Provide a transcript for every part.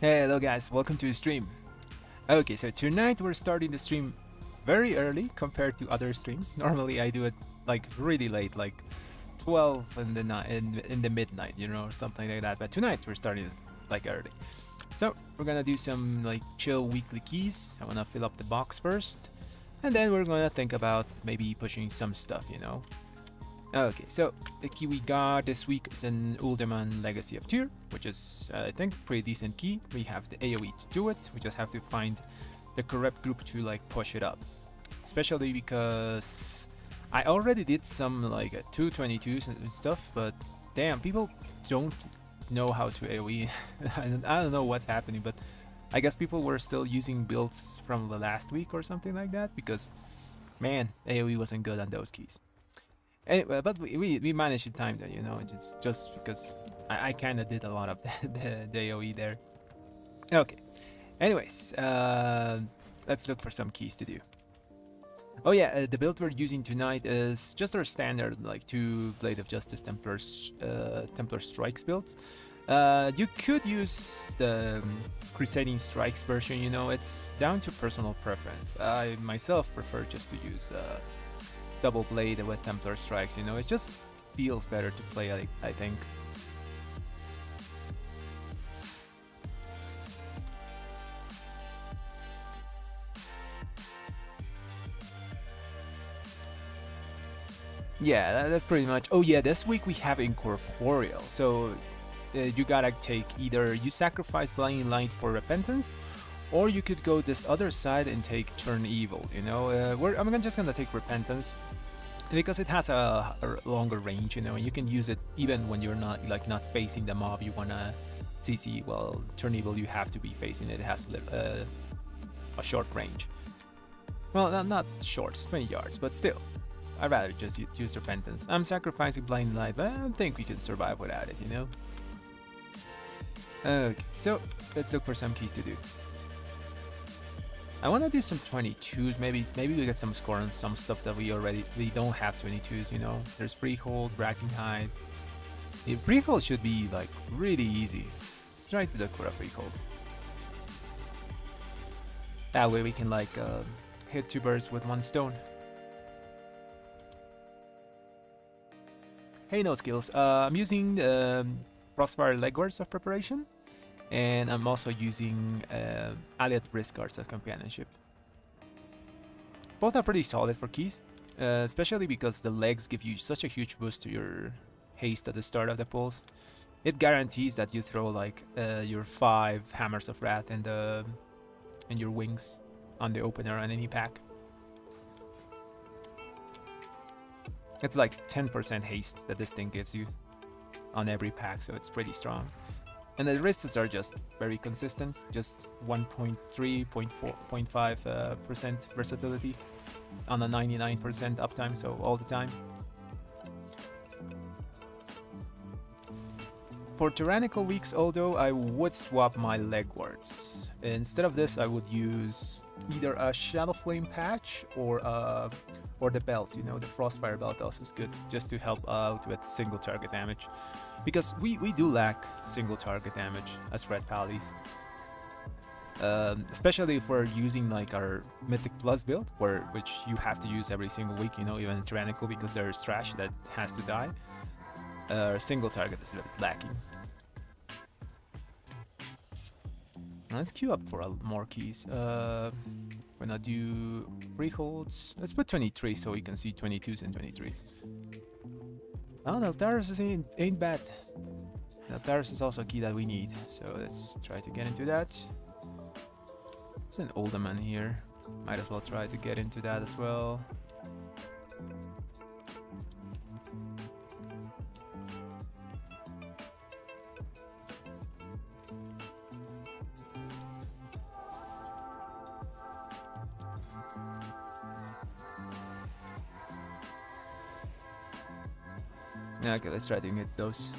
Hello guys, welcome to the stream. Okay, so tonight we're starting the stream very early compared to other streams. Normally I do it like really late, like 12 in the night, in the midnight, or something like that. But tonight we're starting it like early. So we're gonna do some like chill weekly keys. I wanna fill up the box first, and then we're gonna think about maybe pushing some stuff. Okay, so the key we got this week is an Uldaman Legacy of Tyr, which is, I think, pretty decent key. We have the AoE to do it, we just have to find the correct group to like push it up. Especially because I already did some like 222s and stuff, but damn, people don't know how to AoE. I don't know what's happening, but I guess people were still using builds from the last week or something like that, because man, AoE wasn't good on those keys. Anyway, but we managed to time that, just because I kind of did a lot of the AoE there. Okay. Anyways, let's look for some keys to do. Oh yeah, the build we're using tonight is just our standard like 2 Blade of Justice Templar Strikes builds. You could use the Crusading Strikes version, it's down to personal preference. I myself prefer just to use double blade with Templar Strikes, it just feels better to play, I think. Yeah, that's pretty much. Oh yeah, this week we have Incorporeal, so you gotta take either you sacrifice Blinding Light for Repentance, or you could go this other side and take Turn Evil, I'm just gonna take Repentance because it has a longer range, and you can use it even when you're not facing the mob you wanna CC. Well, Turn Evil you have to be facing it. It has a short range. Well, not short, it's 20 yards, but still, I'd rather just use Repentance. I'm sacrificing Blind Light, but I think we can survive without it, Okay, so let's look for some keys to do. I want to do some 22s, maybe we get some score on some stuff that we don't have 22s, There's Freehold, Brackenhide. Freehold should be like really easy. Let's try to look for a Freehold. That way we can like hit 2 birds with 1 stone. Hey, no skills. I'm using Frostfire Legguards of Preparation, and I'm also using Allied Risk Guards of Companionship. Both are pretty solid for keys, especially because the legs give you such a huge boost to your haste at the start of the pulls. It guarantees that you throw like your 5 Hammers of Wrath and your wings on the opener on any pack. It's like 10% haste that this thing gives you on every pack, so it's pretty strong. And the wrists are just very consistent, just 1.3, 0.4, 0.5% versatility on a 99% uptime, so all the time. For Tyrannical weeks, although, I would swap my Legguards. Instead of this, I would use either a Shadow Flame patch or the belt, the Frostfire belt also is good, just to help out with single target damage. Because we do lack single target damage as Red Pallies. Especially if we're using like our Mythic Plus build, which you have to use every single week, even Tyrannical, because there's trash that has to die. Single target is a bit lacking. Let's queue up for more keys. We're gonna do Freeholds. Let's put 23 so we can see 22s and 23s. Oh, Neltaris ain't bad. Neltaris is also a key that we need, so let's try to get into that. There's an Uldaman here. Might as well try to get into that as well. Okay, let's try to get those.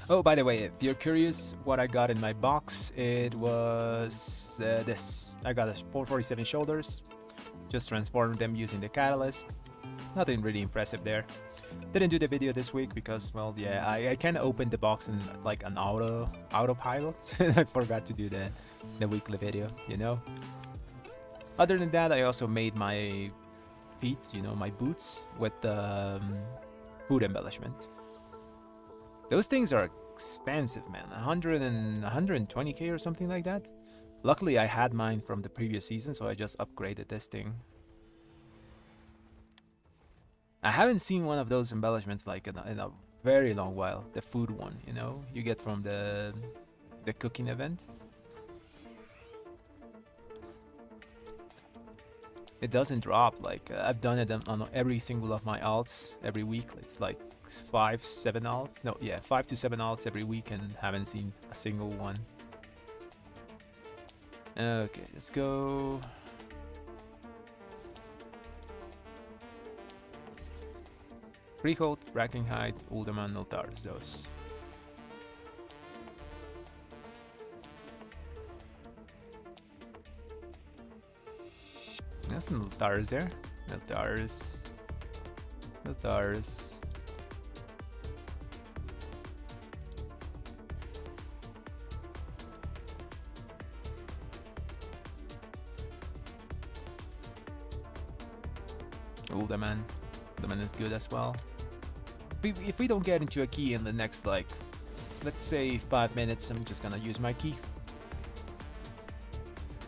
Oh, by the way, if you're curious what I got in my box, it was this. I got a 447 shoulders, Just transformed them using the catalyst. Nothing really impressive there. Didn't do the video this week because, well, yeah, I kind of opened the box in like an autopilot. I forgot to do the weekly video, you know. Other than that, I also made my feet, you know, my boots with the boot embellishment. Those things are expensive, man. 120k or something like that. Luckily, I had mine from the previous season, so I just upgraded this thing. I haven't seen one of those embellishments like in a very long while. The food one, you know, you get from the cooking event. It doesn't drop. Like I've done it on every single of my alts every week. It's like 5-7 alts. No, yeah, 5 to 7 alts every week, and haven't seen a single one. Okay, let's go. Freehold, Brackenhide, Uldaman, Niltaris, those. There's Niltaris there. Niltaris. Niltaris. Uldaman. Uldaman is good as well. If we don't get into a key in the next, like, let's say 5 minutes, I'm just gonna use my key.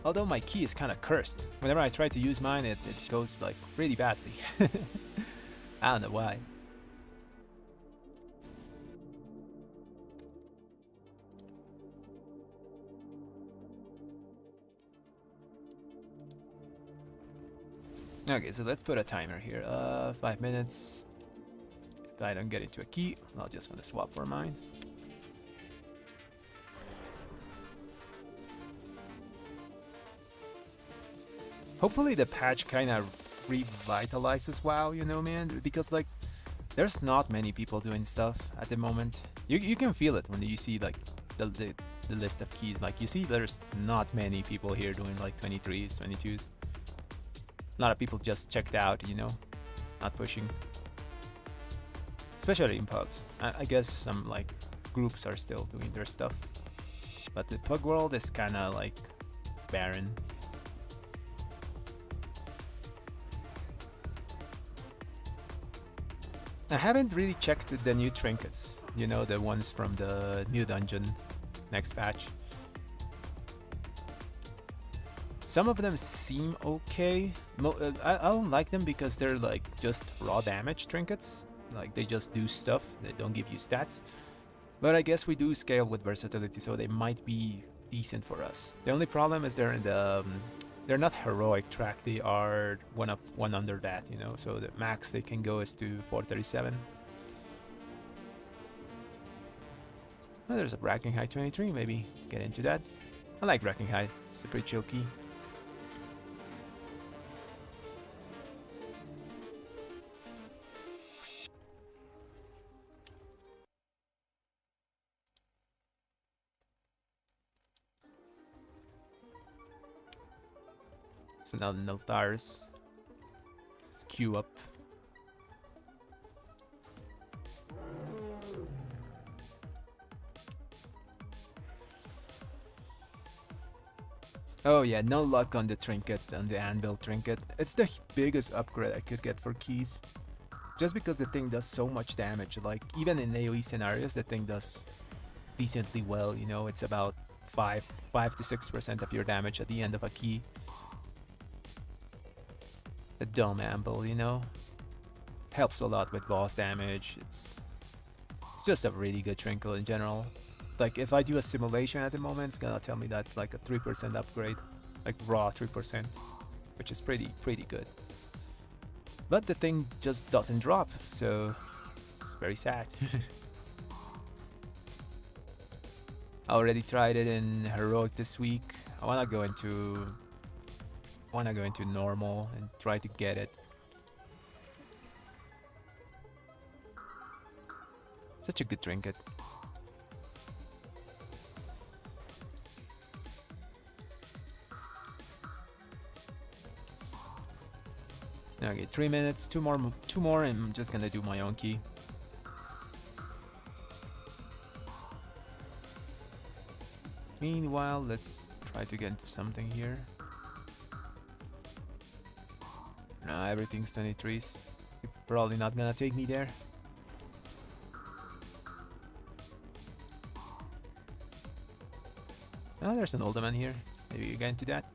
Although my key is kind of cursed. Whenever I try to use mine, it goes like really badly. I don't know why. Okay, so let's put a timer here. 5 minutes. If I don't get into a key, I'm just gonna swap for mine. Hopefully the patch kind of revitalizes WoW, you know, man, because like there's not many people doing stuff at the moment. You can feel it when you see like the list of keys. Like you see there's not many people here doing like 23s, 22s. A lot of people just checked out, you know, not pushing. Especially in pubs. I guess some like groups are still doing their stuff. But the pub world is kind of like barren. I haven't really checked the new trinkets, you know, the ones from the new dungeon next patch. Some of them seem okay. I don't like them because they're like just raw damage trinkets. Like they just do stuff, they don't give you stats. But I guess we do scale with versatility, so they might be decent for us. The only problem is they're in the they're not heroic track, they are one under that, you know, so the max they can go is to 437. Oh, there's a Brackenhide 23, maybe get into that. I like Brackenhide, it's a pretty chill key. So now the Niltaris. Let's queue up. Oh yeah, no luck on the trinket, on the anvil trinket. It's the biggest upgrade I could get for keys. Just because the thing does so much damage. Like even in AoE scenarios, the thing does decently well, you know, it's about 5 to 6% of your damage at the end of a key. The dome amble, you know, helps a lot with boss damage. It's just a really good trinket in general. Like if I do a simulation at the moment, it's gonna tell me that's like a 3% upgrade, like raw 3%, which is pretty good. But the thing just doesn't drop, so it's very sad. I already tried it in heroic this week. I wanna go into normal and try to get it. Such a good trinket. Okay, 3 minutes, two more, and I'm just gonna do my own key. Meanwhile, let's try to get into something here. Nah, everything's 23s. You're probably not gonna take me there. Oh, there's an Uldaman here. Maybe you get into that.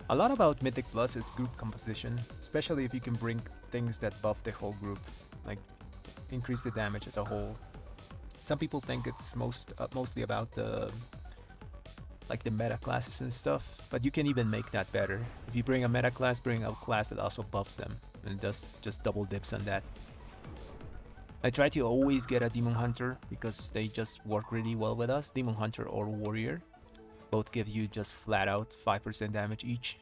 A lot about Mythic Plus is group composition, especially if you can bring things that buff the whole group, like increase the damage as a whole. Some people think it's mostly about the meta classes and stuff, but you can even make that better. If you bring a meta class, bring a class that also buffs them, and does just double dips on that. I try to always get a Demon Hunter because they just work really well with us. Demon Hunter or Warrior. Both give you just flat out 5% damage each.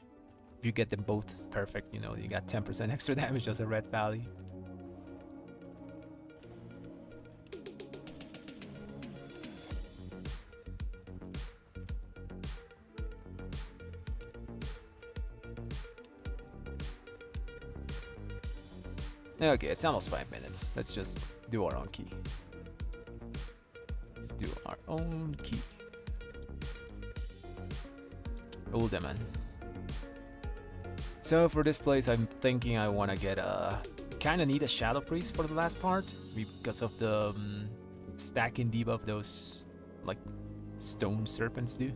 If you get them both perfect, you know, you got 10% extra damage as a red valley. Okay, it's almost 5 minutes. Let's just do our own key. Let's do our own key. Uldaman. So for this place, I'm thinking I want to get a... kind of need a Shadow Priest for the last part because of the stacking debuff those like stone serpents do.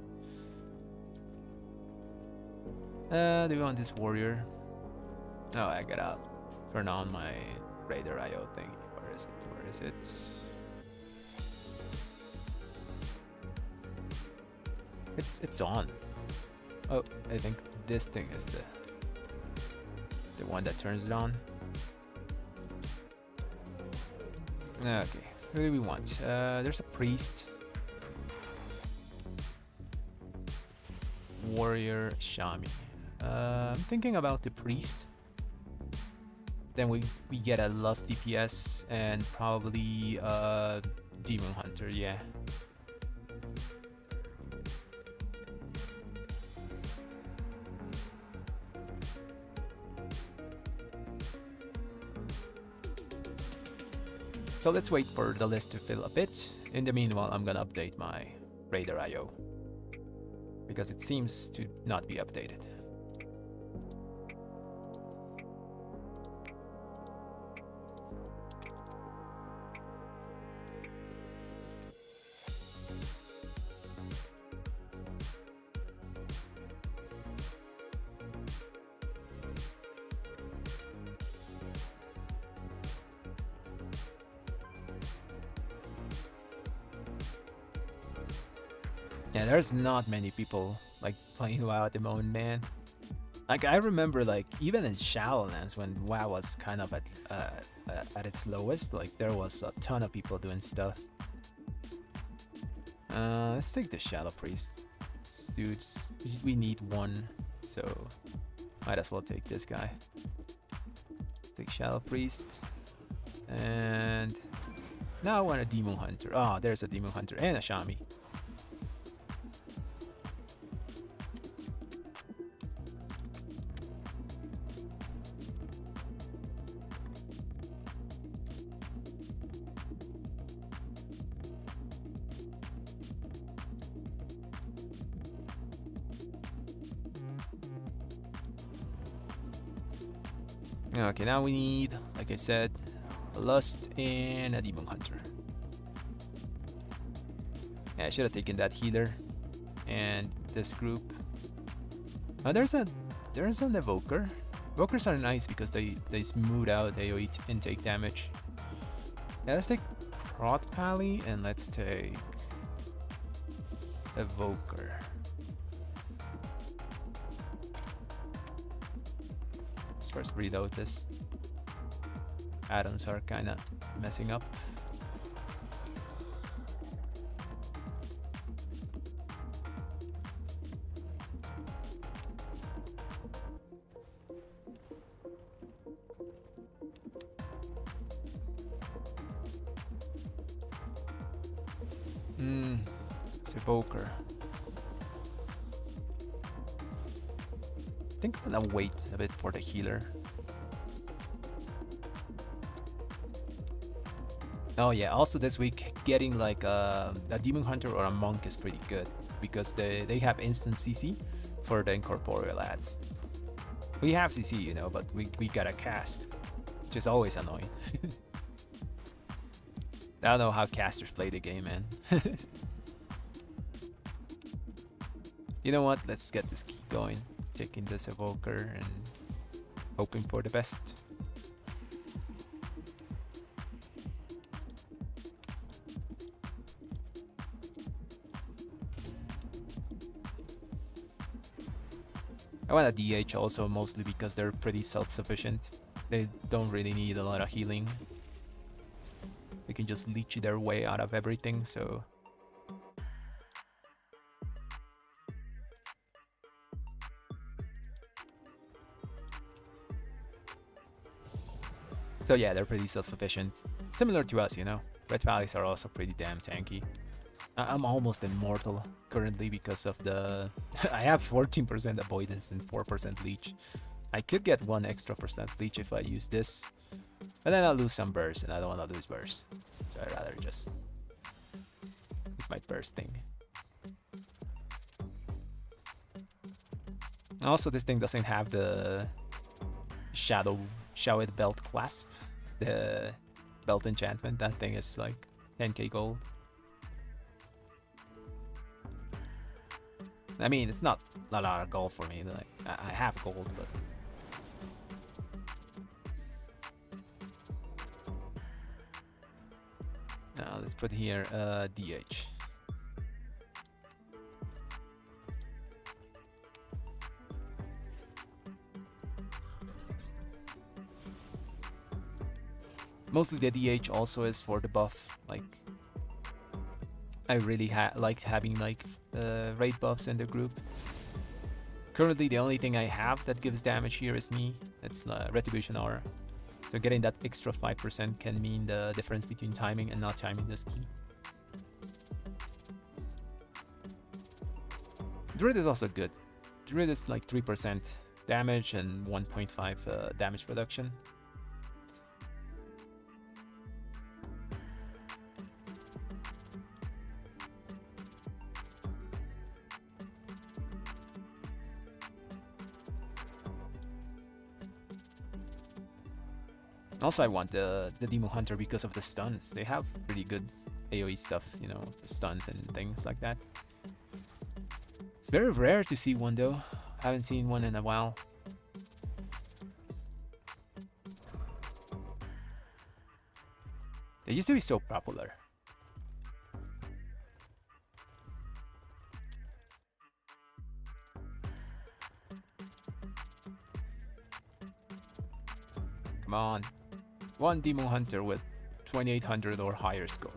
Do we want this warrior? Oh, I gotta turn on my Raider IO thing. Where is it? Where is it? It's on. Oh, I think this thing is the one that turns it on. Okay, who do we want? There's a priest, warrior, Shami. I'm thinking about the priest. Then we get a Lust DPS and probably a Demon Hunter. Yeah. So let's wait for the list to fill a bit. In the meanwhile, I'm gonna update my Raider IO because it seems to not be updated. Yeah, there's not many people like playing WoW at the moment, man. Like I remember, like even in Shadowlands when WoW was kind of at its lowest, like there was a ton of people doing stuff. Let's take the Shadow Priest. Dudes, we need one, so might as well take this guy. Take Shadow Priest, and now I want a Demon Hunter. Oh, there's a Demon Hunter and a Shami. Okay, now we need, like I said, a Lust and a Demon Hunter. Yeah, I should have taken that healer and this group. There's an Evoker. Evokers are nice because they smooth out AoE intake damage. Yeah, let's take Prot Pally and let's take Evoker. First breathe out this. Add-ons are kinda messing up. It's Evoker. I think I'm gonna wait a bit for the healer. Oh yeah, also this week getting like a demon hunter or a monk is pretty good because they have instant CC for the incorporeal ads. We have CC, you know, but we gotta cast, which is always annoying. I don't know how casters play the game, man. You know what? Let's get this key going. Taking this evoker and hoping for the best. I want a DH also mostly because they're pretty self-sufficient. They don't really need a lot of healing. They can just leech their way out of everything, so... So yeah, they're pretty self-sufficient. Similar to us, you know. Red Valleys are also pretty damn tanky. I'm almost immortal currently because of the... I have 14% avoidance and 4% leech. I could get 1 extra percent leech if I use this. But then I'll lose some burst, and I don't want to lose burst. So I'd rather just use my burst thing. Also, this thing doesn't have the Shrouded Belt clasp. The belt enchantment. That thing is like 10k gold. I mean, it's not a lot of gold for me. Like, I have gold, but... Now let's put here DH. Mostly the DH also is for the buff. Like, I really liked having like raid buffs in the group. Currently, the only thing I have that gives damage here is me. It's Retribution Aura. So getting that extra 5% can mean the difference between timing and not timing this key. Druid is also good. Druid is like 3% damage and 1.5 damage reduction. Also, I want the Demon Hunter because of the stuns. They have pretty good AoE stuff, you know, stuns and things like that. It's very rare to see one though. Haven't seen one in a while. They used to be so popular. Come on. One Demon Hunter with 2800 or higher score.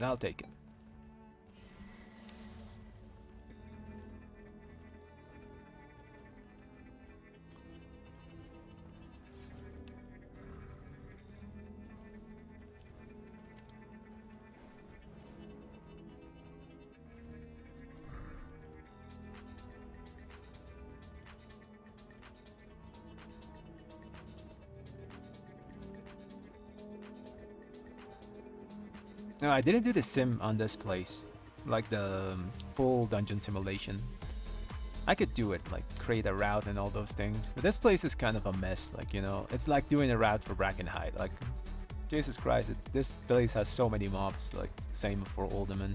I'll take it. No, I didn't do the sim on this place, like the full dungeon simulation. I could do it, like create a route and all those things, but this place is kind of a mess. Like, you know, it's like doing a route for Brackenhide. Like, Jesus Christ, this place has so many mobs. Like, same for Uldaman.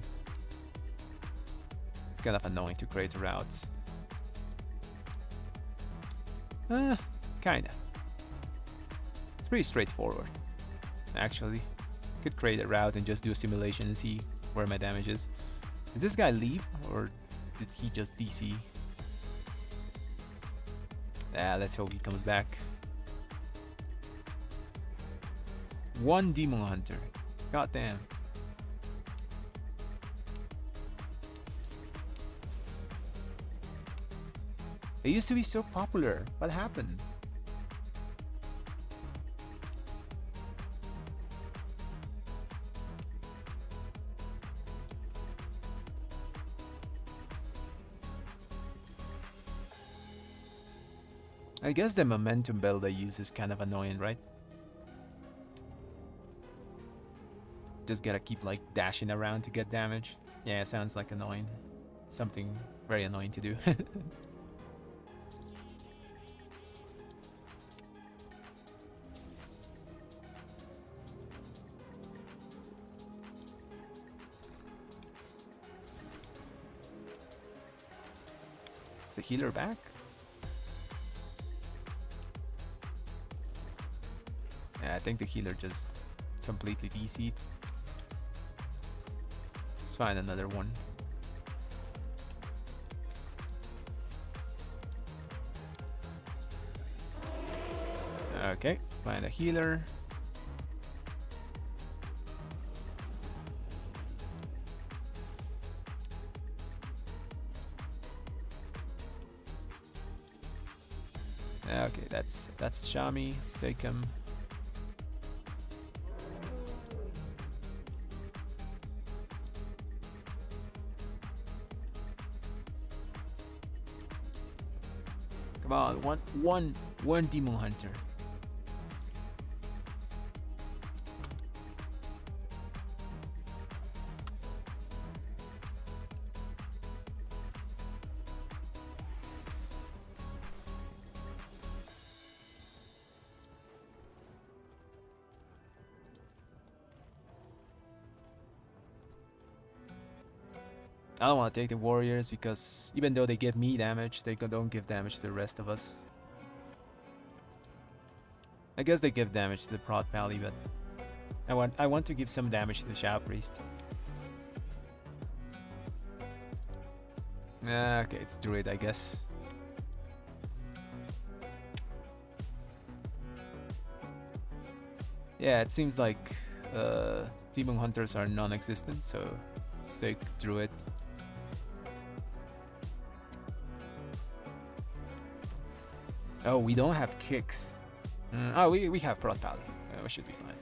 It's kind of annoying to create routes. Kinda. It's pretty straightforward, actually. Could create a route and just do a simulation and see where my damage is. Did this guy leave or did he just DC? Yeah, let's hope he comes back. One Demon Hunter. God damn. They used to be so popular. What happened? I guess the momentum build I use is kind of annoying, right? Just gotta keep like dashing around to get damage. Yeah, it sounds like annoying. Something very annoying to do. Is the healer back? Yeah, I think the healer just completely DC'd. Let's find another one. Okay, find a healer. Okay, that's Shami. Let's take him. Come on, one demon hunter. I don't want to take the warriors because even though they give me damage, they don't give damage to the rest of us. I guess they give damage to the prot pally, but I want to give some damage to the Shadow Priest. Okay, it's Druid, I guess. Yeah, it seems like Demon Hunters are non-existent, so let's take Druid. Oh, we don't have kicks. Oh, we have Prot Pally. We should be fine.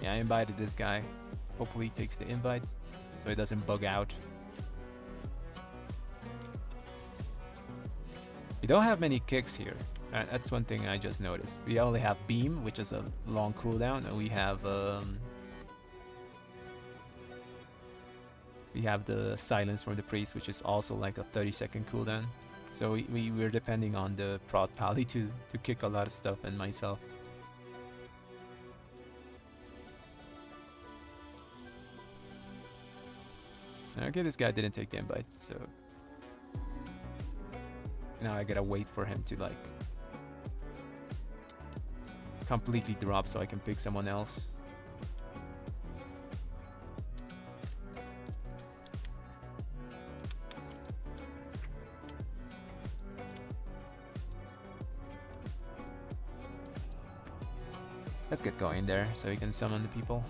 Yeah, I invited this guy. Hopefully he takes the invite so he doesn't bug out. We don't have many kicks here. That's one thing I just noticed. We only have Beam, which is a long cooldown, and we have the Silence from the Priest, which is also like a 30-second cooldown. So we're depending on the Prot Pally to kick a lot of stuff and myself. Okay, this guy didn't take the invite, so now I gotta wait for him to like completely drop so I can pick someone else. Let's get going there so we can summon the people.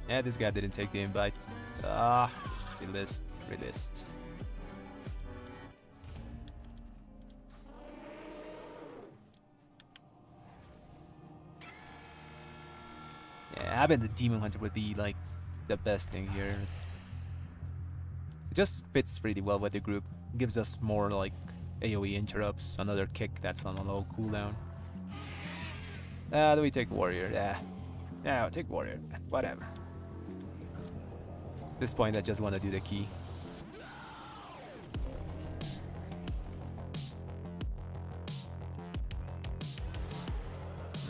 Yeah, this guy didn't take the invite. Relist. Yeah, having the Demon Hunter would be like the best thing here. It just fits really well with the group. It gives us more like AoE interrupts, another kick that's on a low cooldown. Do we take Warrior? Yeah, I'll take Warrior. Whatever. At this point, I just want to do the key.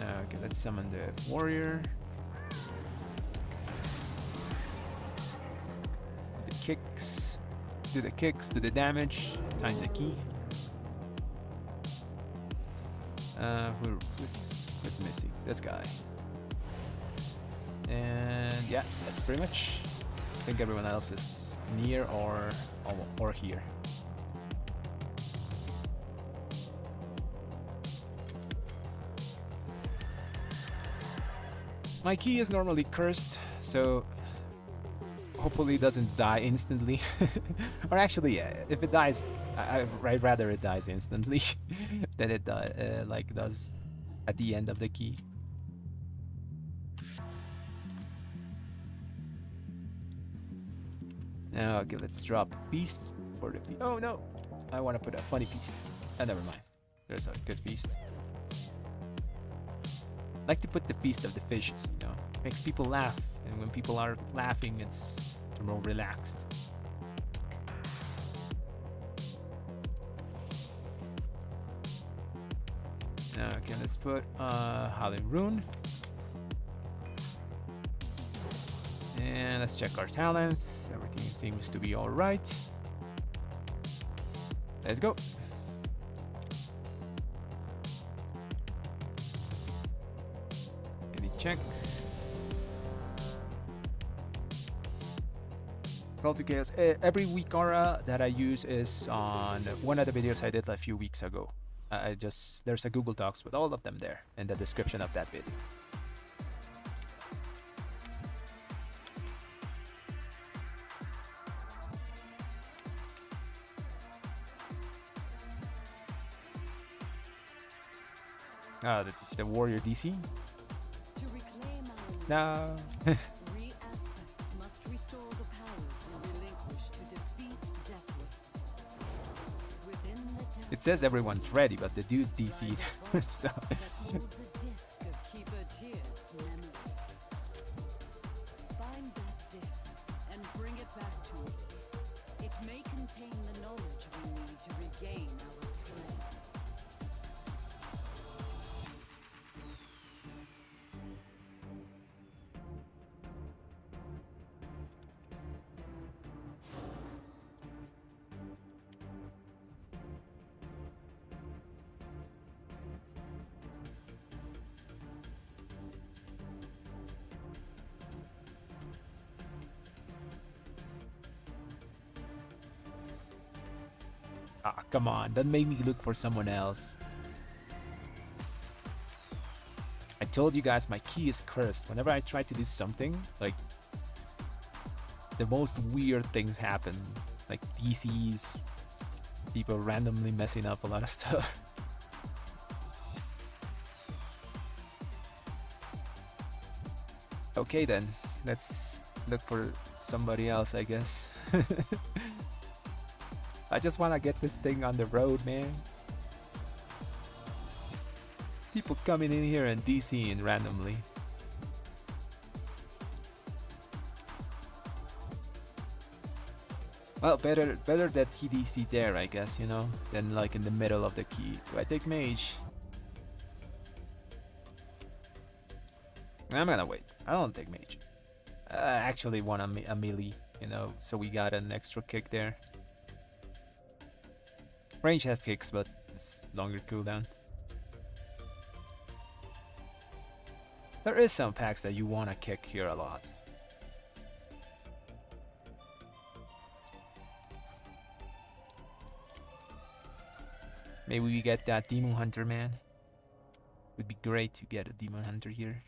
Okay, let's summon the Warrior. Do the kicks, do the damage, time the key. Who's missing? This guy. And yeah, that's pretty much. I think everyone else is near or here. My key is normally cursed, so Hopefully it doesn't die instantly. Or actually, yeah, if it dies, I'd rather it dies instantly than it like does at the end of the key. Now, okay, let's drop feast for the feast. Oh no, I want to put a funny feast. Never mind. There's a good feast. I like to put the feast of the fishes, you know, makes people laugh, and when people are laughing, it's more relaxed. Okay, let's put Howling Rune. And let's check our talents. Everything seems to be alright. Let's go. Any check. Call to Chaos. Every week aura that I use is on one of the videos I did a few weeks ago. There's a Google Docs with all of them there in the description of that video. The warrior DC? No. It says everyone's ready, but the dude's DC'd. So. Ah, come on, that made me look for someone else. I told you guys my key is cursed. Whenever I try to do something, like, the most weird things happen. Like DCs, people randomly messing up a lot of stuff. Okay then, let's look for somebody else, I guess. I just want to get this thing on the road, man. People coming in here and DCing randomly. Well, better that he DC there, I guess, you know, than like in the middle of the key. Do I take mage? I'm gonna wait. I don't take mage. I actually want a melee, you know, so we got an extra kick there. Range have kicks, but it's longer cooldown. There is some packs that you want to kick here a lot. Maybe we get that Demon Hunter, man. Would be great to get a Demon Hunter here.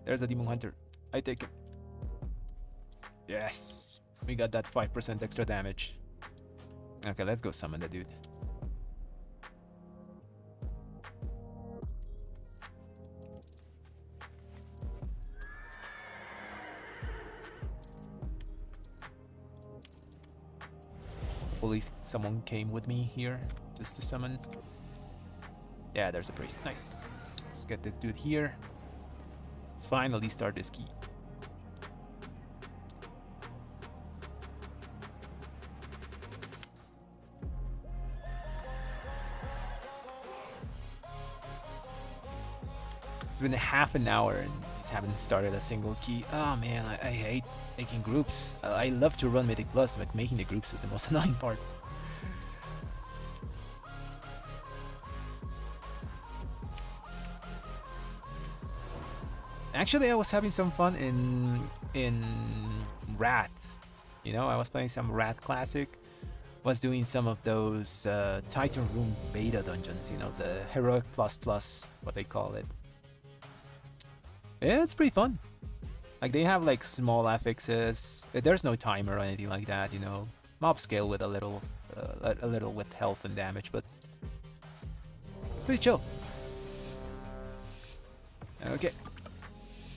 There's a Demon Hunter. I take it. Yes! We got that 5% extra damage. Okay, let's go summon the dude. Hopefully someone came with me here just to summon. Yeah, there's a priest. Nice. Let's get this dude here. Let's finally start this key. It's been half an hour and just haven't started a single key. Oh man, I hate making groups. I love to run Mythic Plus, but making the groups is the most annoying part. Actually, I was having some fun in Wrath. You know, I was playing some Wrath Classic. Was doing some of those Titan Room beta dungeons. You know, the Heroic plus plus, what they call it. Yeah, it's pretty fun. Like they have like small affixes. There's no timer or anything like that. You know, mob scale with a little with health and damage, but pretty chill. Okay,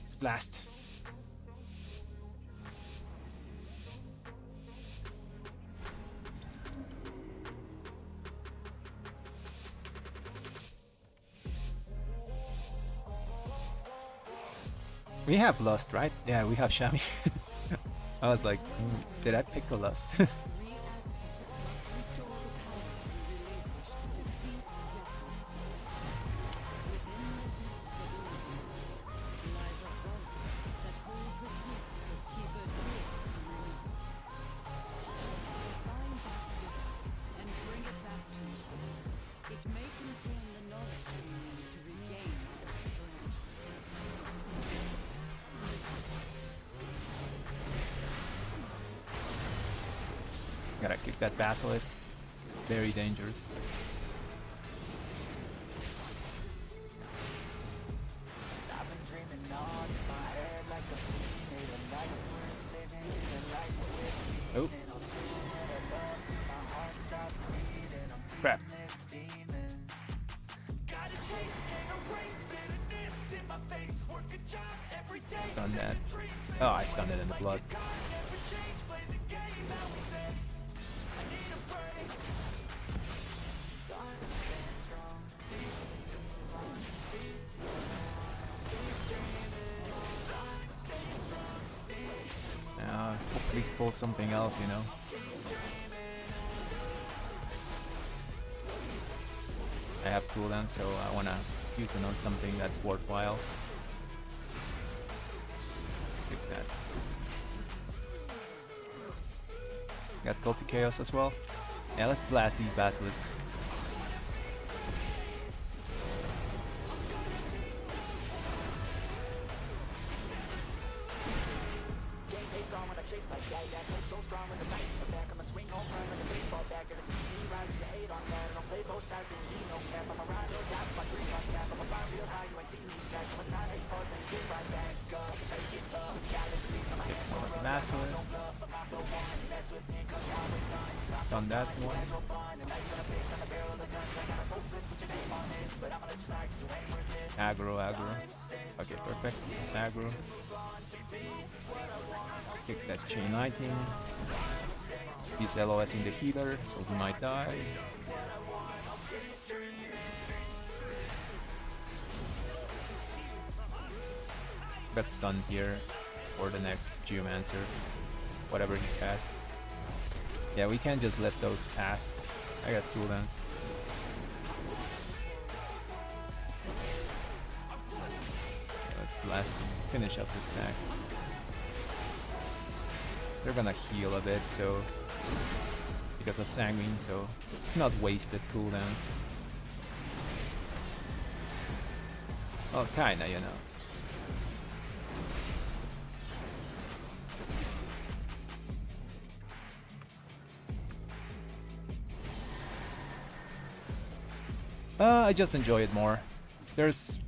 let's blast. We have Lust, right? Yeah, we have Shami. I was like, did I pick the Lust? Gotta kick that Basilisk. It's very dangerous. Oh. Crap. Stun that. Oh, I stunned it in the blood. Hopefully pull something else, you know. I have cooldown, so I wanna use them on something that's worthwhile. Take that. Got Cult to Chaos as well. Yeah, let's blast these basilisks. Basilisks. Stun that one. Aggro, aggro. Okay, perfect. It's aggro. Kick that Chain Lightning. Use LOS in the healer, so he might die. Got stunned here for the next Geomancer, whatever he casts. Yeah, we can't just let those pass. I got cooldowns. Let's blast him. Finish up this pack. They're gonna heal a bit, so because of Sanguine, so it's not wasted cooldowns. Well, kinda, you know. I just enjoy it more. There's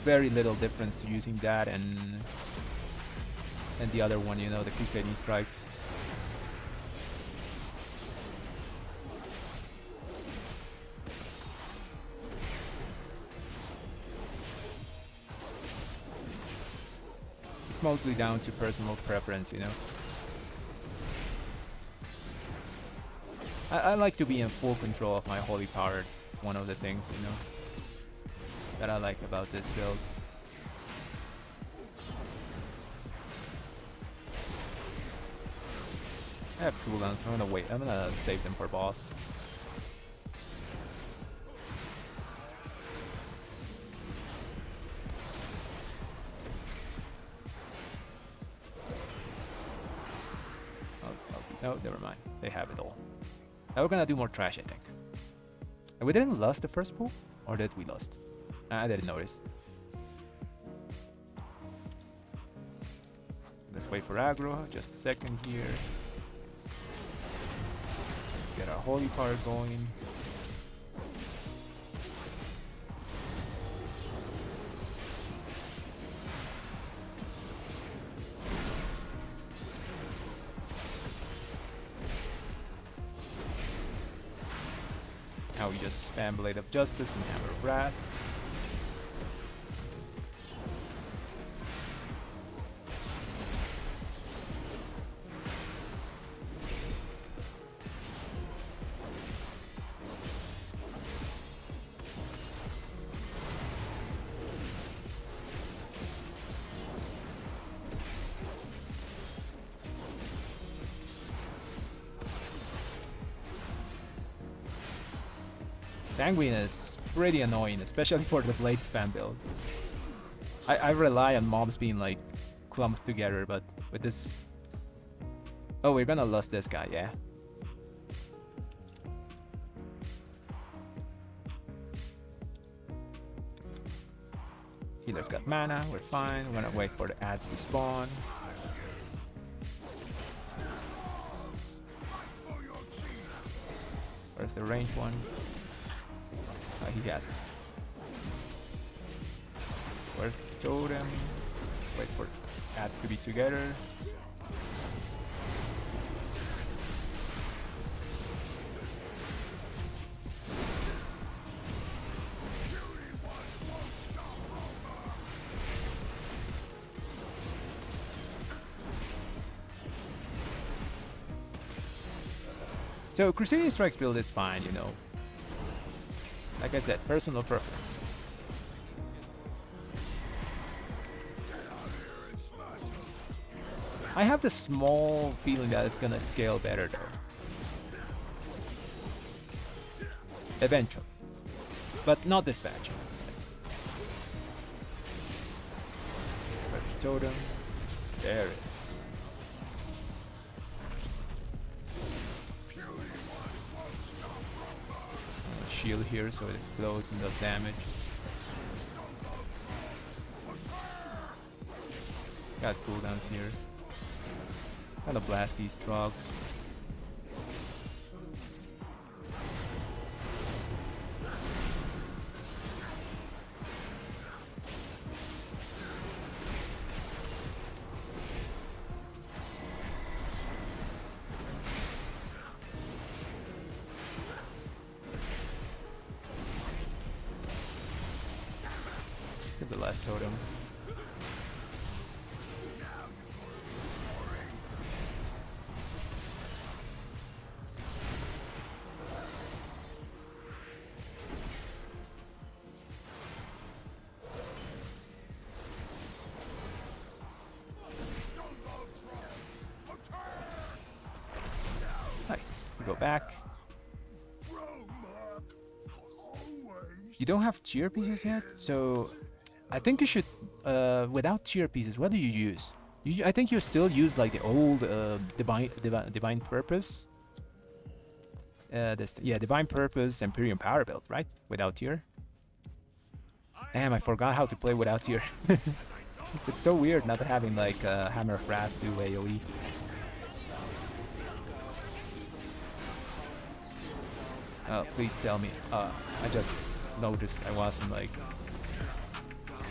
very little difference to using that and the other one, you know, the Crusading Strikes. It's mostly down to personal preference, you know. I like to be in full control of my holy power. It's one of the things, you know, that I like about this build. I have cooldowns, so I'm gonna save them for boss. No, never mind. They have it all. Now we're gonna do more trash, I think. And we didn't lose the first pool? Or did we lose? I didn't notice. Let's wait for aggro. Just a second here. Let's get our holy power going. Now we just spam Blade of Justice and Hammer of Wrath. Sanguine is pretty annoying, especially for the blade spam build. I rely on mobs being like clumped together, but with this... Oh, we're gonna lose this guy, yeah. Healer's got mana, we're fine. We're gonna wait for the ads to spawn. Where's the range one? Oh, he has it. Where's the totem? Wait for ads to be together. So Crusading Strikes build is fine, you know. Like I said, personal preference. I have the small feeling that it's gonna scale better though. Eventually. But not this patch. Where's the totem? There it is. Shield here so it explodes and does damage. Got cooldowns here. Gotta blast these drugs. Get the last totem. Nice. We go back. You don't have tier pieces yet, so I think you should, without tier pieces, what do you use? I think you still use like the old divine purpose. Divine purpose Imperium power build, right? Without tier. Damn, I forgot how to play without tier. It's so weird not having like Hammer of Wrath do AoE. Oh, please tell me. I just noticed I wasn't like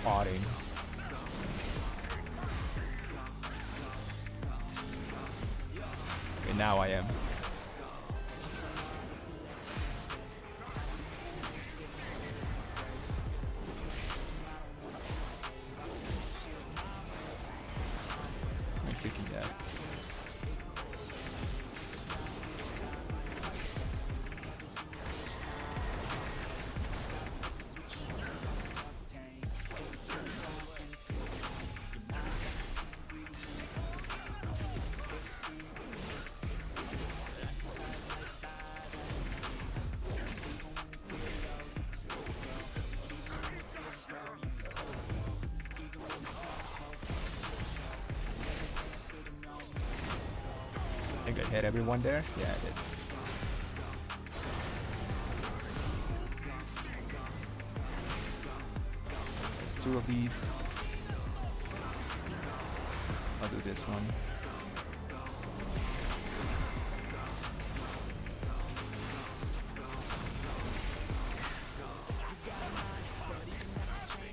potting. Okay, now I am. I'm kicking that. I think I hit everyone there. Yeah, I did. There's two of these. I'll do this one.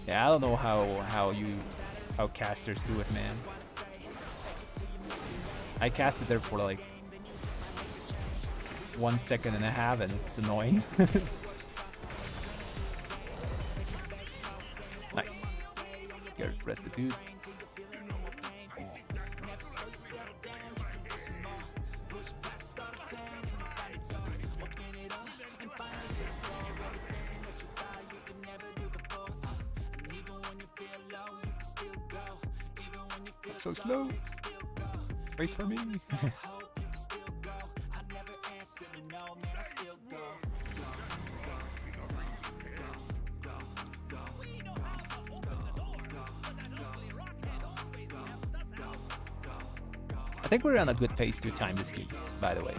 Yeah, I don't know how casters do it, man. I casted there for like 1.5 seconds and it's annoying. Nice. Scared press the dude. So slow. Wait for me. I think we're on a good pace to time this game, by the way.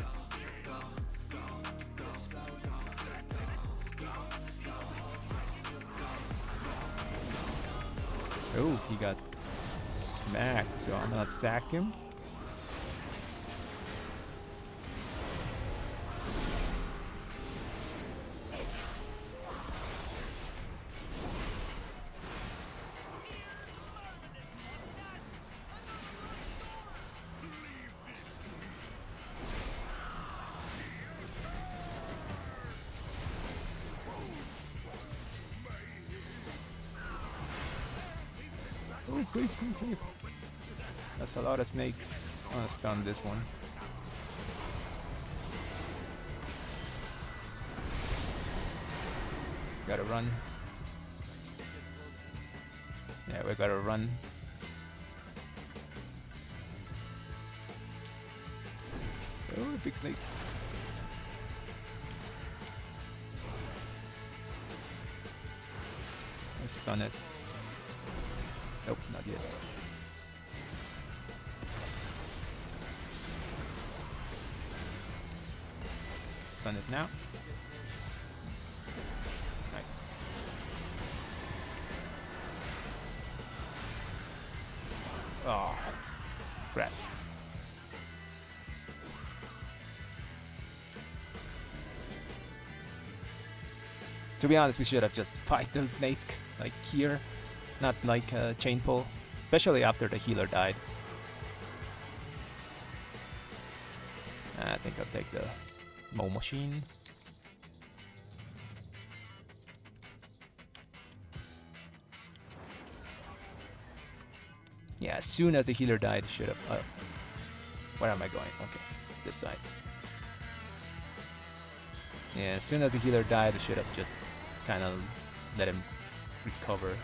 Oh, he got smacked, so I'm gonna sack him. Oh, quick. That's a lot of snakes. I'm gonna stun this one. Gotta run. Yeah, we gotta run. Oh, big snake. I stun it. Nope, not yet. Stun it now. Nice. Oh, crap. To be honest, we should have just fight those snakes like here, not like chain pull, especially after the healer died. I think I'll take the Mo machine. Yeah, as soon as the healer died, should have. Where am I going? Okay, it's this side. Yeah, as soon as the healer died, I should have just kind of let him recover.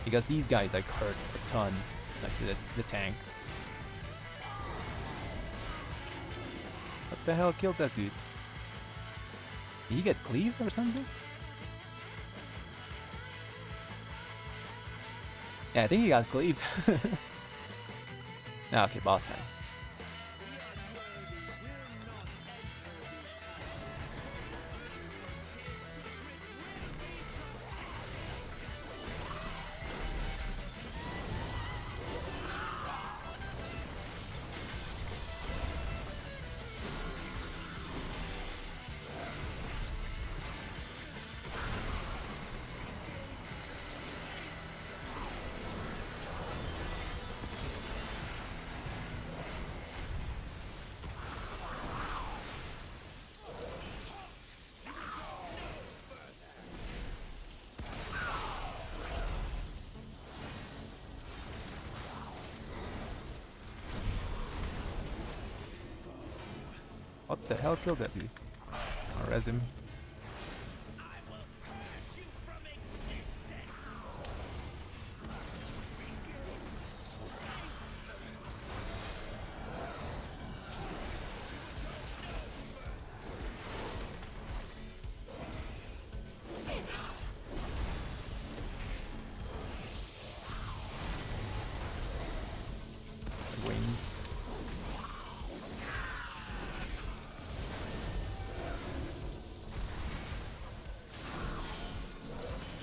Because these guys like hurt a ton, like to the tank. What the hell killed that dude? Did he get cleaved or something? Yeah, I think he got cleaved. Okay, boss time. What the hell killed that dude? I'll res him.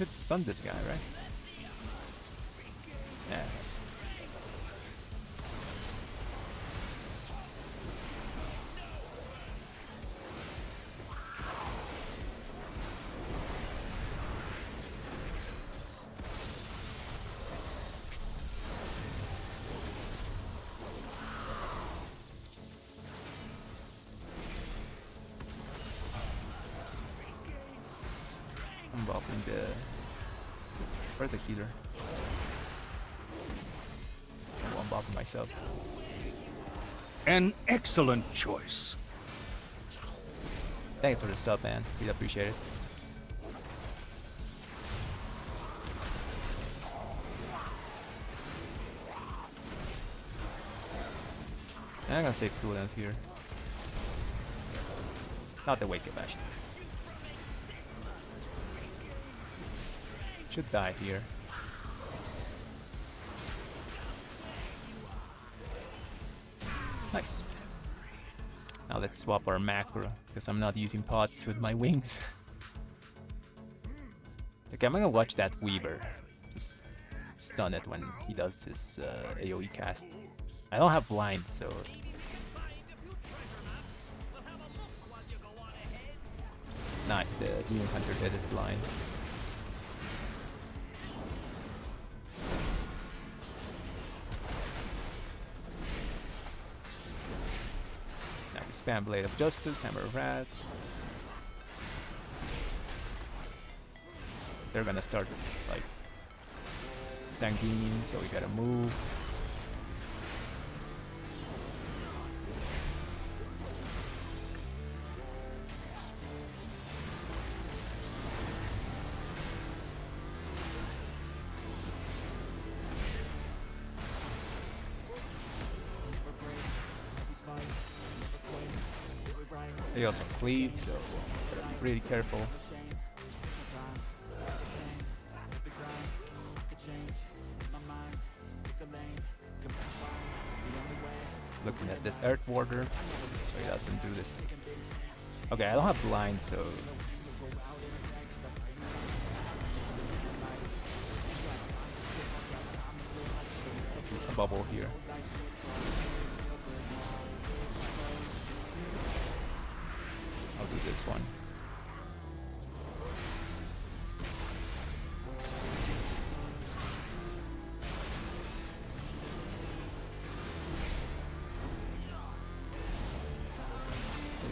Should stun this guy, right? Yeah, that's... I'm buffing the... Where's the healer? I'm buffing myself. An excellent choice. Thanks for the sub, man. Really appreciate it. I'm gonna save cooldowns here. Not the wake up, actually. Should die here. Nice. Now let's swap our macro, because I'm not using pots with my wings. Okay, I'm gonna watch that Weaver. Just stun it when he does his AoE cast. I don't have blind, so... Nice, the Demon Hunter did his blind. Spam Blade of Justice, Hammer of Wrath. They're gonna start like Sanguine, so we gotta move. They also cleave, so gotta be really careful. Looking at this Earth Warder, so he doesn't do this. Okay, I don't have blind, so... A bubble here. I'll do this one.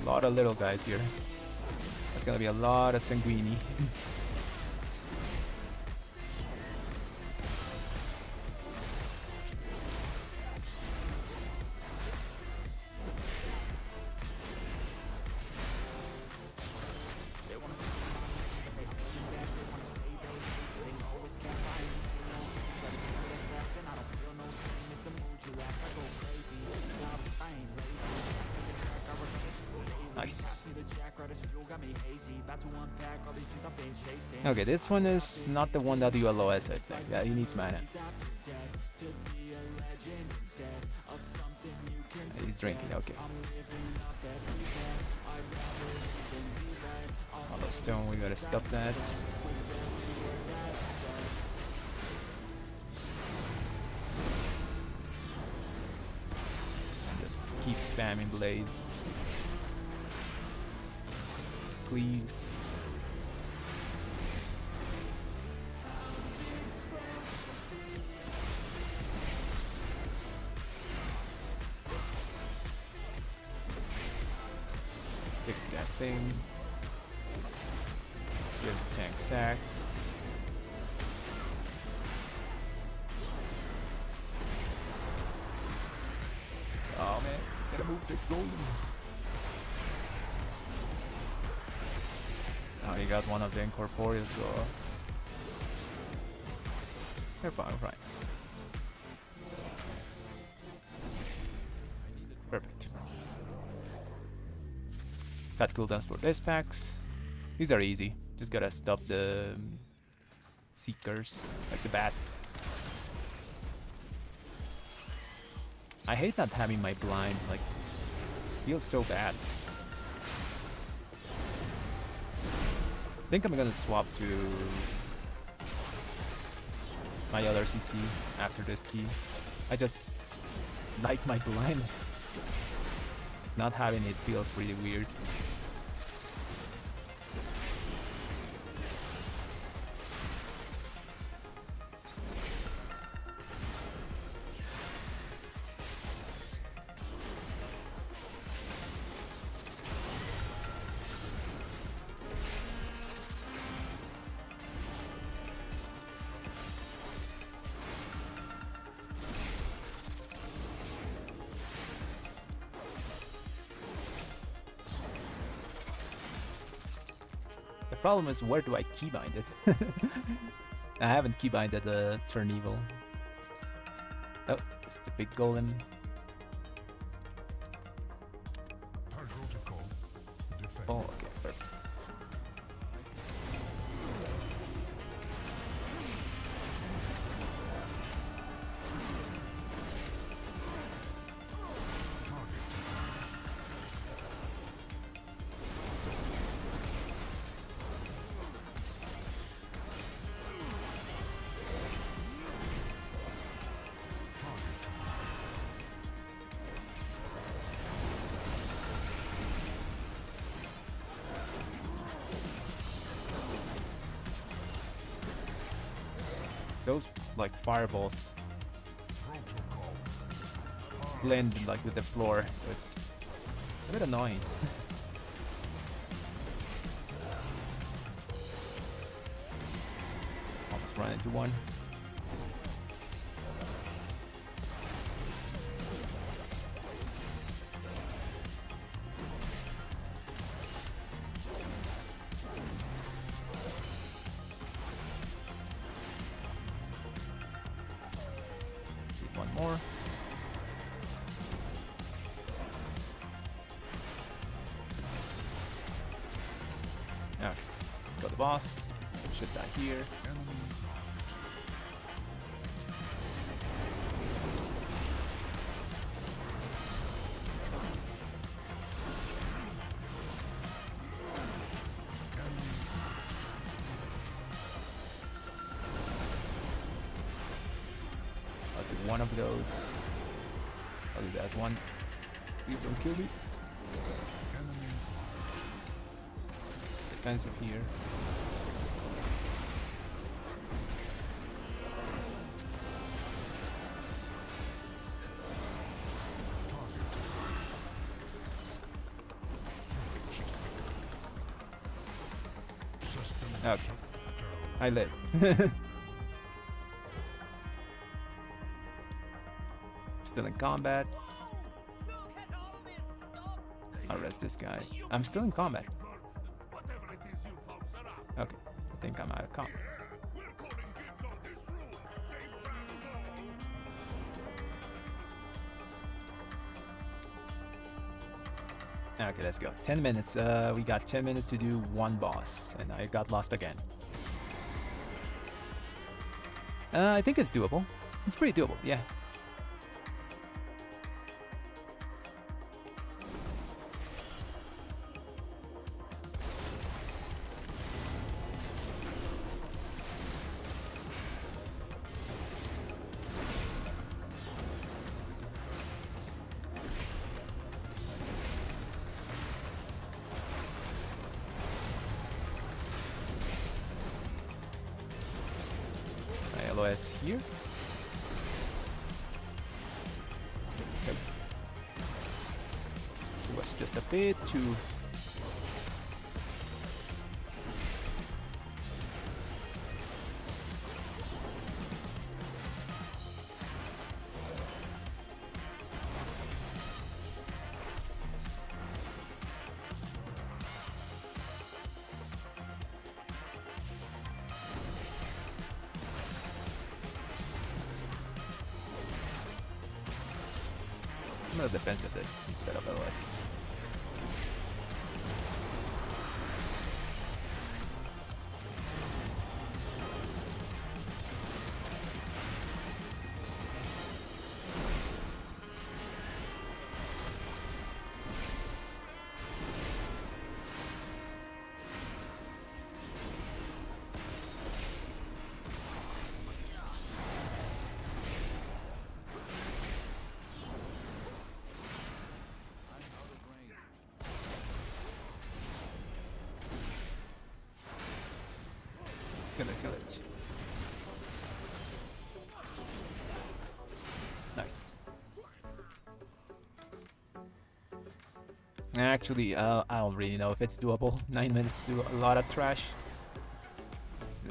A lot of little guys here. That's gonna be a lot of Sanguini. Nice. Okay, this one is not the one that you LOS, I think. Yeah, he needs mana. He's drinking, okay. Hollow Stone, we gotta stop that. And just keep spamming Blade. Please. Pick that thing. Give the tank sack. Oh man, gotta move the gold. Oh, you got one of the incorporeals go off. You're fine, right. Perfect. Got cooldowns for this packs. These are easy. Just gotta stop the seekers, like the bats. I hate not having my blind, like, feels so bad. I think I'm gonna swap to my other CC after this key. I just like my blind. Not having it feels really weird. The problem is, where do I keybind it? I haven't keybinded the Turn Evil. Oh, it's the big golem. Oh, okay, perfect. Those like fireballs blend like with the floor, so it's a bit annoying. Almost run into one. One more. Okay, got the boss. Should die here. I'll do one of those. I'll do that one. Please don't kill me. Defensive here. Okay. I live. Still in combat. I'll rest this guy. I'm still in combat. Okay. I think I'm out of combat. Okay, let's go. 10 minutes. We got 10 minutes to do one boss, and I got lost again. I think it's doable. It's pretty doable, yeah. LOS here. Okay. It was just a bit too. I'm gonna defensive this instead of LOS. kill it. Nice. Actually, I don't really know if it's doable. 9 minutes to do a lot of trash.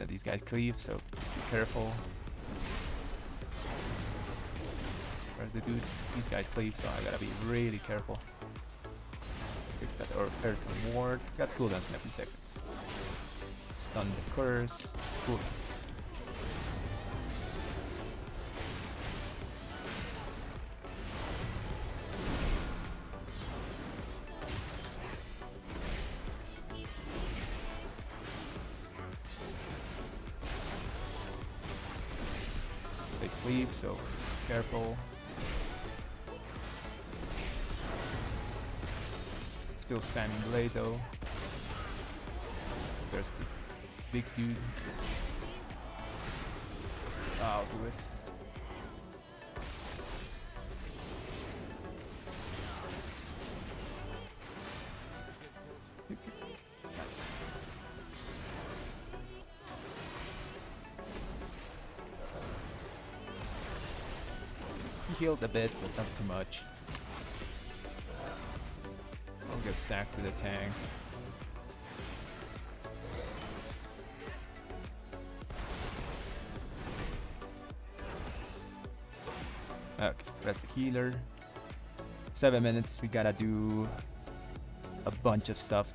These guys cleave, so just be careful. Where's the dude? These guys cleave, so I gotta be really careful. Pick that or Earthly Ward. Got cooldowns in a few seconds. Stun the curse. Cooldowns. They cleave, so careful. Still spamming blade though. There's the big dude. I'll do it. Nice. He healed a bit, but not too much. I'll get sacked to the tank. Okay, rest the healer. 7 minutes, we gotta do a bunch of stuff.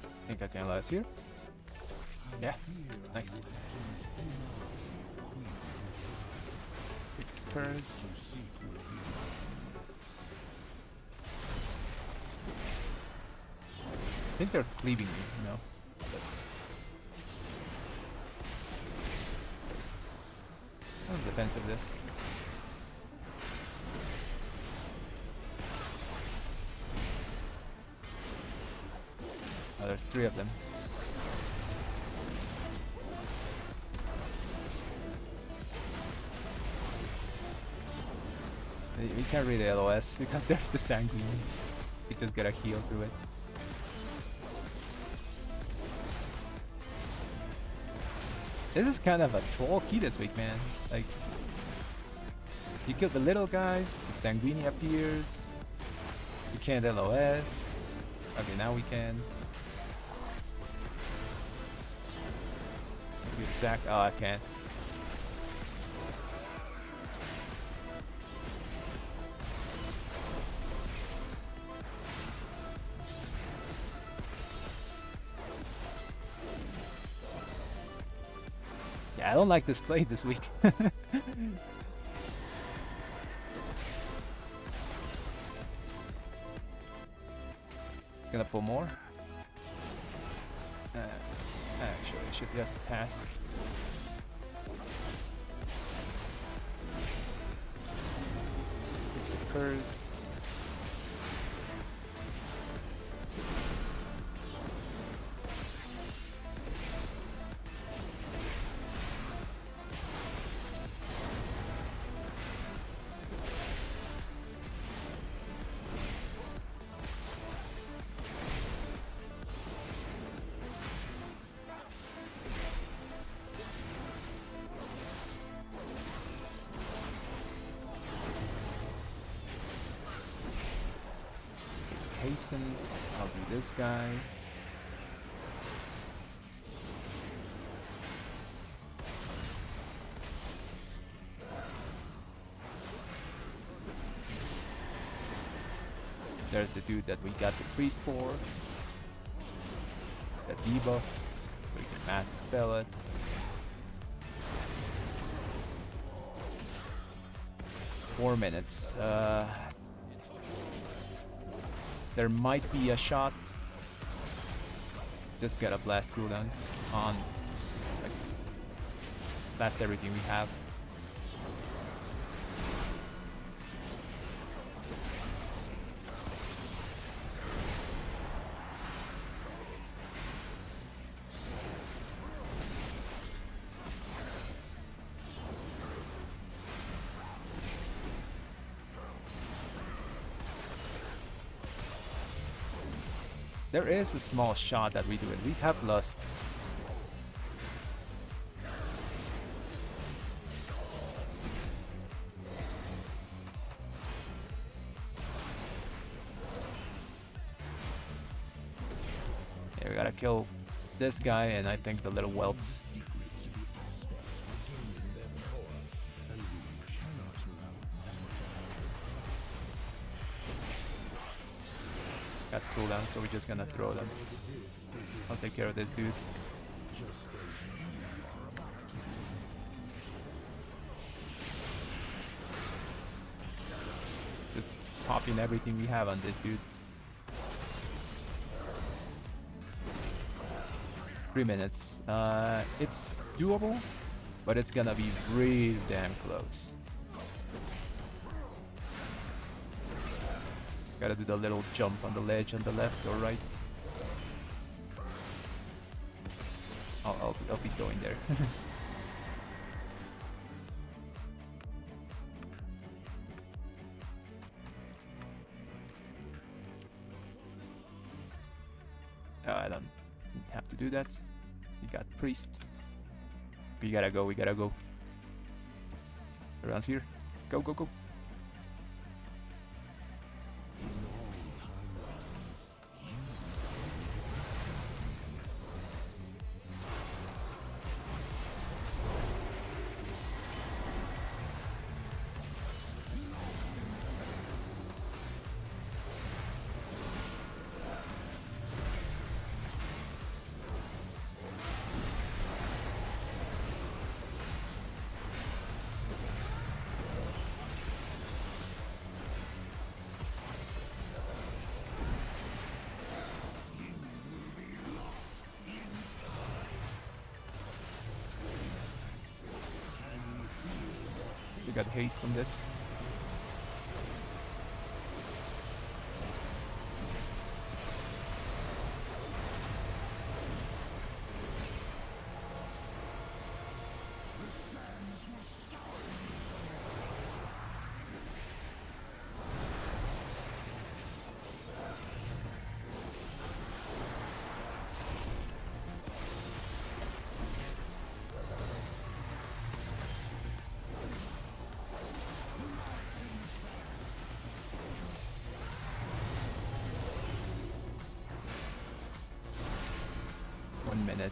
I think I can last here. Yeah, nice. Curse. I think they're cleaving me, you know. I'm defensive this. Oh, there's 3 of them. We can't read the LOS because there's the Sanguine. We just gotta heal through it. This is kind of a troll key this week, man. Like, you kill the little guys, the Sanguini appears. You can't LOS. Okay, now we can. You sack. Oh, I can't. Yeah, I don't like this play this week. Gonna pull more. Actually, I should just pass. Curse. Hastings, I'll do this guy. There's the dude that we got the priest for. The debuff, so we can mass spell it. Four minutes. There might be a shot. Just gotta blast cooldowns on, like, blast everything we have. There is a small shot that we do it. We have lost. Yeah, we gotta kill this guy and I think the little whelps. Got cooldown, so we're just gonna throw them. I'll take care of this dude. Just popping everything we have on this dude. 3 minutes. It's doable, but it's gonna be really damn close. Gotta do the little jump on the ledge on the left or right. I'll be going there. I don't have to do that. We got priest. We gotta go, we gotta go. Everyone's here. Go, go, go. We got haste from this. Minute.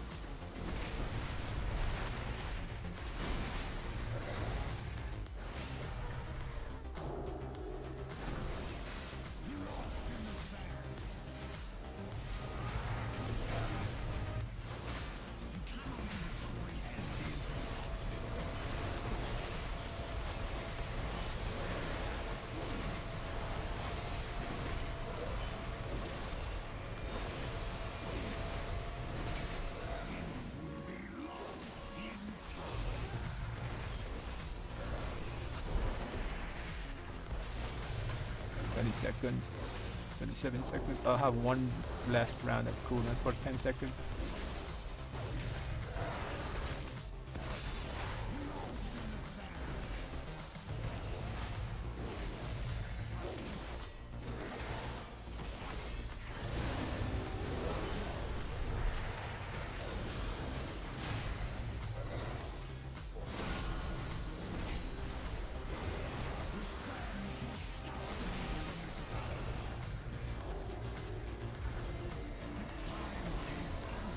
Seconds, 27 seconds. I'll have one last round of coolness for 10 seconds.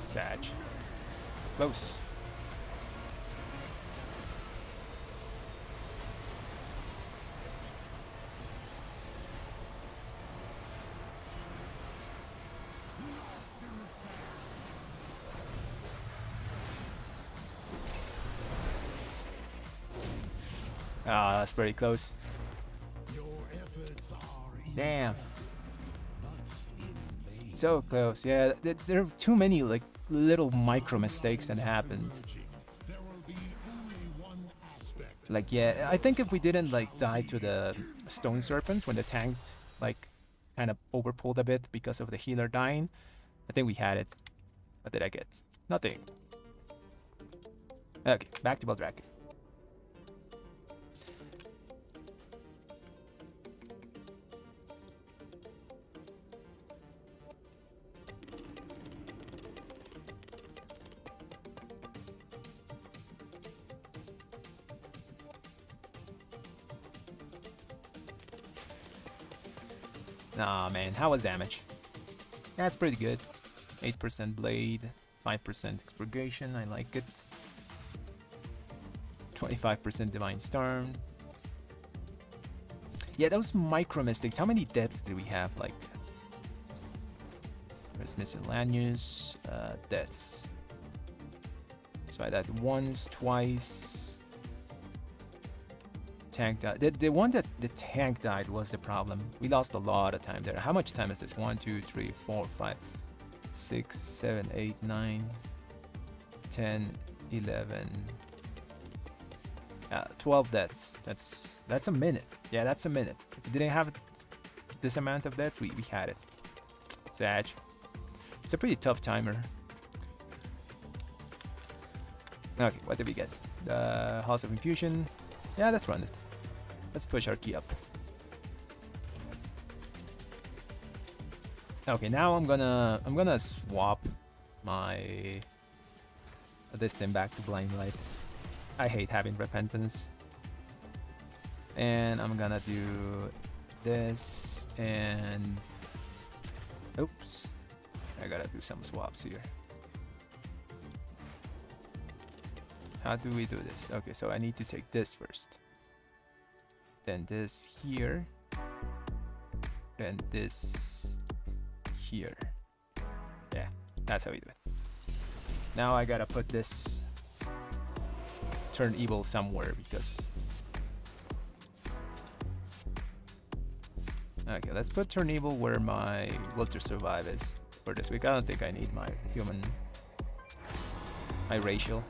Sag. Close. Ah, that's pretty close. Damn. So close. Yeah, there are too many like little micro mistakes that happened. Like, yeah, I think if we didn't like die to the stone serpents when the tank like kind of overpulled a bit because of the healer dying, I think we had it. What did I get? Nothing. Okay, back to Beldraken. Nah, man, how was damage? That's pretty good. 8% blade, 5% expurgation, I like it. 25% divine storm. Yeah, those micro mistakes. How many deaths do we have? Like, there's miscellaneous deaths. So I died once, twice. Tank died. The one that the tank died was the problem. We lost a lot of time there. How much time is this? 1, 2, 3, 4, 5, 6, 7, 8, 9, 10, 11. 12 deaths. That's a minute. Yeah, that's a minute. If we didn't have this amount of deaths, we had it. Sad. It's a pretty tough timer. Okay, what did we get? The House of Infusion. Yeah, let's run it. Let's push our key up. Okay, now I'm gonna swap my this thing back to Blind Light. I hate having repentance. And I'm gonna do this and oops. I gotta do some swaps here. How do we do this? Okay, so I need to take this first. Then this here. Then this here. Yeah, that's how we do it. Now I gotta put this turn evil somewhere because okay, let's put turn evil where my will to survive is for this week. I don't think I need my human, my racial.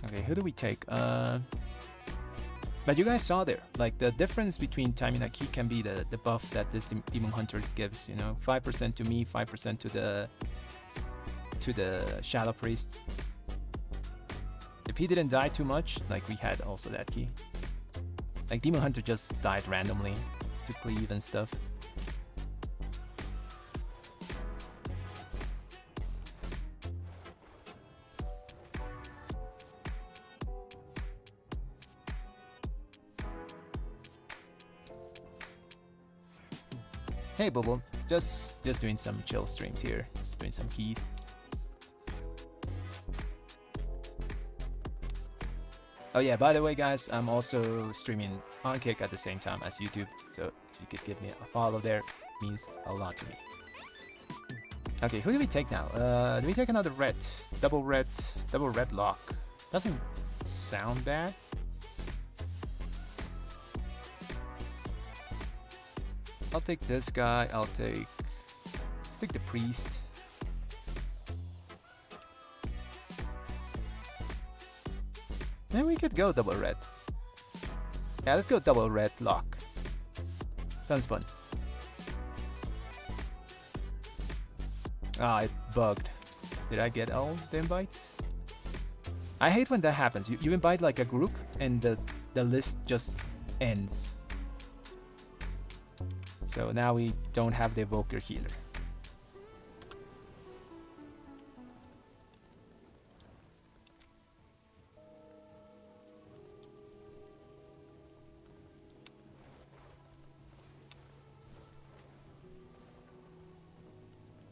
Okay, who do we take? But you guys saw there, like the difference between timing a key can be the buff that this Demon Hunter gives, you know, 5% to me, 5% to the Shadow Priest. If he didn't die too much, like we had also that key. Like Demon Hunter just died randomly to cleave and stuff. Hey Bubble, just doing some chill streams here, just doing some keys. Oh yeah, by the way guys, I'm also streaming on Kick at the same time as YouTube, so if you could give me a follow there, it means a lot to me. Okay, who do we take now? Do we take another red? Double red lock. Doesn't sound bad. I'll take this guy, let's take the priest. And we could go double red. Yeah, let's go double red lock. Sounds fun. Ah, it bugged. Did I get all the invites? I hate when that happens. You invite like a group and the list just ends. So now we don't have the evoker healer.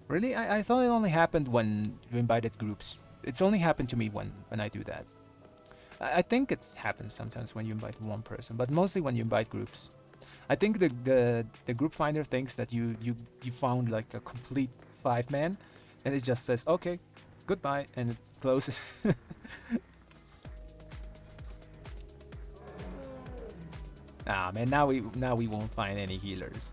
Really? I thought it only happened when you invited groups. It's only happened to me when I do that. I think it happens sometimes when you invite one person, but mostly when you invite groups. I think the group finder thinks that you found like a complete 5-man, and it just says okay, goodbye, and it closes. Ah man, now we won't find any healers.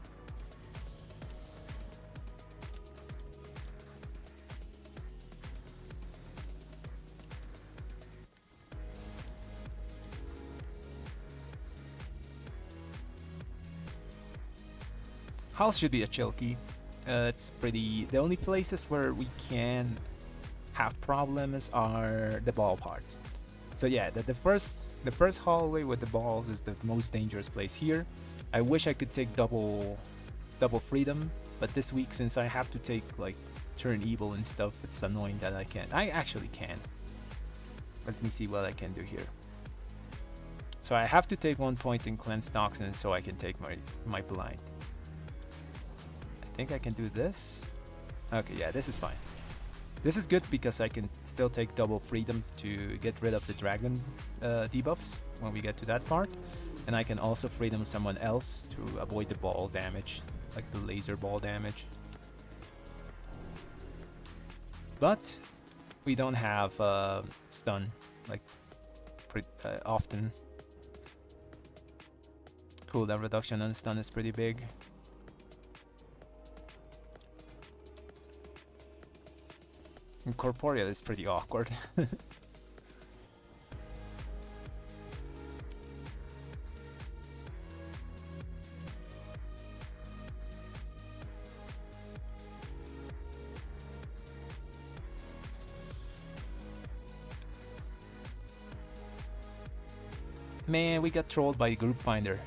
House should be a chill key. It's pretty. The only places where we can have problems are the ball parts. So yeah, the first hallway with the balls is the most dangerous place here. I wish I could take double freedom, but this week since I have to take like turn evil and stuff, it's annoying that I can't. I actually can. Let me see what I can do here. So I have to take 1 point in cleanse toxin so I can take my blind. I think I can do this. Okay, yeah, this is fine. This is good because I can still take double freedom to get rid of the dragon debuffs when we get to that part. And I can also freedom someone else to avoid the ball damage, like the laser ball damage. But we don't have stun like often. Cooldown reduction on stun is pretty big. And corporeal is pretty awkward. Man, we got trolled by group finder.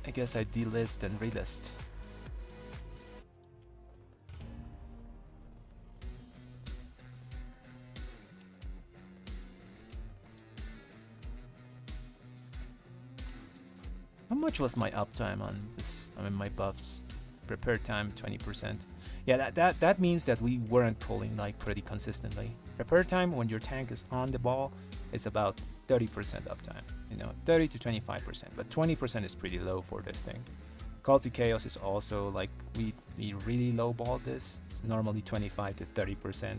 I guess I delist and relist. How much was my uptime on this? I mean, my buffs. Prepare time 20%. Yeah, that means that we weren't pulling like pretty consistently. Prepare time when your tank is on the ball is about 30% uptime. You know, 30 to 25%, but 20% is pretty low for this thing. Call to Chaos is also like we really low ball this. It's normally 25 to 30%.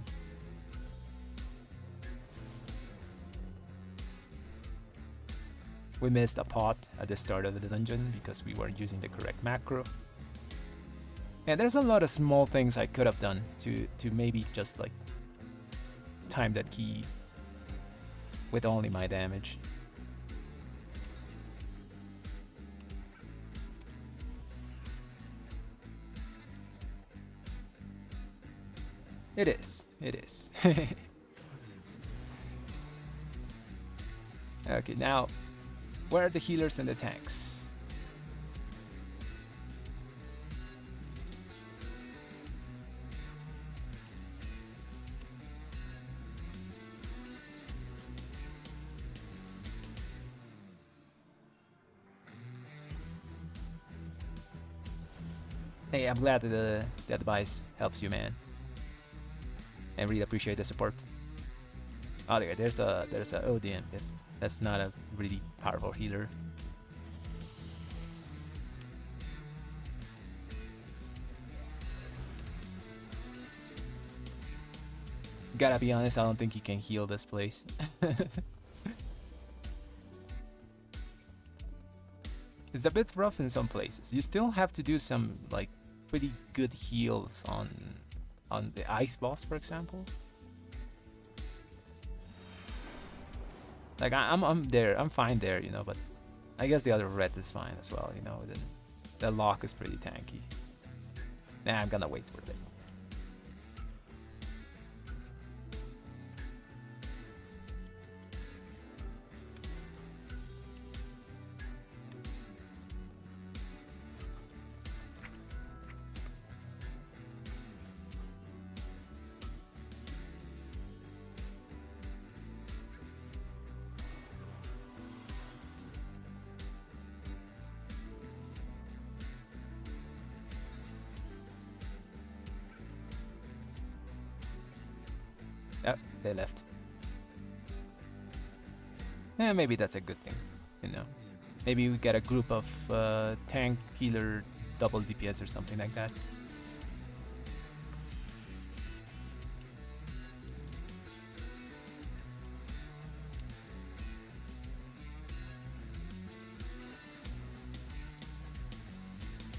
We missed a pot at the start of the dungeon because we weren't using the correct macro. Yeah, there's a lot of small things I could have done to maybe just like time that key with only my damage. It is. Okay, now, where are the healers and the tanks? Hey, I'm glad that the advice helps you, man. I really appreciate the support. Oh, there's a ODM. That's not a really powerful healer. Gotta be honest, I don't think you can heal this place. It's a bit rough in some places. You still have to do some like pretty good heals on the ice boss, for example. Like I'm there, I'm fine there, you know, but I guess the other red is fine as well, you know. The lock is pretty tanky. Nah, I'm gonna wait for it. Yep, they left. Yeah, maybe that's a good thing, you know. Maybe we get a group of tank, healer, double DPS or something like that.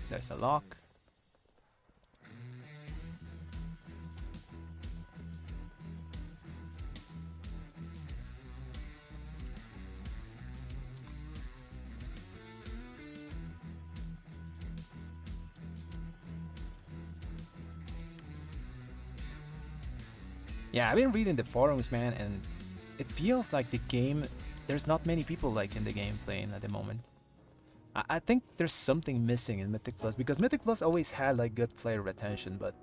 There's a lock. Yeah, I've been reading the forums, man, and it feels like the game, there's not many people like in the game playing at the moment. I think there's something missing in Mythic Plus, because Mythic Plus always had like good player retention, but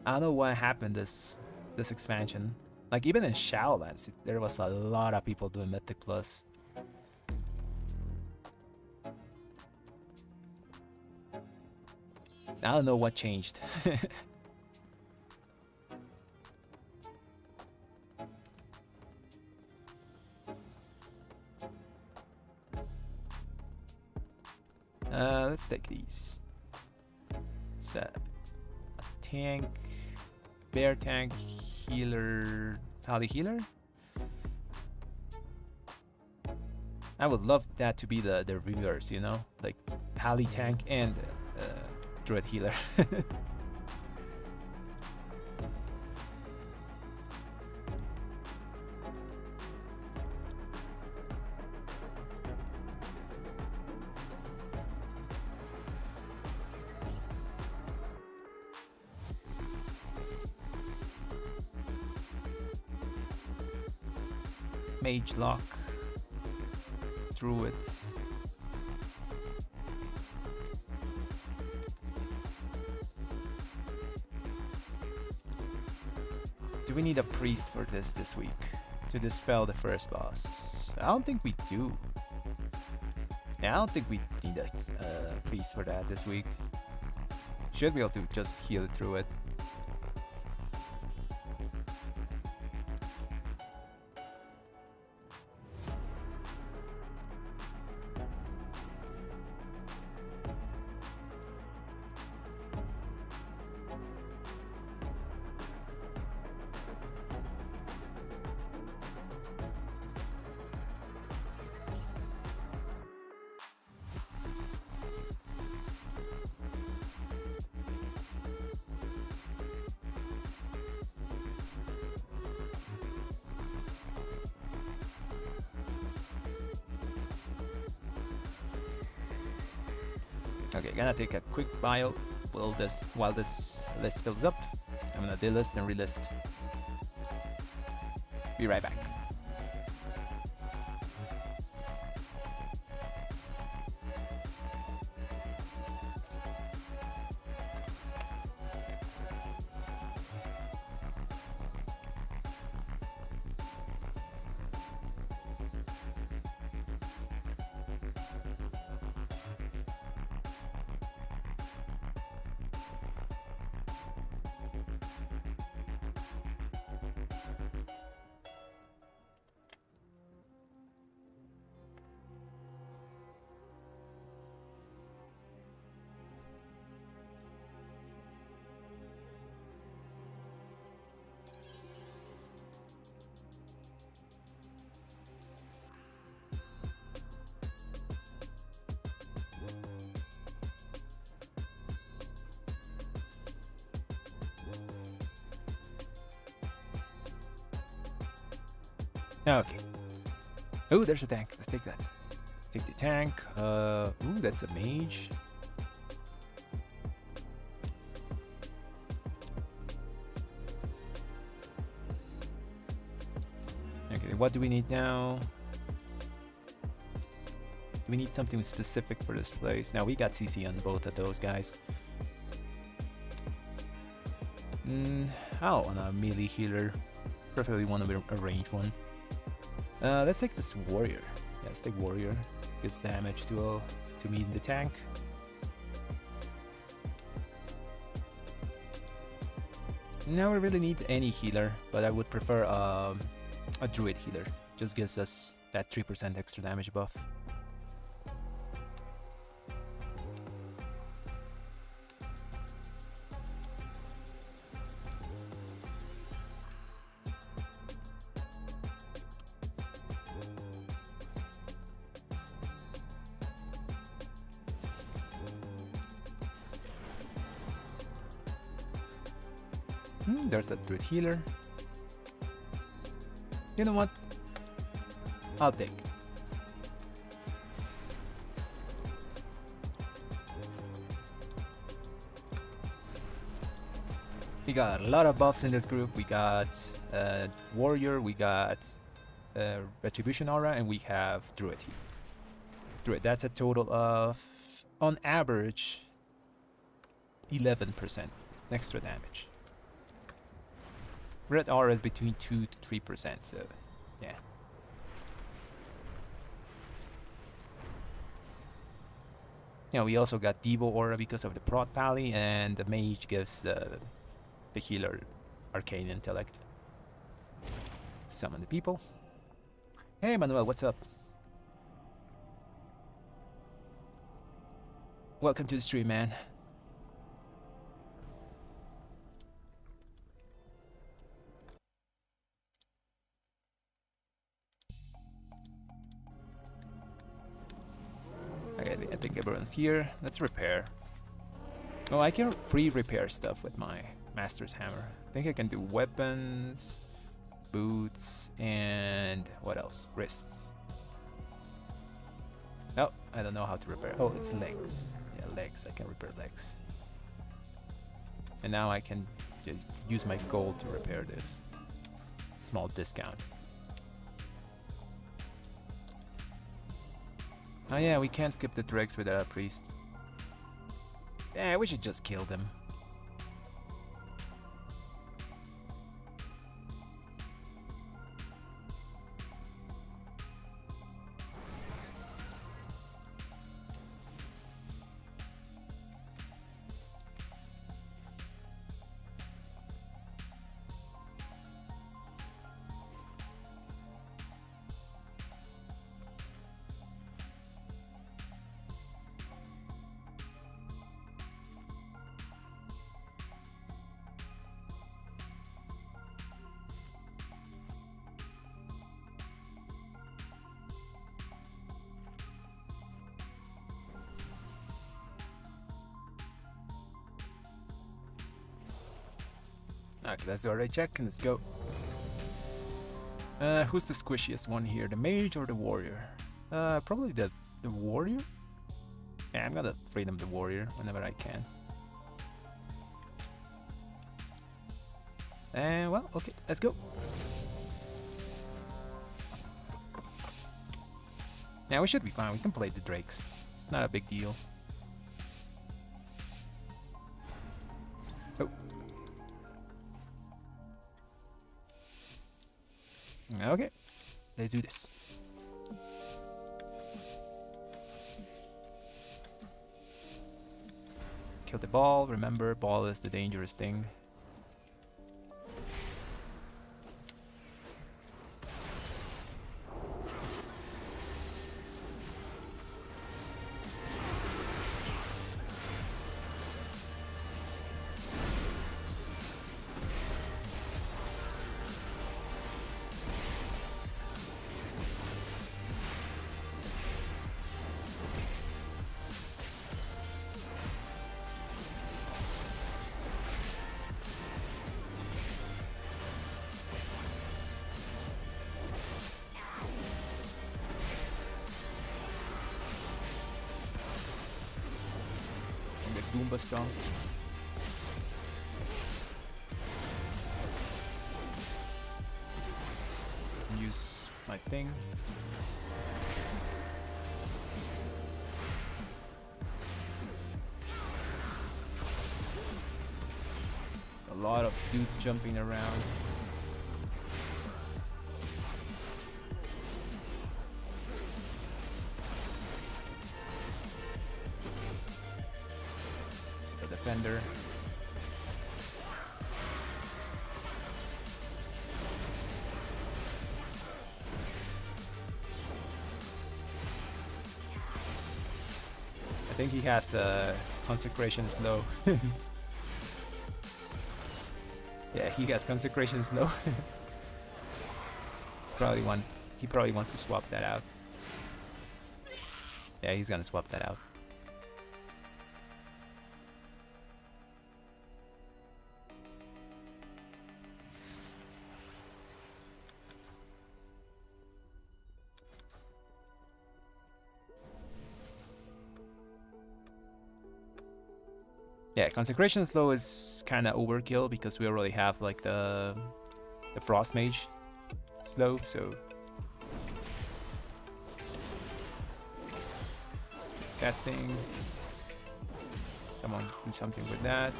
I don't know what happened this expansion. Like even in Shadowlands, there was a lot of people doing Mythic Plus. I don't know what changed. Let's take these. So, a tank, bear tank, healer, Pally healer. I would love that to be the reverse, you know, like Pally tank and druid healer. Mage lock, druid. Do we need a priest for this week to dispel the first boss? I don't think we do. Yeah, I don't think we need a priest for that this week. Should be able to just heal it through it. Okay, gonna take a quick bio while this list fills up. I'm gonna delist and relist. Be right back. Okay. Oh, there's a tank. Let's take that. Take the tank. Ooh, that's a mage. Okay, what do we need now? Do we need something specific for this place? Now we got CC on both of those guys. Oh, on a melee healer. Preferably one of a ranged one. Let's take this warrior. Yeah, let's take warrior. Gives damage to me in the tank. Now we really need any healer, but I would prefer a druid healer. Just gives us that 3% extra damage buff. There's a druid healer. You know what? I'll take. We got a lot of buffs in this group. We got Warrior, we got Retribution Aura, and we have Druid here. Druid, that's a total of, on average, 11% extra damage. Red Aura is between 2 to 3%, so yeah. Yeah, we also got Devo Aura because of the Prot Pally, and the Mage gives the healer Arcane Intellect. Summon the people. Hey Manuel, what's up? Welcome to the stream, man. Okay, I think everyone's here. Let's repair. Oh, I can free repair stuff with my Master's Hammer. I think I can do weapons, boots, and what else? Wrists. Oh, I don't know how to repair. Oh, it's legs. Yeah, legs. I can repair legs. And now I can just use my gold to repair this. Small discount. Oh yeah, we can't skip the dregs without a priest. Yeah, we should just kill them. Okay, let's do a right check and let's go. Who's the squishiest one here, the mage or the warrior? Probably the warrior? Yeah, I'm gonna freedom the warrior whenever I can. And well, okay, let's go. Yeah, we should be fine. We can play the drakes. It's not a big deal. Oh. Okay, let's do this. Kill the ball. Remember, ball is the dangerous thing. Goomba stomped. Use my thing. It's a lot of dudes jumping around. Defender. I think he has consecration slow. Yeah, he has consecration slow. It's probably one. He probably wants to swap that out. Yeah, he's gonna swap that out. Yeah, Consecration Slow is kind of overkill because we already have like the Frost Mage slow, so that thing. Someone do something with that.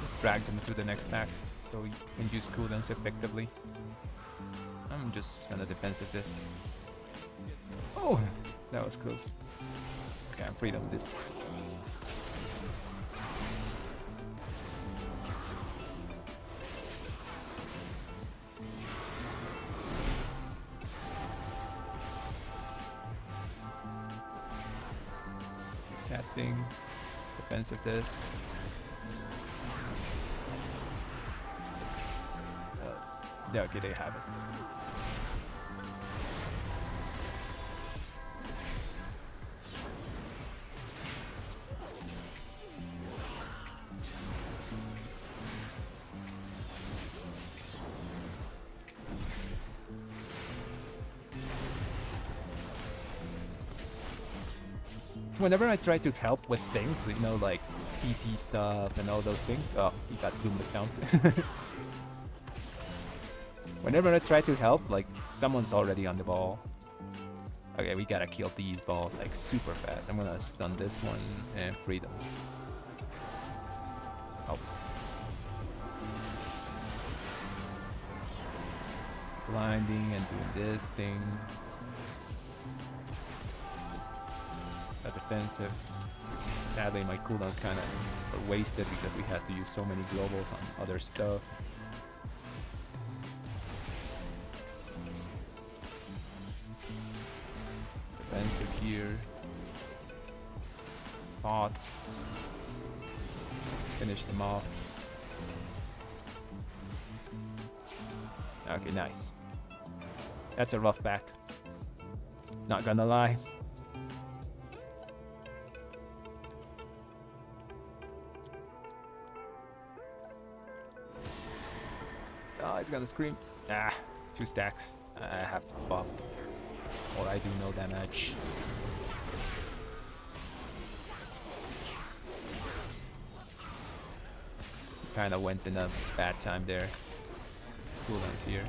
Let's drag them to the next pack so we can use cooldowns effectively. I'm just gonna defensive this. Oh, that was close. Okay, I'm freed of this. Cat thing. Defensive this. Yeah, okay, they have it. So whenever I try to help with things, you know, like CC stuff and all those things, oh, he got Doom stumped. Whenever I try to help, like, someone's already on the ball. Okay, we gotta kill these balls, like, super fast. I'm gonna stun this one and free them. Oh. Blinding and doing this thing. The defensives. Sadly, my cooldowns kind of are wasted because we had to use so many globals on other stuff. Defensive here. Thought. Finish them off. Okay, nice. That's a rough back. Not gonna lie. Oh, he's gonna scream. Ah, 2 stacks. I have to pop. Or I do no damage. Kinda went in a bad time there. Cooldowns here.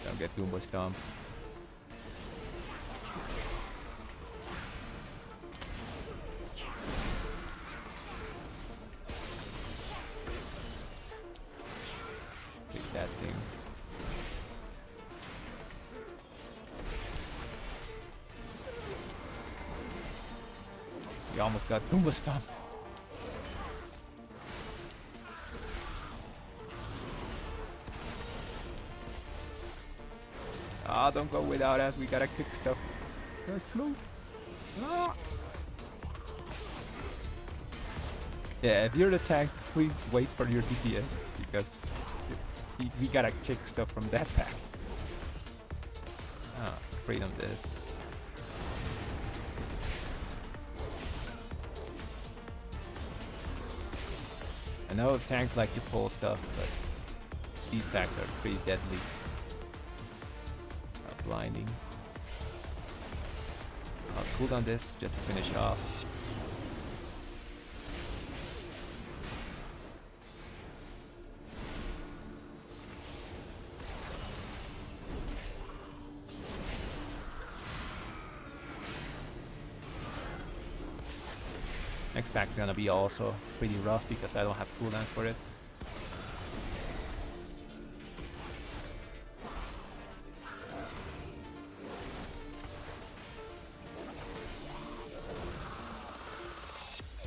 Don't get Goomba stomped. Take that thing. We almost got Goomba stomped. Ah, don't go without us. We gotta kick stuff. Let's explode. Ah. Yeah, if you're the tank, please wait for your DPS because we gotta kick stuff from that pack. Ah, freedom this. I know tanks like to pull stuff, but these packs are pretty deadly. Blinding. I'll cool down this just to finish it off. Next pack is gonna be also pretty rough because I don't have cooldowns for it.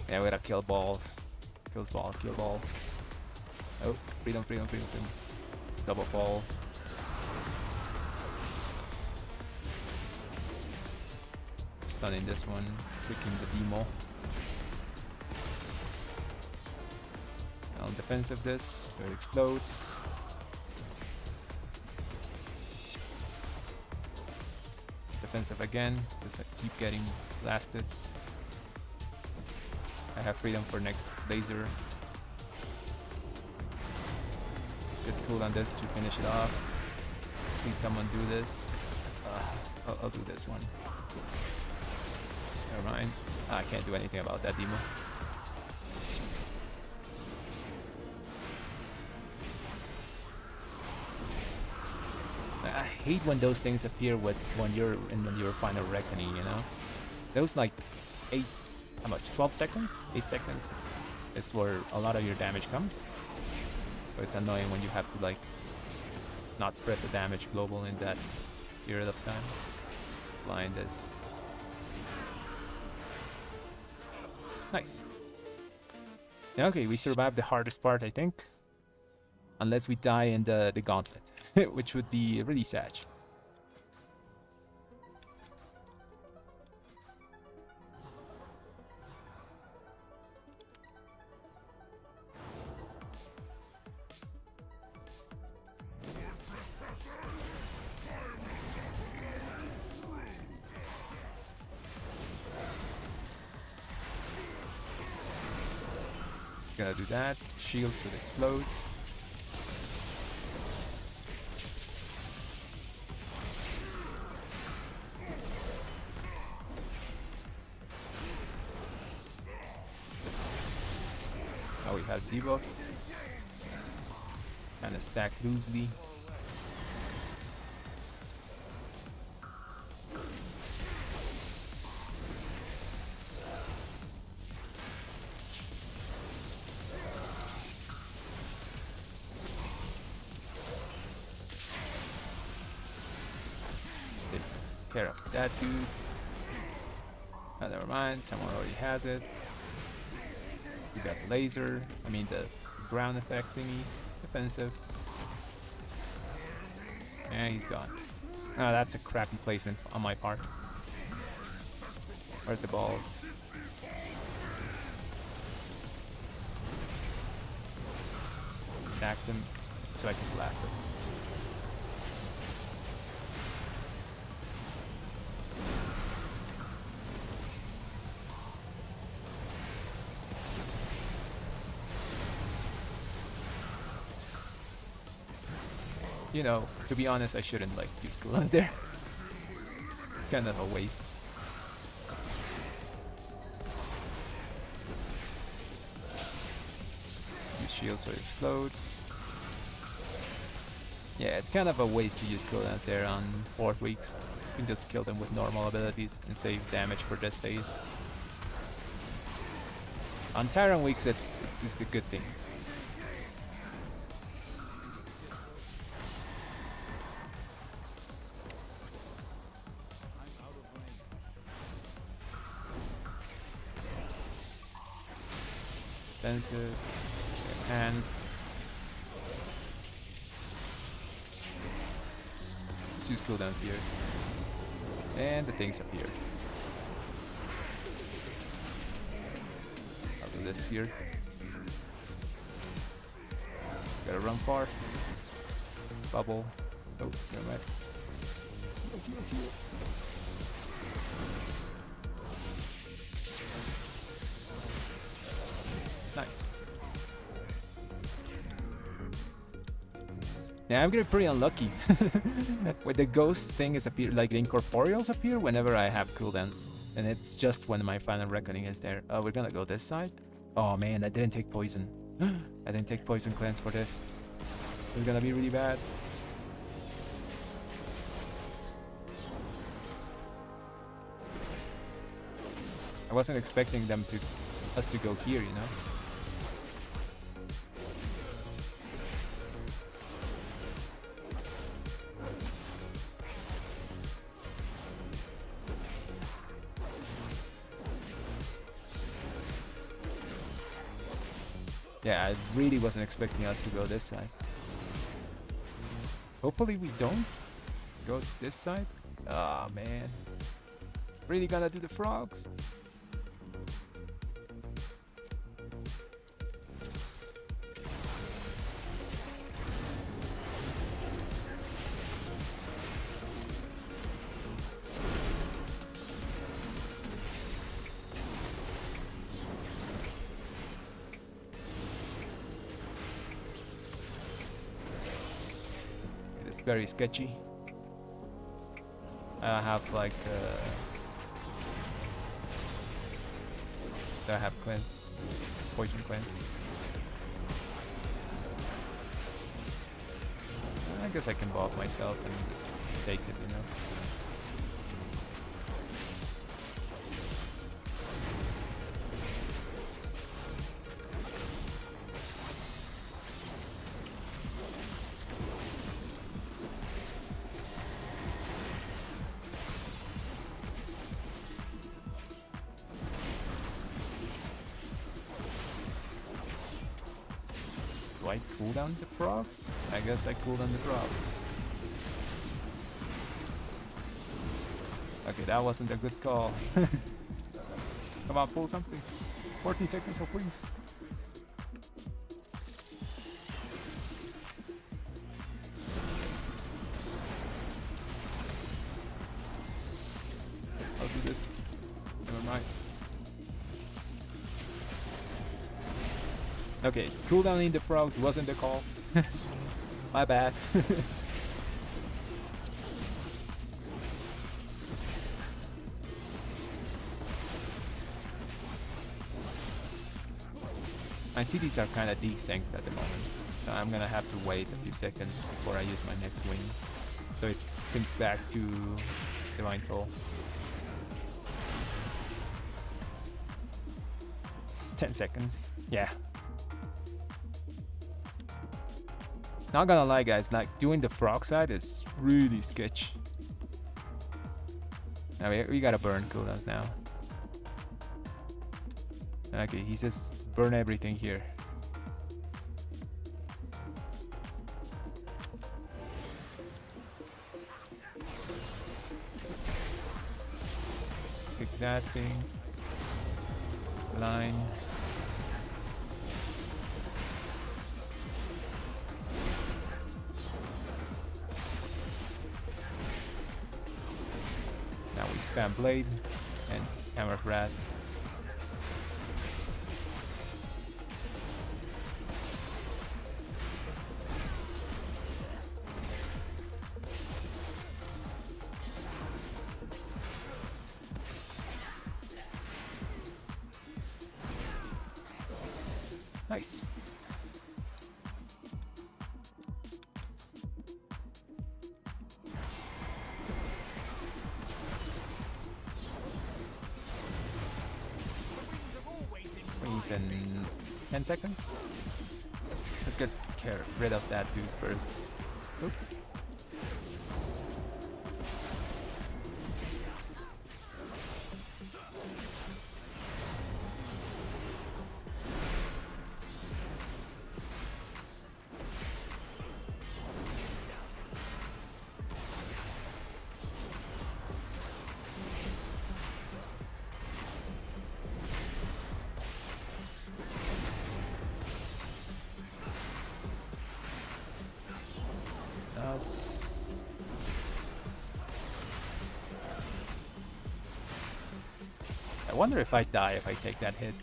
Yeah, we gotta kill balls. Kills ball, kill ball. Oh, freedom, freedom, freedom, freedom. Double ball. Stunning this one. Freaking the demo. Now defensive this, so it explodes. Defensive again, just keep getting blasted. I have freedom for next laser. Just cool on this to finish it off. Please someone do this. I'll do this one. Never mind. I can't do anything about that demo. hate when those things appear when you're in your final reckoning, you know? Those like 8, how much, 12 seconds? 8 seconds is where a lot of your damage comes. So it's annoying when you have to like not press a damage global in that period of time. Blind is nice. Yeah, okay, we survived the hardest part, I think. Unless we die in the gauntlet, which would be really sad. Gonna do that. Shields will explode. Now we have debuff. Kinda stacked loosely. Care of that dude. Oh, never mind, someone already has it. We got the laser, I mean the ground effect thingy, defensive. And he's gone. Oh, that's a crappy placement on my part. Where's the balls? Stack them so I can blast them. You know, to be honest, I shouldn't like use cooldowns there. Kind of a waste. Let's use shield so it explodes. Yeah, it's kind of a waste to use cooldowns there on 4th weeks. You can just kill them with normal abilities and save damage for this phase. On Tyrant weeks, it's a good thing. Defensive, hands. Let's use cooldowns here. And the things appear. I'll do this here. Gotta run far. Bubble. Oh, never mind. Nice. Yeah, I'm getting pretty unlucky. With the ghost thing is appear, like the incorporeals appear whenever I have cooldowns. And it's just when my final reckoning is there. Oh, we're gonna go this side. Oh man, I didn't take poison. I didn't take poison cleanse for this. It's gonna be really bad. I wasn't expecting us to go here, you know? Yeah, I really wasn't expecting us to go this side. Hopefully we don't go this side. Ah, man. Really gonna do the frogs? It's very sketchy. I have like I have cleanse, poison cleanse. guess I can buff myself and just take it, you know. Do I cool down the frogs? I guess I cool down the frogs. Okay, that wasn't a good call. Come on, pull something. 14 seconds of freeze. I'll do this. Never mind. Okay, cooldowning the frogs wasn't the call. My bad. My CDs are kind of desynced at the moment, so I'm gonna have to wait a few seconds before I use my next wings, so it syncs back to Divine Toll. It's 10 seconds. Yeah. Not gonna lie, guys, like doing the frog side is really sketch. Now we gotta burn cooldowns now. Okay, he says burn everything here. Kick that thing. Line. Now we spam blade and hammer rat. Nice. Freeze in 10 seconds. Let's get rid of that dude first. Oop. I wonder if I die if I take that hit.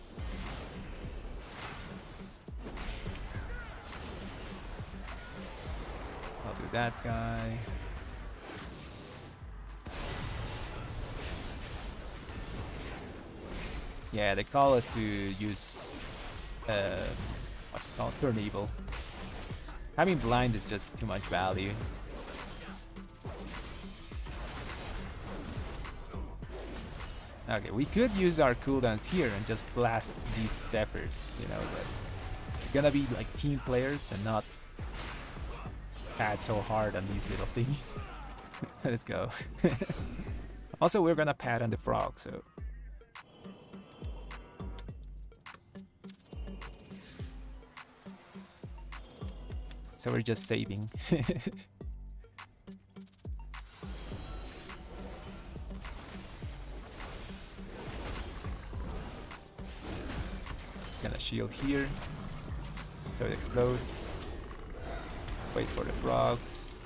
I'll do that guy. Yeah, the call is to use what's it called? Turn evil. Having blind is just too much value. Okay, we could use our cooldowns here and just blast these Zephyrs, you know, but we're gonna be like team players and not pad so hard on these little things. Let's go. Also, we're gonna pad on the frog, so. So we're just saving. Gonna shield here, so it explodes. Wait for the frogs.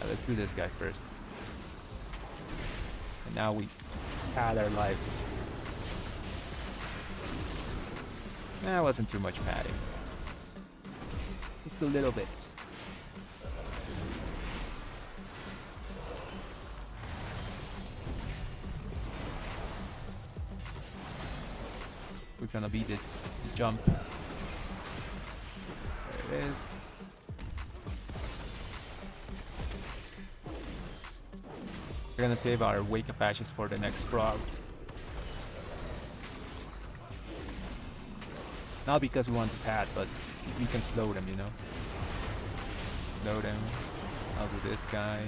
Let's do this guy first. And now we pad our lives. That wasn't too much padding. Just a little bit. Who's gonna be the jump? There it is. We're gonna save our Wake of Ashes for the next frogs. Not because we want to pad, but we can slow them, you know? Slow them. I'll do this guy.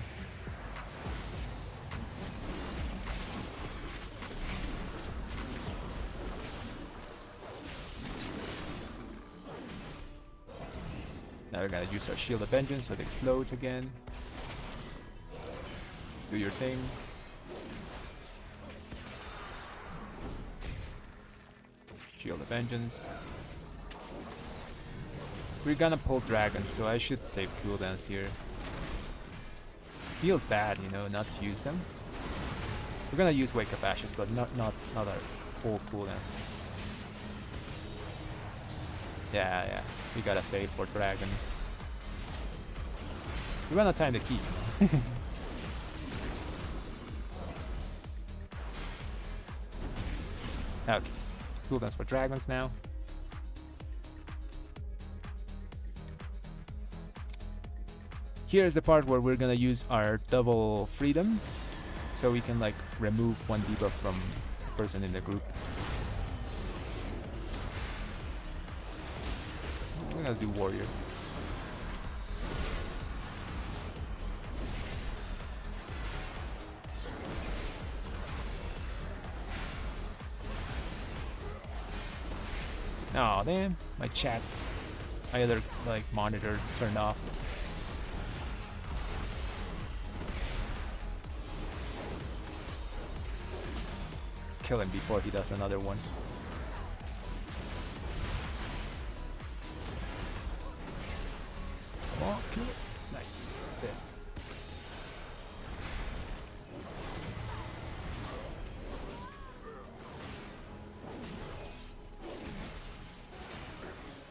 Now we're gonna use our Shield of Vengeance so it explodes again. Do your thing. Shield of Vengeance. We're gonna pull dragons, so I should save cooldowns here. Feels bad, you know, not to use them. We're gonna use Wake of Ashes, but not our full cooldowns. Yeah, we gotta save for dragons. We're gonna time the key. Okay, cooldowns for dragons now. Here's the part where we're gonna use our double freedom, so we can like remove one debuff from a person in the group. We're gonna do warrior. Oh damn, my chat, my other like monitor turned off. Let's kill him before he does another one. Come on, kill it. Nice, it's dead.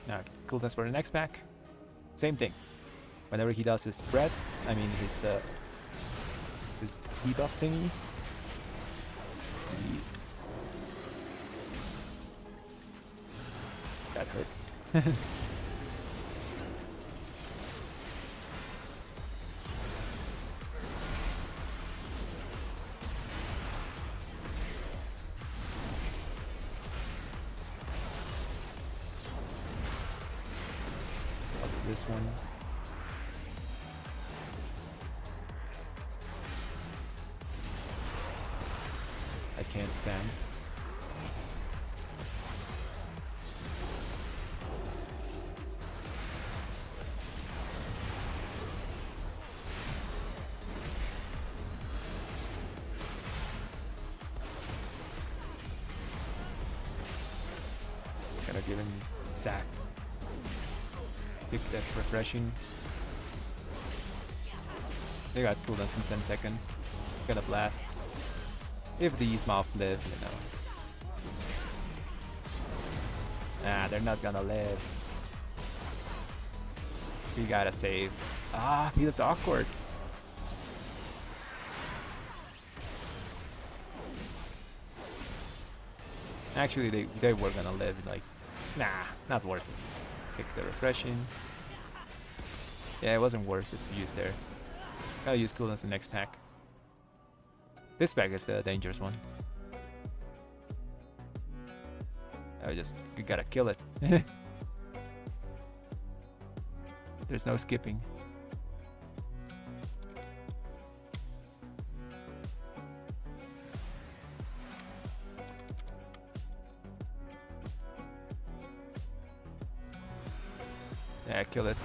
Now, cooldowns for the next pack. Same thing. Whenever he does his spread, I mean his debuff thingy. That hurt. This one. I can't spam. Gotta give him sack. Pick that refreshing. They got cooldowns in 10 seconds. Gotta blast. If these mobs live, you know. Nah, they're not gonna live. We gotta save. Ah, feels awkward. Actually, they were gonna live. Like, nah, not worth it. Pick the refreshing. Yeah, it wasn't worth it to use there. I'll use cooldowns in the next pack. This pack is the dangerous one. You gotta kill it. There's no skipping. Yeah, kill it.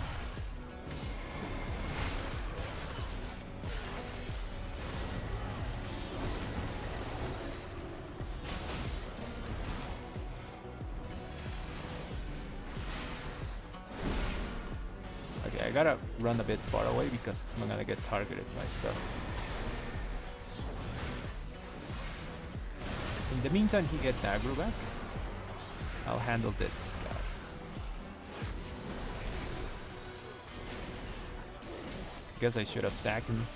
Okay, I gotta run a bit far away because I'm gonna get targeted by stuff. In the meantime, he gets aggro back. I'll handle this guy. Guess I should have sacked him.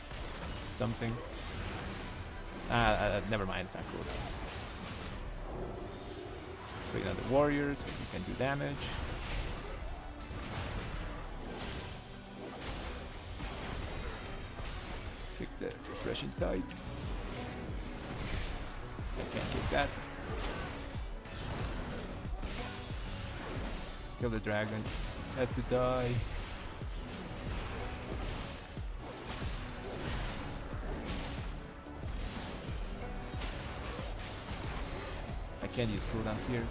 Something. Never mind, it's not cool. Bring on the warrior so he can do damage. Kick the refreshing tides. that. Kill the dragon. Has to die. I can't use cooldowns here.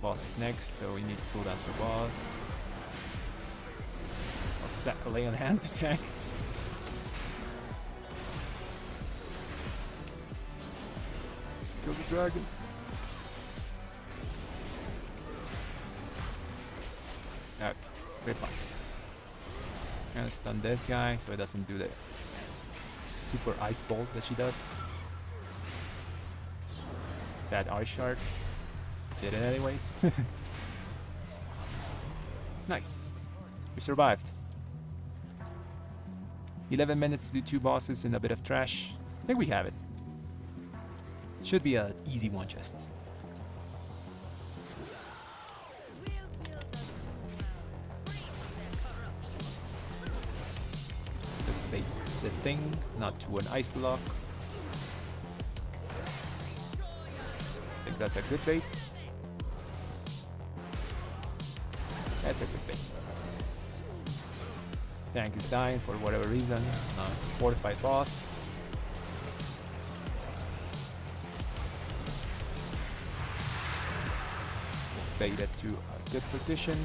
Boss is next, so we need cooldowns for boss. I'll set a lay on hands to tank. Kill the dragon. Okay, we're fine. I'm gonna stun this guy so it doesn't do the super ice bolt that she does. Bad ice shard. Did it anyways. Nice. We survived. 11 minutes to do 2 bosses and a bit of trash. I think we have it. Should be an easy one just. Let's bait the thing, not to an ice block. I think that's a good bait. That's a good bait. Tank is dying for whatever reason. Fortified boss. Let's bait it to a good position.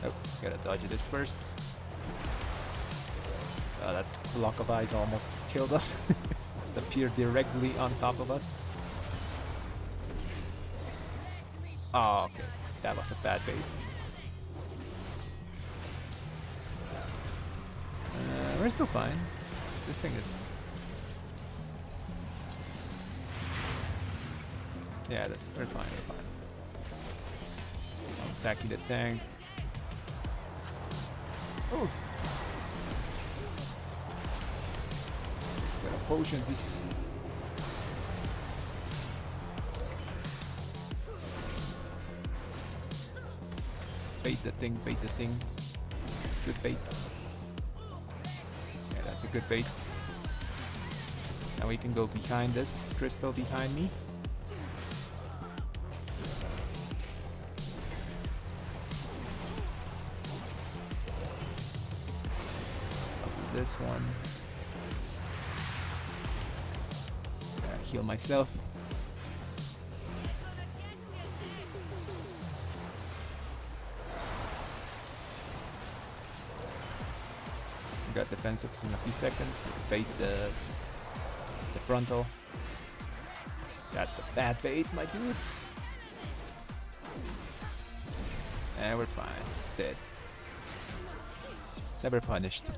Oh, gotta dodge this first. That block of ice almost killed us. It appeared directly on top of us. Oh, okay. That was a bad bait. We're still fine. This thing is... Yeah, we're fine, we're fine. I'll sack the tank. Oh! Got a potion, this... Bait the thing, bait the thing. Good baits. Yeah, that's a good bait. Now we can go behind this crystal behind me. I'll do this one. Heal myself. Got defensives in a few seconds. Let's bait the frontal. That's a bad bait, my dudes. And we're fine. It's dead. Never punished.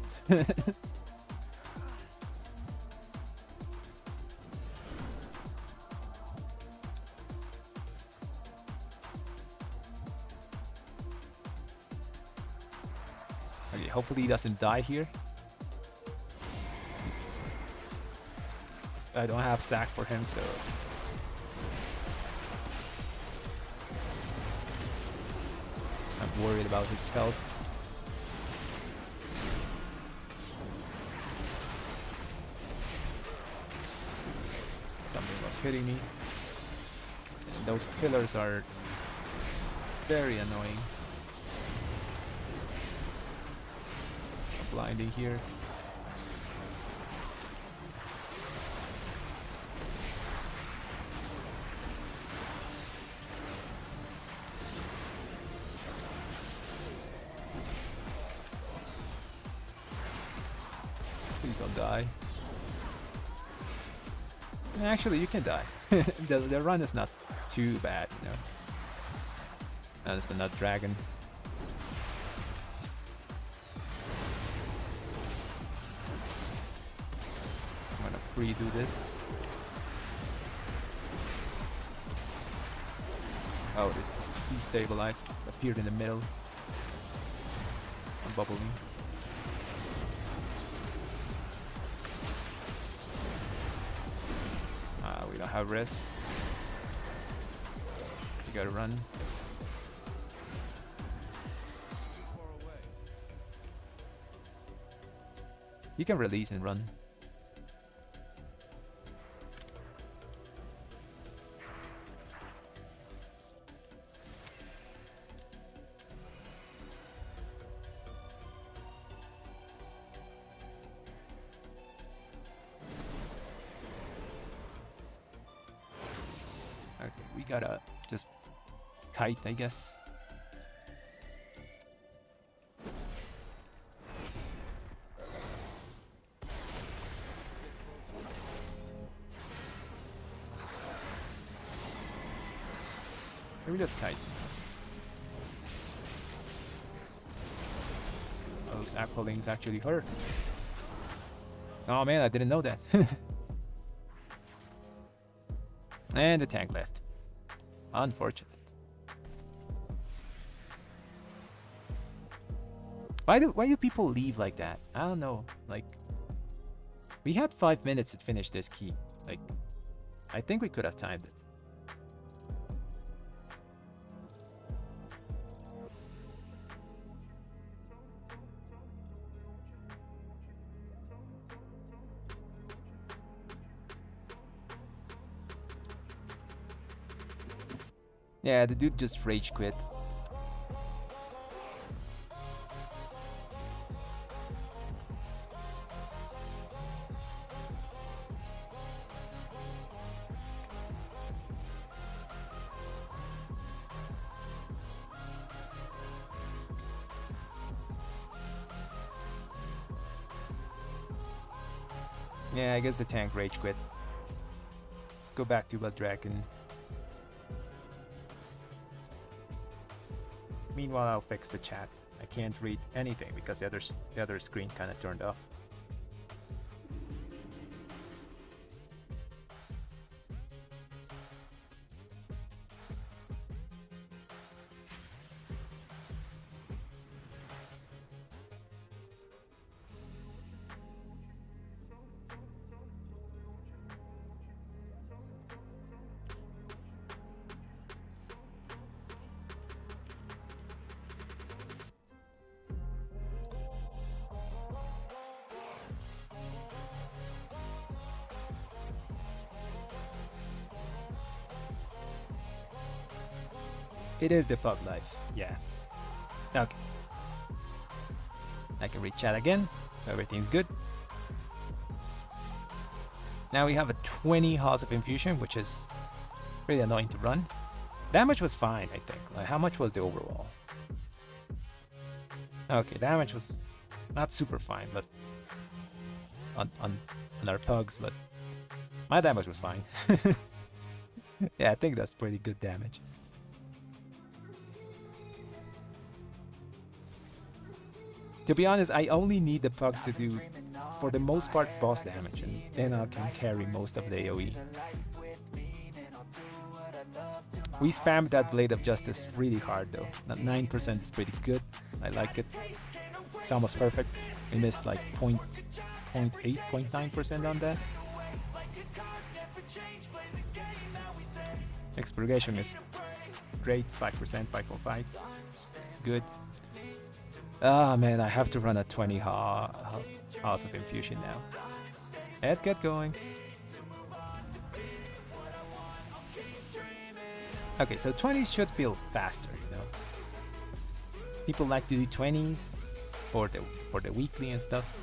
Okay, hopefully he doesn't die here. I don't have sack for him, so I'm worried about his health. Something was hitting me. And those pillars are very annoying. I'm blinding here. Please don't die. Actually, you can die. the run is not too bad, you know. And it's the nut dragon. I'm gonna pre-do this. Oh, this destabilized appeared in the middle. I'm bubbling. We don't have res. You gotta run. You can release and run. Okay, we gotta just kite, I guess. Maybe just kite. Those aqualings actually hurt. Oh man, I didn't know that. And the tank left. Unfortunate. Why do people leave like that? I don't know. Like, we had 5 minutes to finish this key. Like, I think we could have timed it. Yeah, the dude just rage quit. Yeah, I guess the tank rage quit. Let's go back to Blood Dragon. Meanwhile, I'll fix the chat. I can't read anything because the other screen kind of turned off. It is the pub life, yeah. Okay. I can read chat again, so everything's good. Now we have a 20 Halls of Infusion, which is really annoying to run. Damage was fine, I think. Like, how much was the overall? Okay, damage was not super fine, but on our pugs, but my damage was fine. Yeah, I think that's pretty good damage. To be honest, I only need the pugs to do, for the most part, boss damage, and then I can carry most of the AoE. We spammed that Blade of Justice really hard though. That 9% is pretty good. I like it. It's almost perfect. We missed like 0.8, 0.9% on that. Expurgation is great, 5%, 5.5. It's good. Ah man, I have to run a 20 House of Infusion now. Let's get going. Okay, so 20s should feel faster, you know. People like to do 20s for the weekly and stuff.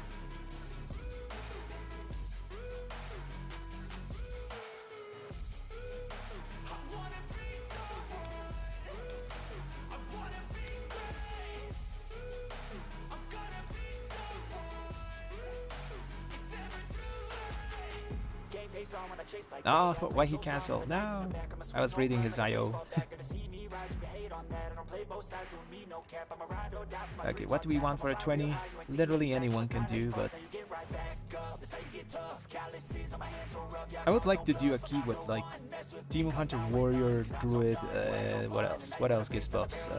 Oh, why he canceled? No, I was reading his IO. Okay, what do we want for a 20? Literally anyone can do, but I would like to do a key with like Demon Hunter, Warrior, Druid. What else? What else gets buffs?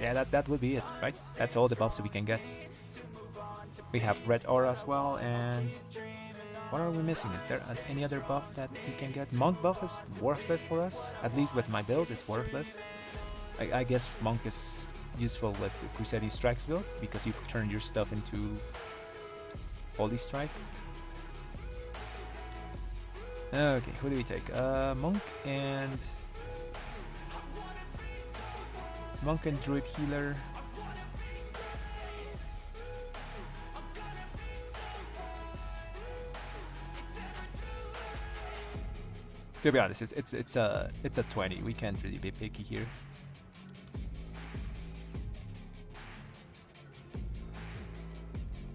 Yeah, that would be it, right? That's all the buffs we can get. We have Red Aura as well, and what are we missing? Is there any other buff that we can get? Monk buff is worthless for us, at least with my build, it's worthless. I guess Monk is useful with the Crusading Strikes build because you turn your stuff into Holy Strike. Okay, who do we take? Monk and Druid Healer. To be honest, it's a 20. We can't really be picky here.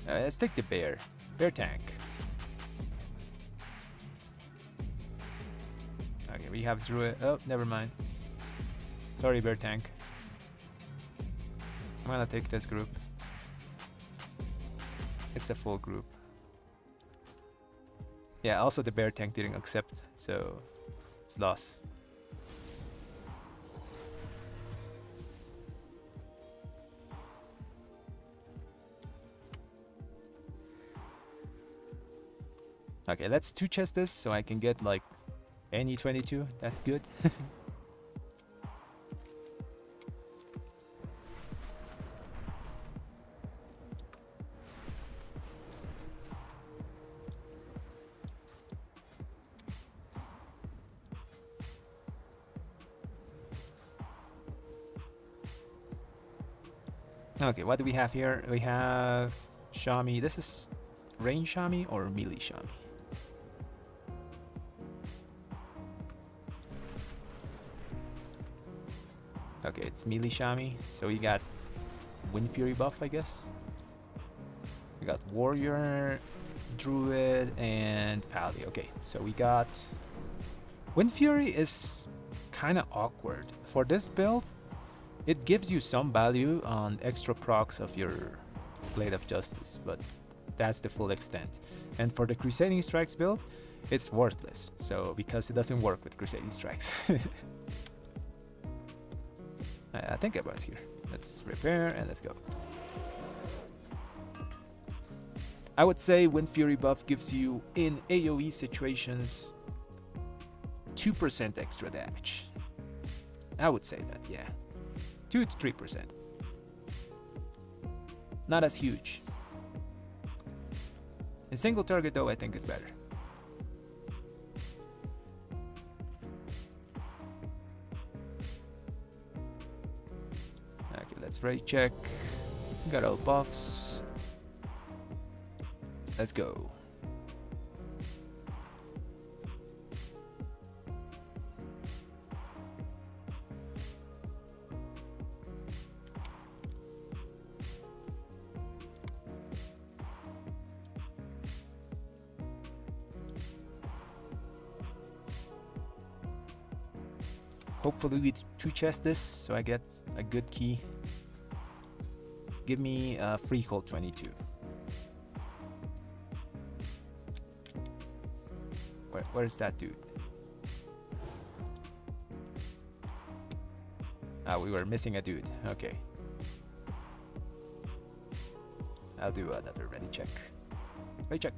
Let's take the bear tank. Okay, we have Druid. Oh, never mind. Sorry, bear tank. I'm gonna take this group. It's a full group. Yeah, also the bear tank didn't accept, so it's loss. Okay, let's 2-chest this so I can get like any 22. That's good. Okay, what do we have here? We have Shami. This is range Shami or melee Shami? Okay, it's melee Shami. So we got Wind Fury buff, I guess. We got Warrior, Druid, and Pally. Okay, so we got... Wind Fury is kind of awkward. For this build, it gives you some value on extra procs of your Blade of Justice, but that's the full extent. And for the Crusading Strikes build, it's worthless. So, because it doesn't work with Crusading Strikes. I think everyone's here. Let's repair and let's go. I would say Wind Fury buff gives you, in AoE situations, 2% extra damage. I would say that, yeah. 2 to 3%. Not as huge. In single target though, I think it's better. Okay, let's raid check. Got all buffs. Let's go. Hopefully we 2-chest this so I get a good key. Give me a Freehold 22. Where's that dude? Ah, we were missing a dude. Okay. I'll do another ready check. Ready check.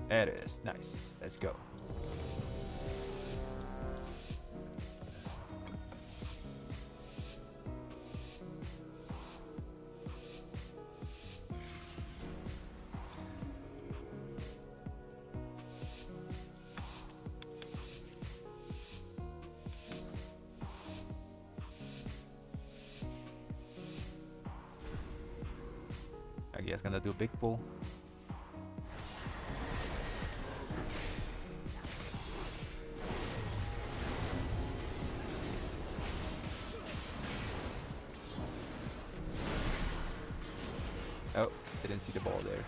There it is. Nice. Let's go. I guess gonna do a big pull. Oh, didn't see the ball there.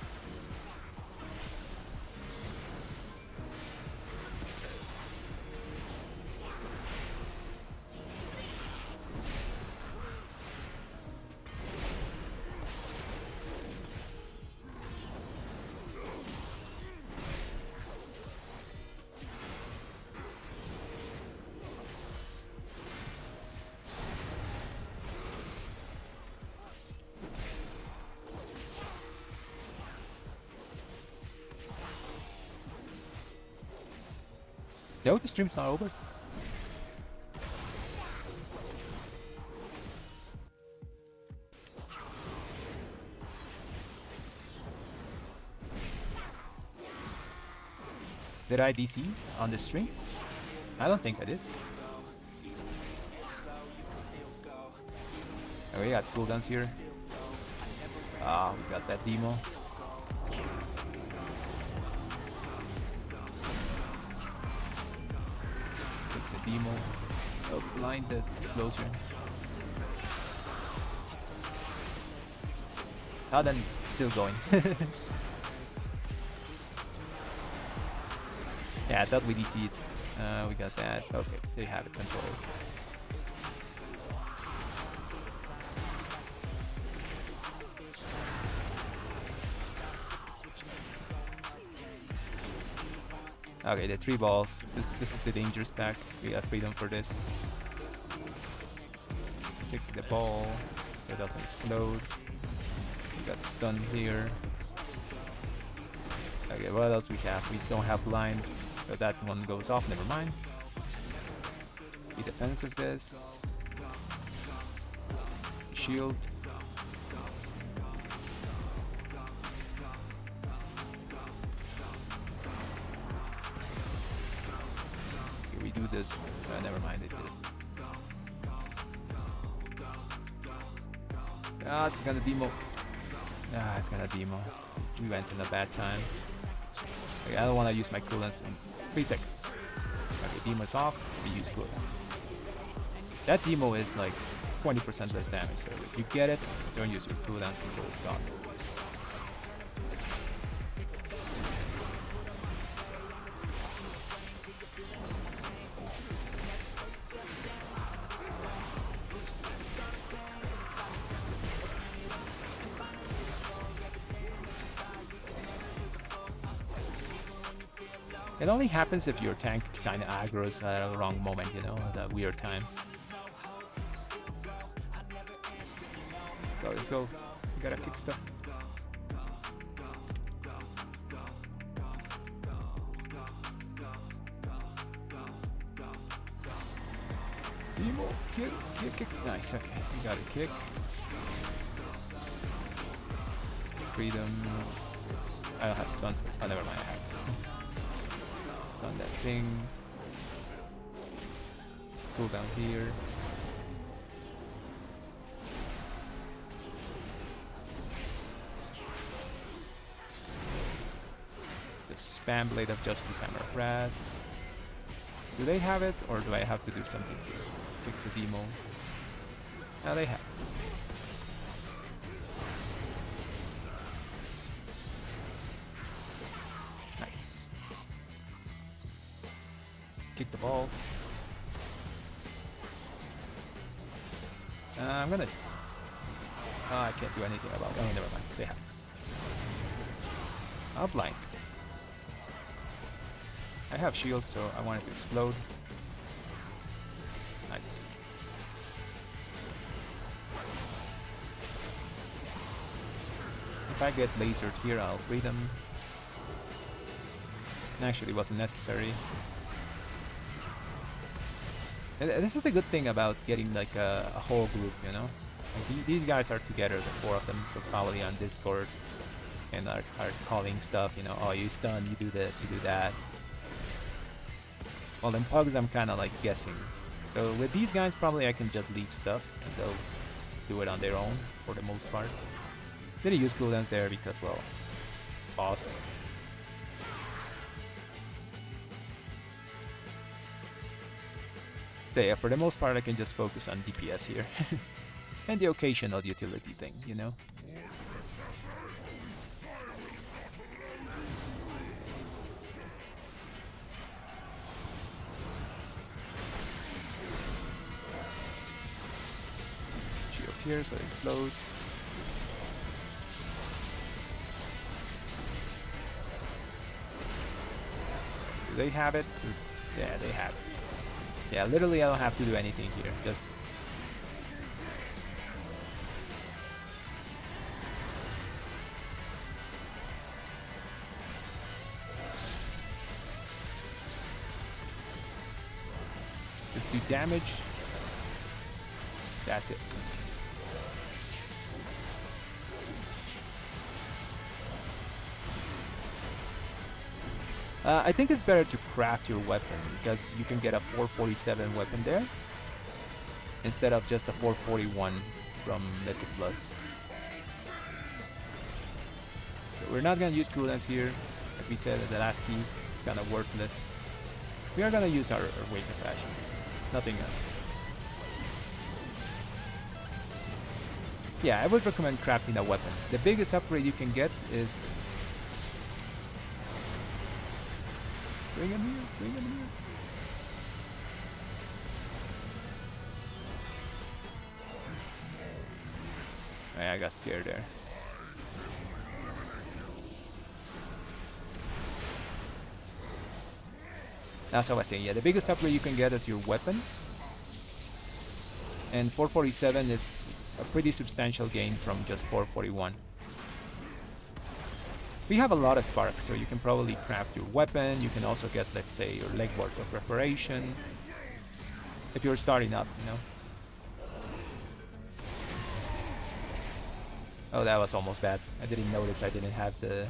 Yo, the stream's not over. Did I DC on the stream? I don't think I did. Oh, we got cooldowns here. Ah, we got that demo. Take the demo. Oh, blind the closer. Ah, then still going. Yeah, I thought we DC'd. We got that. Okay, they have it controlled. Okay, the 3 balls. This is the dangerous pack. We have freedom for this. Take the ball so it doesn't explode. We got stunned here. Okay, what else we have? We don't have blind, so that one goes off. Never mind. Be defensive this. Shield. Okay, we do the. Never mind. It did. Ah, it's gonna demo. Ah, it's gonna demo. We went in a bad time. Okay, I don't want to use my cooldowns in 3 seconds. Okay, demo's off. We use cooldowns. That demo is like 20% less damage, so if you get it, don't use your cooldowns until it's gone. It only happens if your tank kind of aggroes at the wrong moment, you know, at that weird time. Go, let's go. We gotta kick stuff. Demo, kick. Nice, okay. We got a kick. Freedom. I don't have stun. Oh, never mind, I have. Stun that thing. Cool down here. The spam blade of justice hammer of wrath. Do they have it, or do I have to do something here? Pick the demo. Now they have it. Nice. Kick the balls. I'm gonna. Oh, I can't do anything about it. Oh, never mind. They have it. I'll blind. I have shield, so I want it to explode. Nice. If I get lasered here, I'll free them. Actually, wasn't necessary. And this is the good thing about getting like a whole group, you know? Like these guys are together, the 4 of them, so probably on Discord, and are calling stuff, you know, oh, you stun, you do this, you do that. Well, in pugs, I'm kind of like guessing. So with these guys, probably I can just leave stuff and they'll do it on their own for the most part. Didn't use cooldowns there because, well, boss. So yeah, for the most part, I can just focus on DPS here. And the occasional utility thing, you know? Shield here, so it explodes. Do they have it? Yeah, they have it. Yeah, literally I don't have to do anything here, just... Just do damage. That's it. I think it's better to craft your weapon because you can get a 447 weapon there instead of just a 441 from Mythic Plus. So we're not gonna use cooldowns here. Like we said at the last key, it's kind of worthless. We are gonna use our Wake of Ashes, nothing else. Yeah, I would recommend crafting a weapon. The biggest upgrade you can get is... Bring him here, bring him here. I got scared there. That's what I was saying. Yeah, the biggest upgrade you can get is your weapon. And 447 is a pretty substantial gain from just 441. We have a lot of sparks, so you can probably craft your weapon. You can also get, let's say, your legboards of preparation. If you're starting up, you know. Oh, that was almost bad. I didn't notice I didn't have the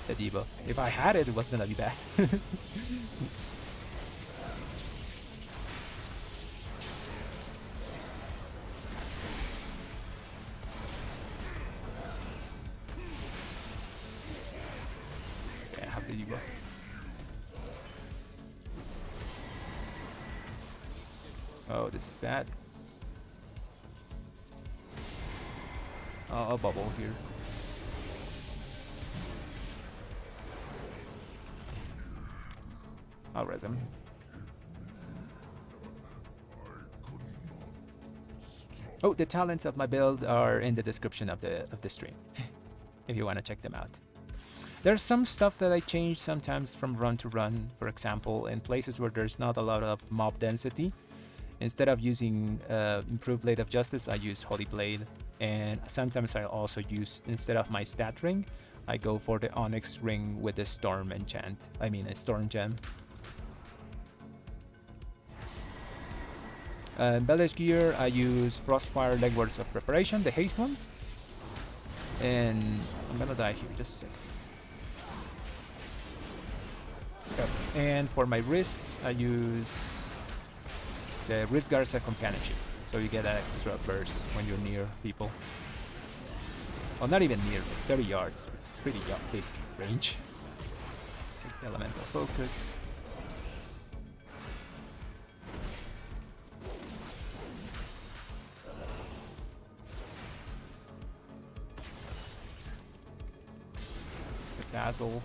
debuff. If I had it, it was gonna be bad. Yeah, I have the debuff. Oh, this is bad. I'll bubble here. I'll res him. Oh, the talents of my build are in the description of the stream, if you want to check them out. There's some stuff that I change sometimes from run to run. For example, in places where there's not a lot of mob density, instead of using improved Blade of Justice, I use Holy Blade. And sometimes I also use, instead of my stat ring, I go for the Onyx ring with the Storm enchant. I mean a Storm gem. Embellished gear, I use Frostfire Legwords of Preparation, the haste ones. And I'm gonna die here, just a second. Yep. And for my wrists, I use the Wrist Garza Companionship. So you get an extra burst when you're near people. Well, not even near, like 30 yards. It's pretty big range. Okay, elemental focus. Dazzle.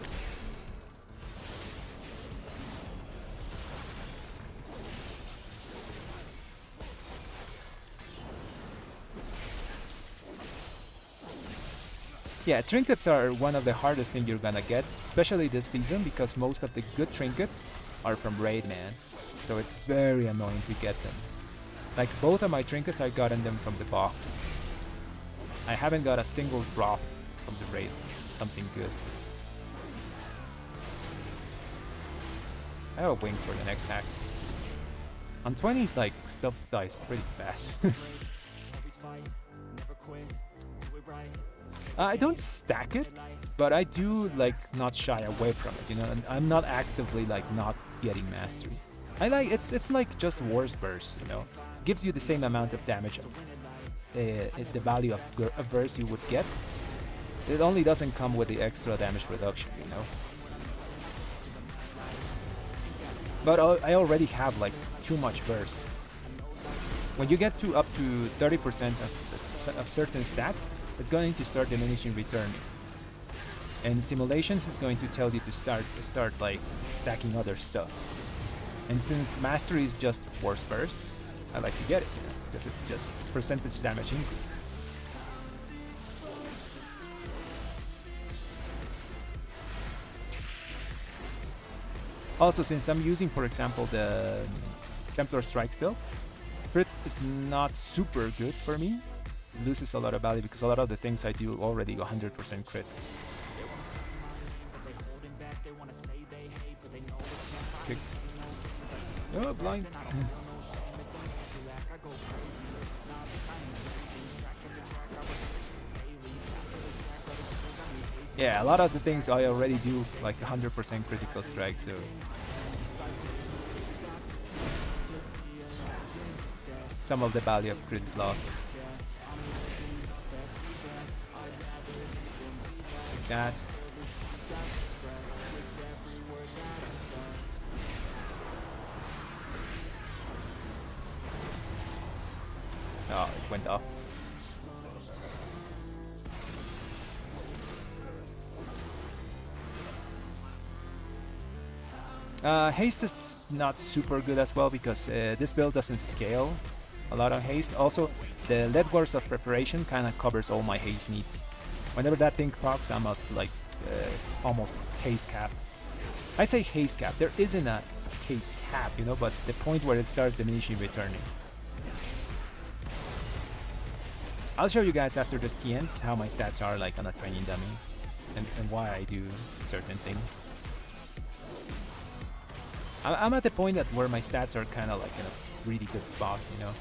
Yeah, trinkets are one of the hardest things you're gonna get, especially this season, because most of the good trinkets are from Raid, man. So it's very annoying to get them. Like both of my trinkets, I gotten them from the box. I haven't got a single drop from the Raid. Something good. I have wings for the next pack. On 20s, like, stuff dies pretty fast. I don't stack it, but I do like not shy away from it, you know, and I'm not actively like not getting mastery. I like it's like just War's Burst, you know, gives you the same amount of damage, the value of a verse you would get. It only doesn't come with the extra damage reduction, you know. But I already have like too much burst. When you get to up to 30% of certain stats, it's going to start diminishing returning. And simulations is going to tell you to start like stacking other stuff. And since mastery is just War's Burst, I like to get it, you know, because it's just percentage damage increases. Also, since I'm using, for example, the Templar Strikes build, crit is not super good for me. It loses a lot of value because a lot of the things I do already 100% crit. Let's kick. Oh, blind. Yeah, a lot of the things I already do like 100% critical strike, so some of the value of crit is lost. Like that. Oh, it went off. Haste is not super good as well because this build doesn't scale a lot of haste. Also, the Ledgors of Preparation kind of covers all my haste needs. Whenever that thing procs, I'm at like almost haste cap. I say haste cap, there isn't a haste cap, you know, but the point where it starts diminishing returning. I'll show you guys after this key ends how my stats are like on a training dummy and why I do certain things. I'm at the point that where my stats are kind of like in a really good spot, you know.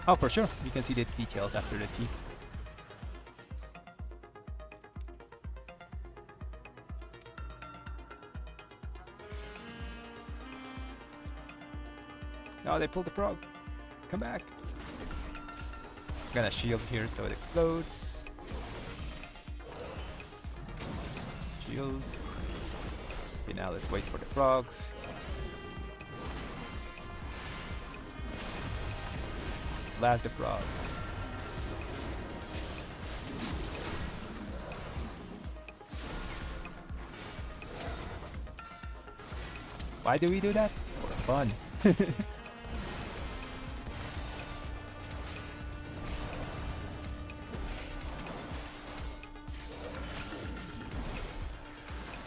Oh, for sure. You can see the details after this key. Oh, they pulled the frog. Come back. I'm gonna shield here so it explodes. Shield. Okay, now let's wait for the frogs. Blast the frogs. Why do we do that? For fun.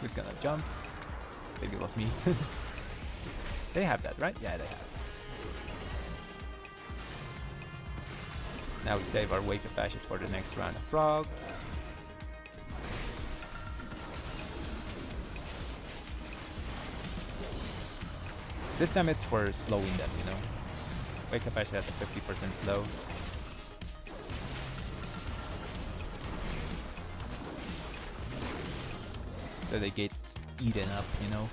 Who's gonna jump? Maybe it was me. They have that, right? Yeah, they have. Now we save our Wake of Ashes for the next round of frogs. This time it's for slowing them, you know. Wake of Ashes has a 50% slow. So they get eaten up, you know.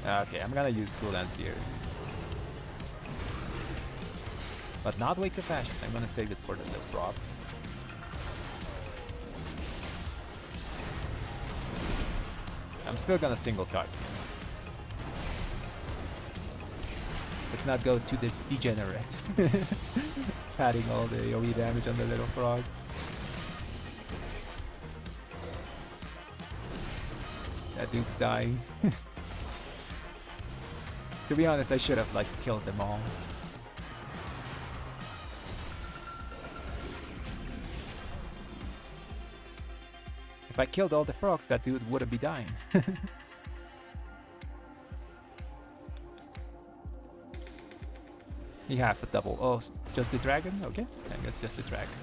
Okay, I'm gonna use cooldowns here. But not Wake of Ashes, I'm gonna save it for the frogs. I'm still gonna single target. Let's not go to the degenerate. Padding all the AoE damage on the little frogs. That dude's dying. To be honest, I should have like killed them all. If I killed all the frogs, that dude wouldn't be dying. He have a double. Oh, just the dragon? Okay, I guess just the dragon.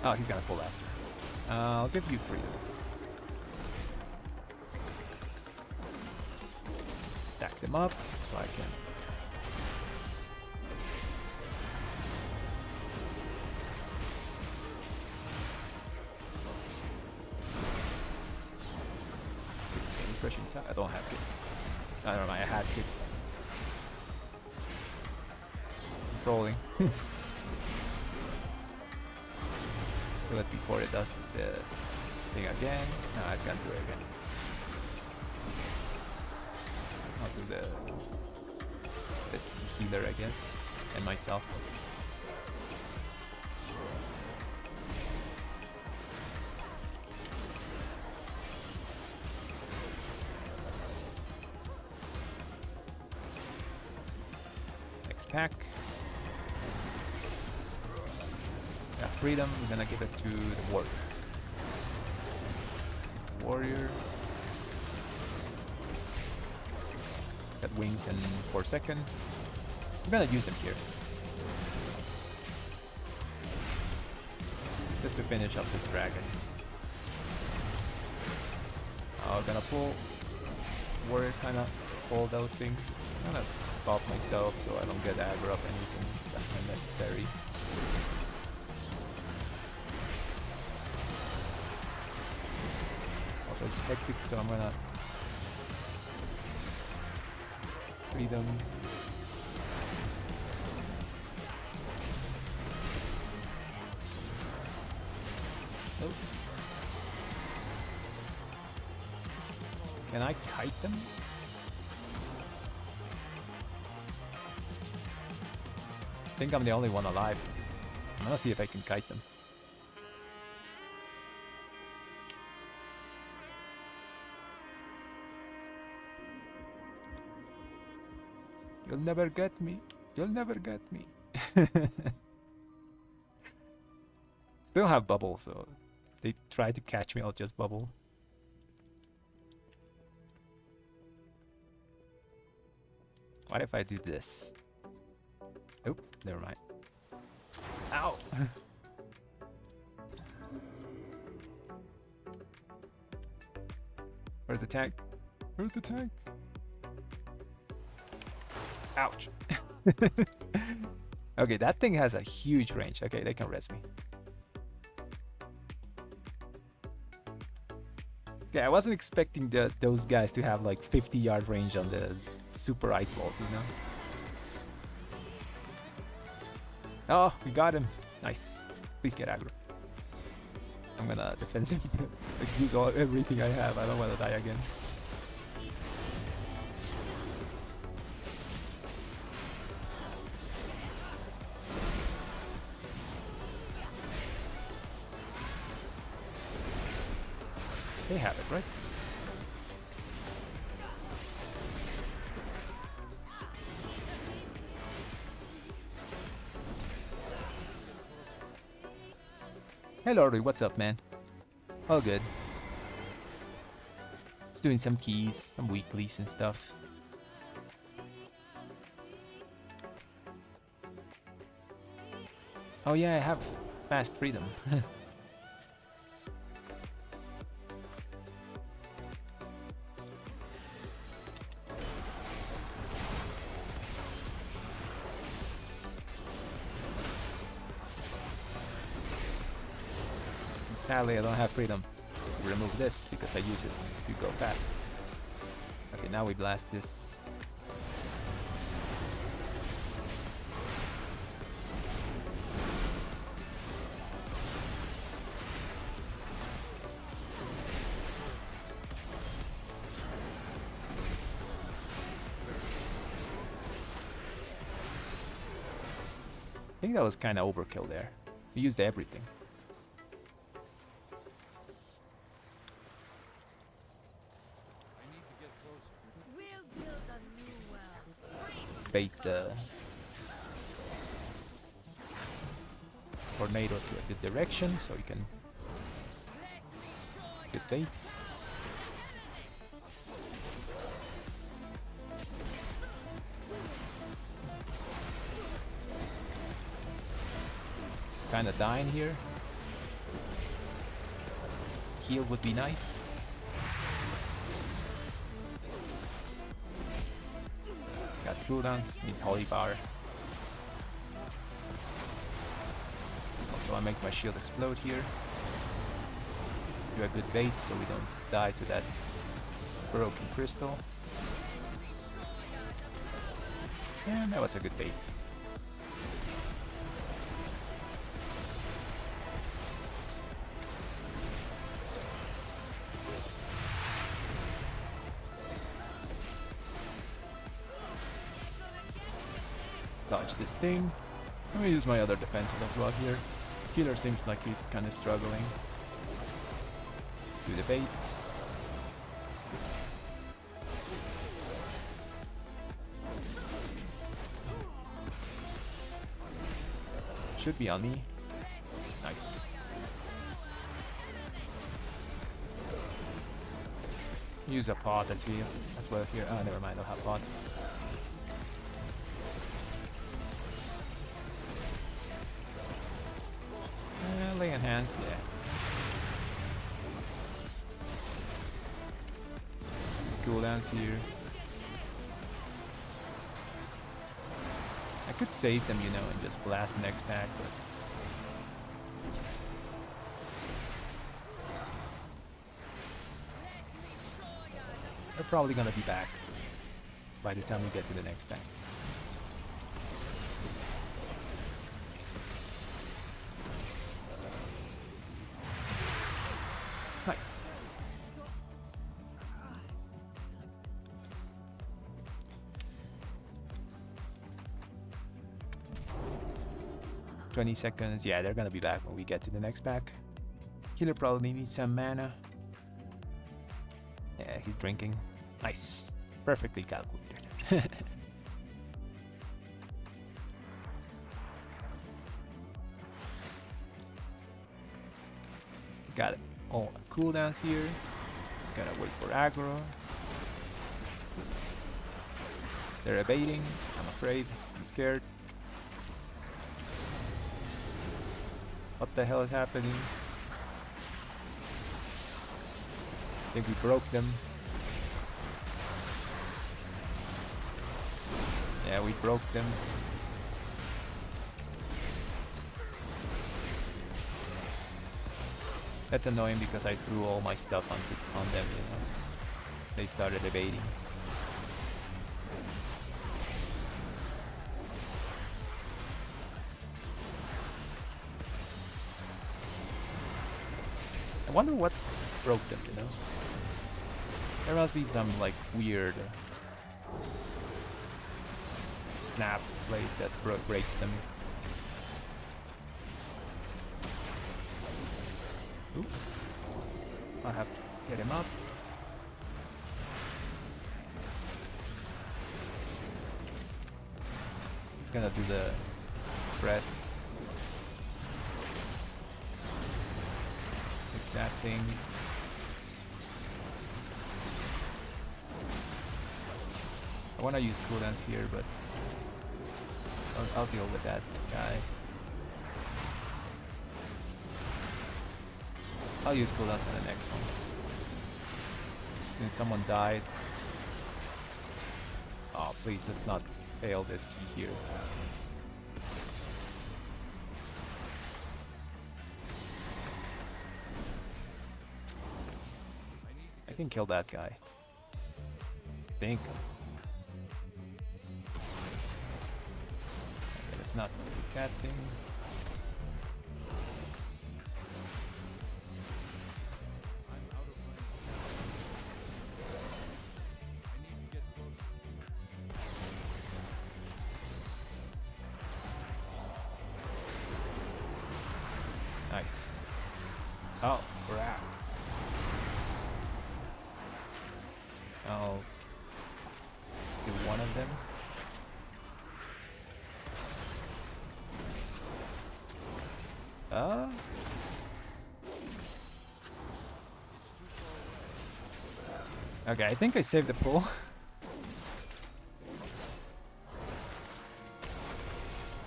Oh, he's gonna pull after. I'll give you freedom. Stack them up so I can. Refreshing time. I don't have kick. I don't know. I had kick. Rolling. Kill it before it does the thing again. No, it's gonna do it again. I'll do the healer, I guess, and myself. Next pack. Yeah, freedom. I'm gonna give it to the warrior. Warrior. Got wings in 4 seconds. I'm gonna use them here. Just to finish up this dragon. I'm gonna pull warrior, kinda pull those things. I'm gonna buff myself so I don't get aggro up anything that's unnecessary. Also it's hectic, so I'm gonna freedom. Oh. Can I kite them? I think I'm the only one alive. I'm gonna see if I can kite them. You'll never get me. You'll never get me. Still have bubble, so if they try to catch me, I'll just bubble. What if I do this? Oh, never mind. Ow! Where's the tank? Where's the tank? Ouch. Okay, that thing has a huge range. Okay, they can res me. Okay, I wasn't expecting those guys to have like 50-yard range on the super ice vault, you know? Oh, we got him. Nice. Please get aggro. I'm gonna defensive like, use everything I have. I don't want to die again. They have it, right? Hey Lordy, what's up, man? All good. Just doing some keys, some weeklies and stuff. Oh yeah, I have fast freedom. Sadly, I don't have freedom to remove this because I use it to go fast. Okay, now we blast this. I think that was kind of overkill there. We used everything. Bait the tornado to a good direction so you can good bait. Kinda dying here. Heal would be nice. Got cooldowns, need holy power. Also I make my shield explode here. Do a good bait so we don't die to that broken crystal. And that was a good bait. dodge this thing. Let me use my other defensive as well here. Healer seems like he's kind of struggling. Do the bait. Should be on me. Nice. Use a pod as well here. Oh, never mind, I'll have pod. Lay on hands, yeah. Use cooldowns here. I could save them, you know, and just blast the next pack, but they're probably gonna be back by the time we get to the next pack. Nice. "20 seconds. Yeah, they're gonna be back when we get to the next pack. Healer probably needs some mana. Yeah, he's drinking. Nice. Perfectly calculated. Got it. All cooldowns here. Just gotta wait for aggro. They're evading. I'm afraid. I'm scared. What the hell is happening? I think we broke them. Yeah, we broke them. That's annoying because I threw all my stuff on them, you know. They started evading. I wonder what broke them, you know. There must be some like weird snap plays that breaks them. Ooh. I'll have to get him up. He's gonna do the breath. Take that thing. I wanna use cooldowns here, but I'll deal with that guy. I'll use cooldowns on the next one. Since someone died. Oh, please, let's not fail this key here. I can kill that guy. I think. Okay, let's not do the cat thing. Nice. Oh, crap. I'll do one of them. Okay, I think I saved the pull.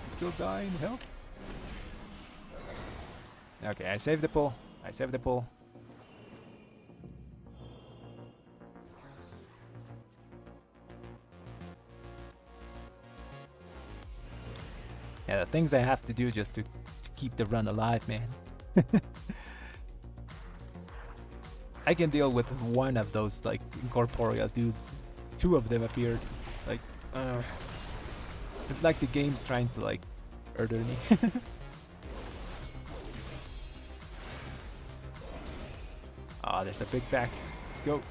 I'm still dying, help. Okay, I saved the pull. I saved the pull. Yeah, the things I have to do just to keep the run alive, man. I can deal with one of those, like, incorporeal dudes. Two of them appeared. Like, it's like the game's trying to, like, murder me. Ah, there's a big pack. Let's go.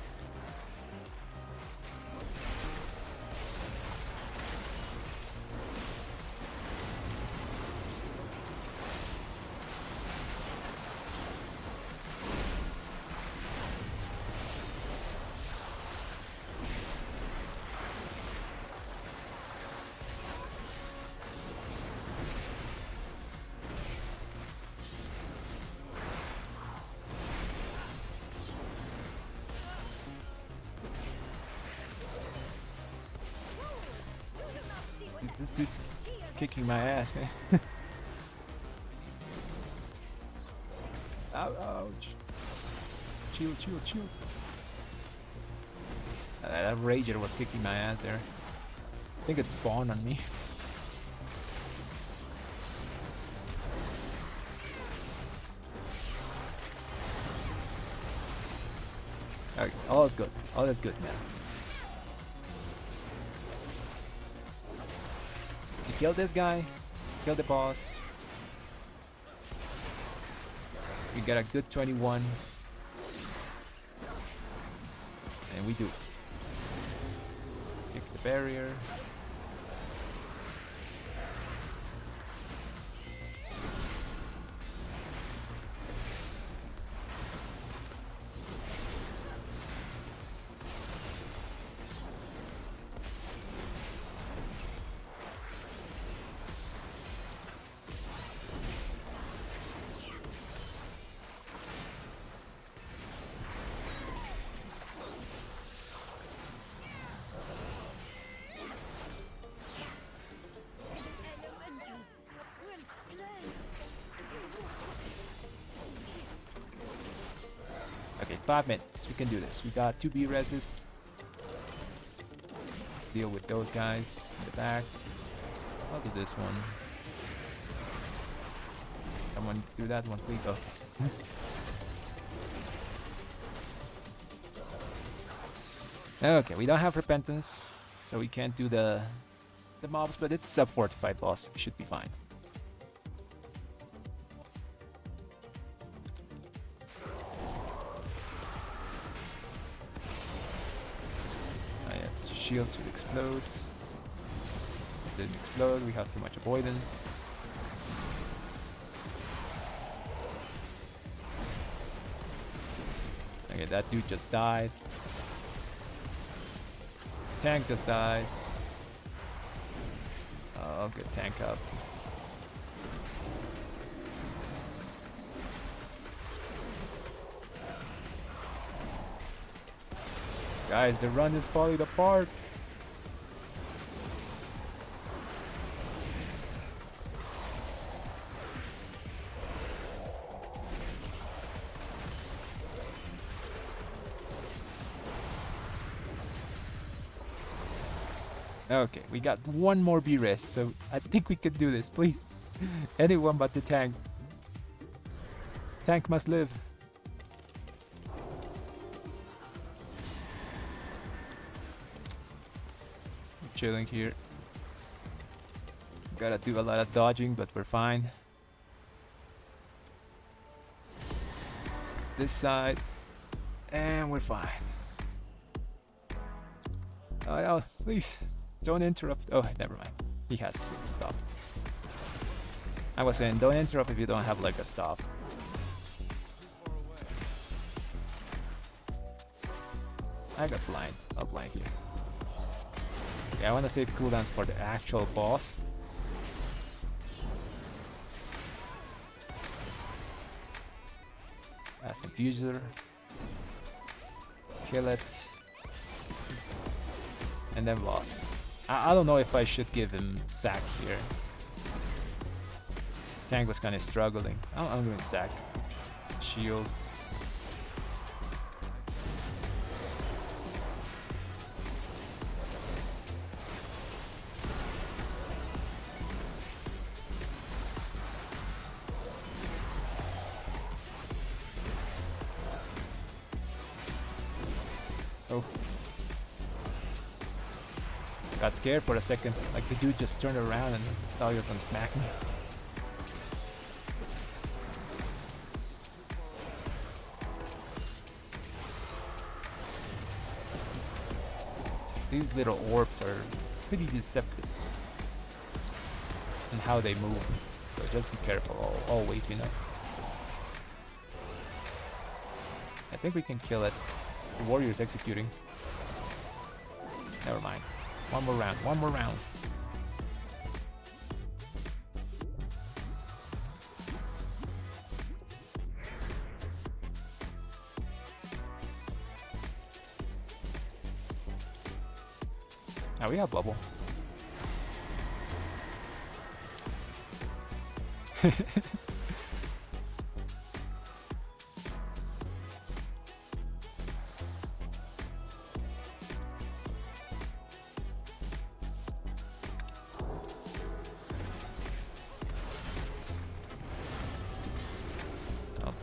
This dude's kicking my ass, man. Ouch. Shield, shield, shield. That Rager was kicking my ass there. I think it spawned on me. Okay, all is good. All is good now. You kill this guy, kill the boss. You get a good 21. And we do. Kick the barrier. Okay, 5 minutes. We can do this. We got 2 B reses. Let's deal with those guys in the back. I'll do this one. Someone do that one, please. Oh. Okay, we don't have repentance, so we can't do the mobs, but it's a fortified boss. We should be fine. Shield should explode. It didn't explode, we have too much avoidance. Okay, that dude just died. Tank just died. Oh, good tank up. Guys, the run is falling apart. Okay, we got one more B res, so I think we can do this. Please, anyone but the tank. Tank must live. Chilling here. Gotta do a lot of dodging, but we're fine. Let's get this side, and we're fine. Oh no, please don't interrupt. Oh, never mind. He has stop. I was saying, don't interrupt if you don't have like a stop. I got blind. I'll blind you. Okay, I want to save cooldowns for the actual boss. Last Infuser. Kill it. And then boss. I don't know if I should give him sack here. Tank was kind of struggling. I'm going sack. Shield. Oh. Got scared for a second. Like the dude just turned around and thought he was gonna smack me. These little orbs are pretty deceptive in how they move. So just be careful always, you know. I think we can kill it. The warrior's executing. Never mind. One more round. One more round. Now we have bubble. I'm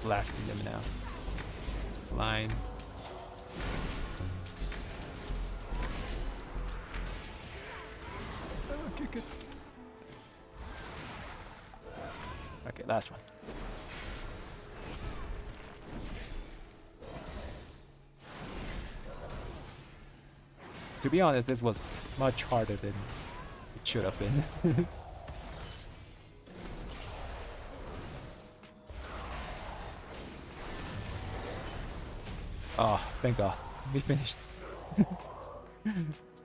blasting them now. Line. Okay, good. Okay, last one. To be honest, this was much harder than it should have been. Oh, thank God. We finished.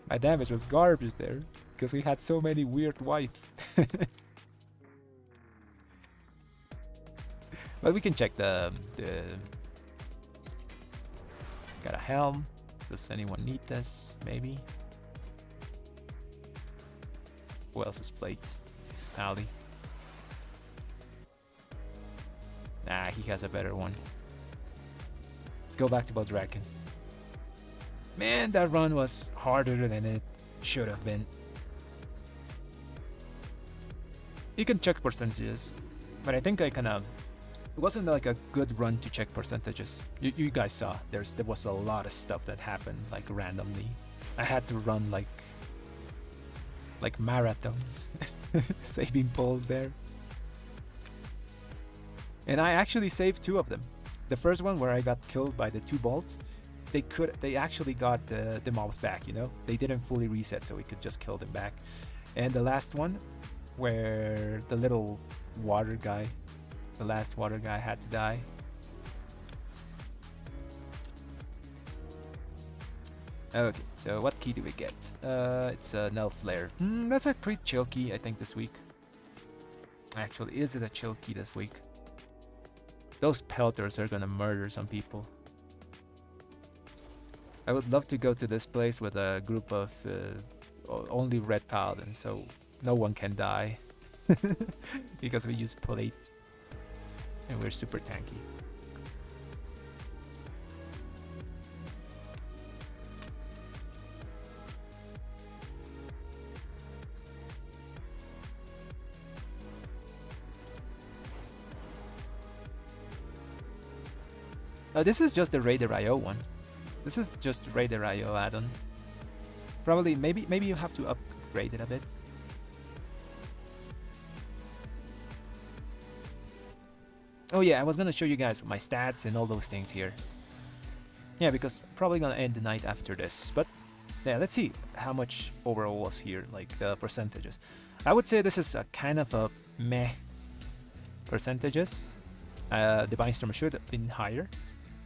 My damage was garbage there because we had so many weird wipes. But we can check the got a helm. Does anyone need this? Maybe. Who else is plate? Ali. Nah, he has a better one. Let's go back to Baldraken. Man, that run was harder than it should have been. You can check percentages, but I think I kind of... It wasn't like a good run to check percentages. You guys saw, there was a lot of stuff that happened like randomly. I had to run like marathons, saving pulls there. And I actually saved 2 of them. The first one where I got killed by the 2 bolts, they actually got the mobs back, you know? They didn't fully reset, so we could just kill them back. And the last one, where the little water guy, the last water guy had to die. Okay, so what key do we get? It's a Nel's Lair. That's a pretty chill key, I think, this week. Actually, is it a chill key this week? Those pelters are gonna murder some people. I would love to go to this place with a group of only red paladins, so no one can die. Because we use plate. And we're super tanky. This is just the Raider IO one. This is just Raider IO add-on. Probably, maybe you have to upgrade it a bit. Oh yeah, I was gonna show you guys my stats and all those things here. Yeah, because probably gonna end the night after this. But yeah, let's see how much overall was here, like the percentages. I would say this is a kind of a meh percentages. Divine Storm should have been higher.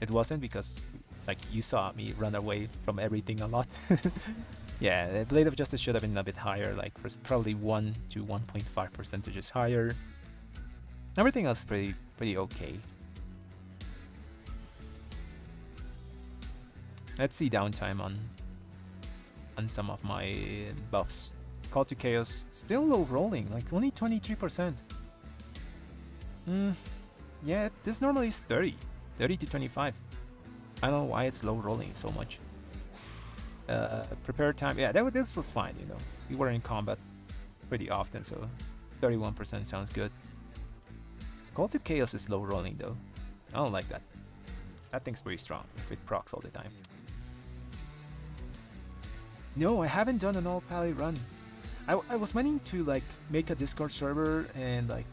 It wasn't because, like, you saw me run away from everything a lot. Yeah, the Blade of Justice should have been a bit higher, like probably 1 to 1.5 percentages higher. Everything else pretty okay. Let's see downtime on some of my buffs. Call to Chaos still low rolling, like only 23%. Yeah, this normally is 30 to 25. I don't know why it's low rolling so much. Prepare time, yeah, this was fine, you know. We were in combat pretty often, so 31% sounds good. Call to Chaos is low rolling though. I don't like that. That thing's pretty strong if it procs all the time. No, I haven't done an all pally run. I was meaning to like make a Discord server and like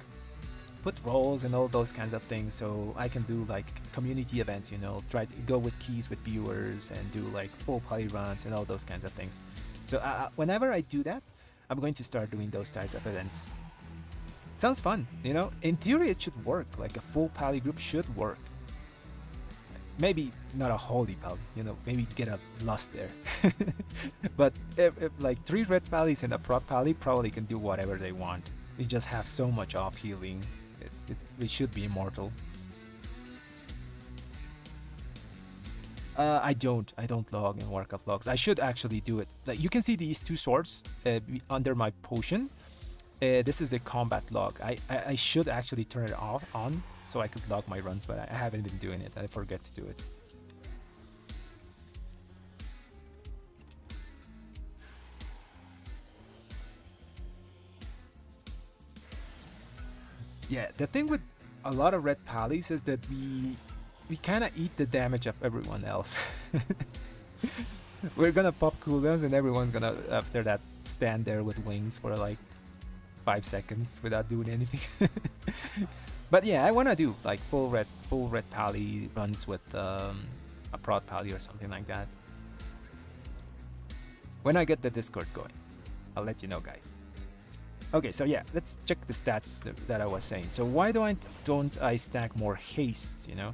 put roles and all those kinds of things so I can do like community events, you know, try to go with keys with viewers and do like full pally runs and all those kinds of things. So whenever I do that, I'm going to start doing those types of events. Sounds fun, you know? In theory, it should work. Like a full pally group should work. Maybe not a holy pally, you know? Maybe get a lust there. But if like 3 red pallies and a proc pally probably can do whatever they want. We just have so much off healing. We should be immortal. I don't log in Warcraft logs. I should actually do it. Like you can see these 2 swords under my potion. This is the combat log. I should actually turn it on so I could log my runs, but I haven't been doing it. I forget to do it. Yeah, the thing with a lot of red pallies is that we kind of eat the damage of everyone else. We're gonna pop cooldowns and everyone's gonna after that stand there with wings for like 5 seconds without doing anything. But yeah, I wanna do like full red pally runs with a prod pally or something like that. When I get the Discord going, I'll let you know, guys. Okay, so yeah, let's check the stats that I was saying. So why don't I stack more haste, you know?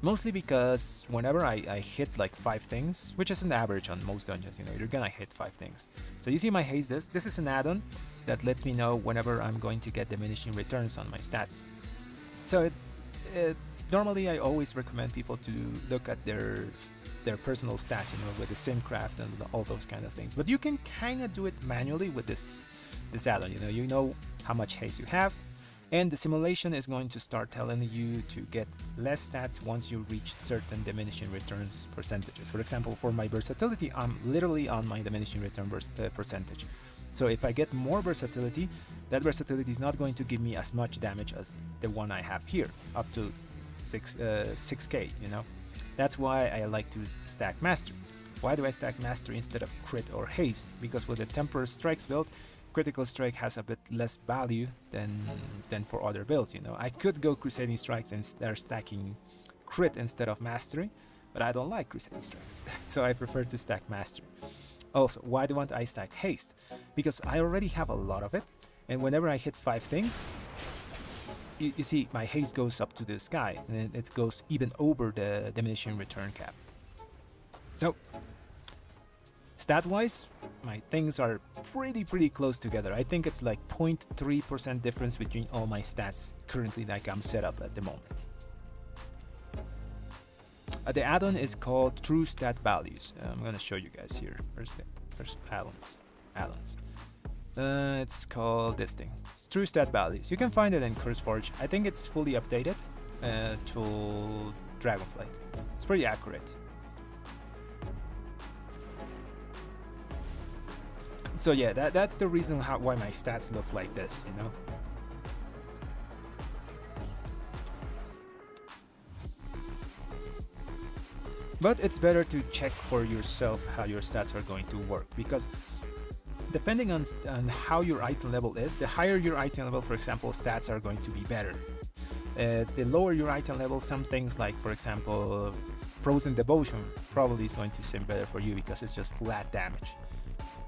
Mostly because whenever I hit like 5 things, which is an average on most dungeons, you know, you're gonna hit 5 things. So you see my haste, this is an add-on that lets me know whenever I'm going to get diminishing returns on my stats. So normally I always recommend people to look at their personal stats, you know, with the Simcraft and all those kind of things. But you can kind of do it manually with this add-on, you know how much haste you have, and the simulation is going to start telling you to get less stats once you reach certain diminishing returns percentages. For example, for my versatility, I'm literally on my diminishing return percentage. So if I get more versatility, that versatility is not going to give me as much damage as the one I have here, up to 6k, you know. That's why I like to stack Mastery. Why do I stack Mastery instead of Crit or Haste? Because with the Temper Strikes build, Critical Strike has a bit less value than for other builds, you know. I could go Crusading Strikes and start stacking Crit instead of Mastery, but I don't like Crusading Strikes, so I prefer to stack Mastery. Also, why don't I stack Haste? Because I already have a lot of it, and whenever I hit 5 things, you see my haste goes up to the sky, and it goes even over the diminishing return cap. So, stat-wise, my things are pretty close together. I think it's like 0.3% difference between all my stats currently, like I'm set up at the moment. The add-on is called True Stat Values. I'm gonna show you guys here. Where's add-ons? It's called this thing. It's True Stat Values. You can find it in CurseForge. I think it's fully updated to Dragonflight. It's pretty accurate. So yeah, that's the reason why my stats look like this, you know. But it's better to check for yourself how your stats are going to work, because depending on how your item level is, the higher your item level, for example, stats are going to be better. The lower your item level, some things like, for example, Frozen Devotion probably is going to seem better for you because it's just flat damage.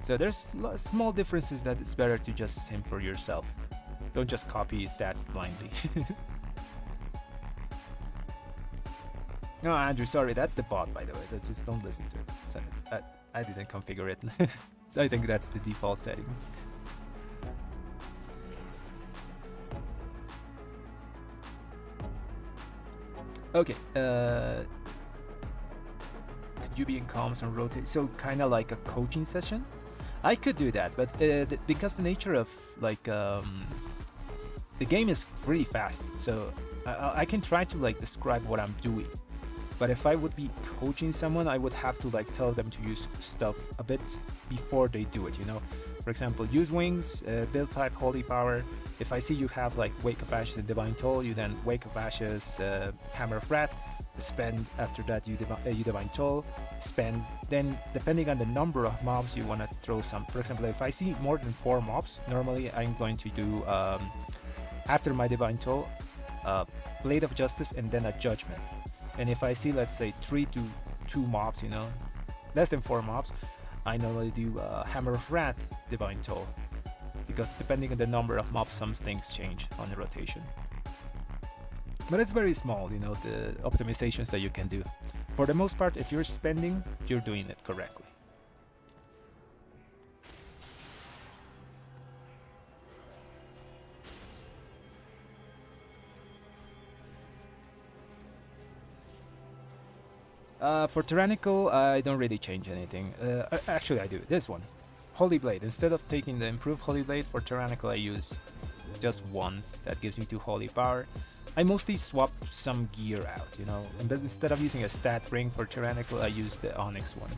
So there's small differences that it's better to just sim for yourself. Don't just copy stats blindly. No, Andrew, sorry, that's the bot, by the way. Just don't listen to it. So, I didn't configure it. So I think that's the default settings. Okay, could you be in comms and rotate? So kind of like a coaching session? I could do that, but because the nature of like the game is really fast, so I can try to like describe what I'm doing. But if I would be coaching someone, I would have to like tell them to use stuff a bit before they do it, you know. For example, use wings, build 5 holy power. If I see you have like Wake of Ashes and Divine Toll, you then Wake of Ashes, Hammer of Wrath, spend. After that you Divine Toll, spend. Then depending on the number of mobs you want to throw some. For example, if I see more than 4 mobs, normally I'm going to do after my Divine Toll, Blade of Justice and then a Judgment. And if I see, let's say, 3 to 2 mobs, you know, less than 4 mobs, I normally do Hammer of Wrath, Divine Toll, because depending on the number of mobs, some things change on the rotation. But it's very small, you know, the optimizations that you can do. For the most part, if you're spending, you're doing it correctly. For Tyrannical, I don't really change anything. Actually, I do. This one. Holy Blade. Instead of taking the improved Holy Blade for Tyrannical, I use just one. That gives me 2 Holy Power. I mostly swap some gear out, you know. And instead of using a stat ring for Tyrannical, I use the Onyx one.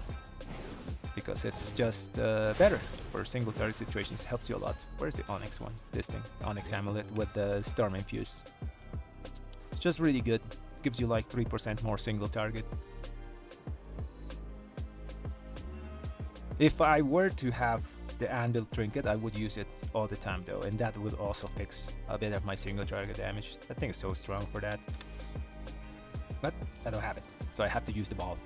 Because it's just better for single target situations. Helps you a lot. Where's the Onyx one? This thing. Onyx Amulet with the Storm Infuse. It's just really good. Gives you like 3% more single target. If I were to have the Anvil Trinket, I would use it all the time though, and that would also fix a bit of my single target damage. That thing is so strong for that. But I don't have it, so I have to use the ball.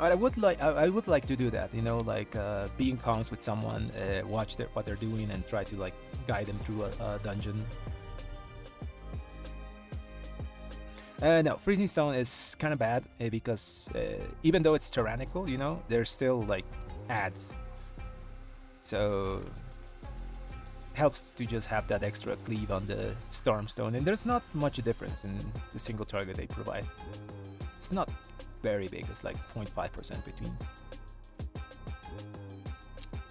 I would like to do that, you know, like be in comms with someone, watch what they're doing, and try to like guide them through a dungeon. No, Freezing Stone is kind of bad because even though it's tyrannical, you know, there's still like adds. So helps to just have that extra cleave on the Stormstone, and there's not much difference in the single target they provide. It's not very big, it's like 0.5% between.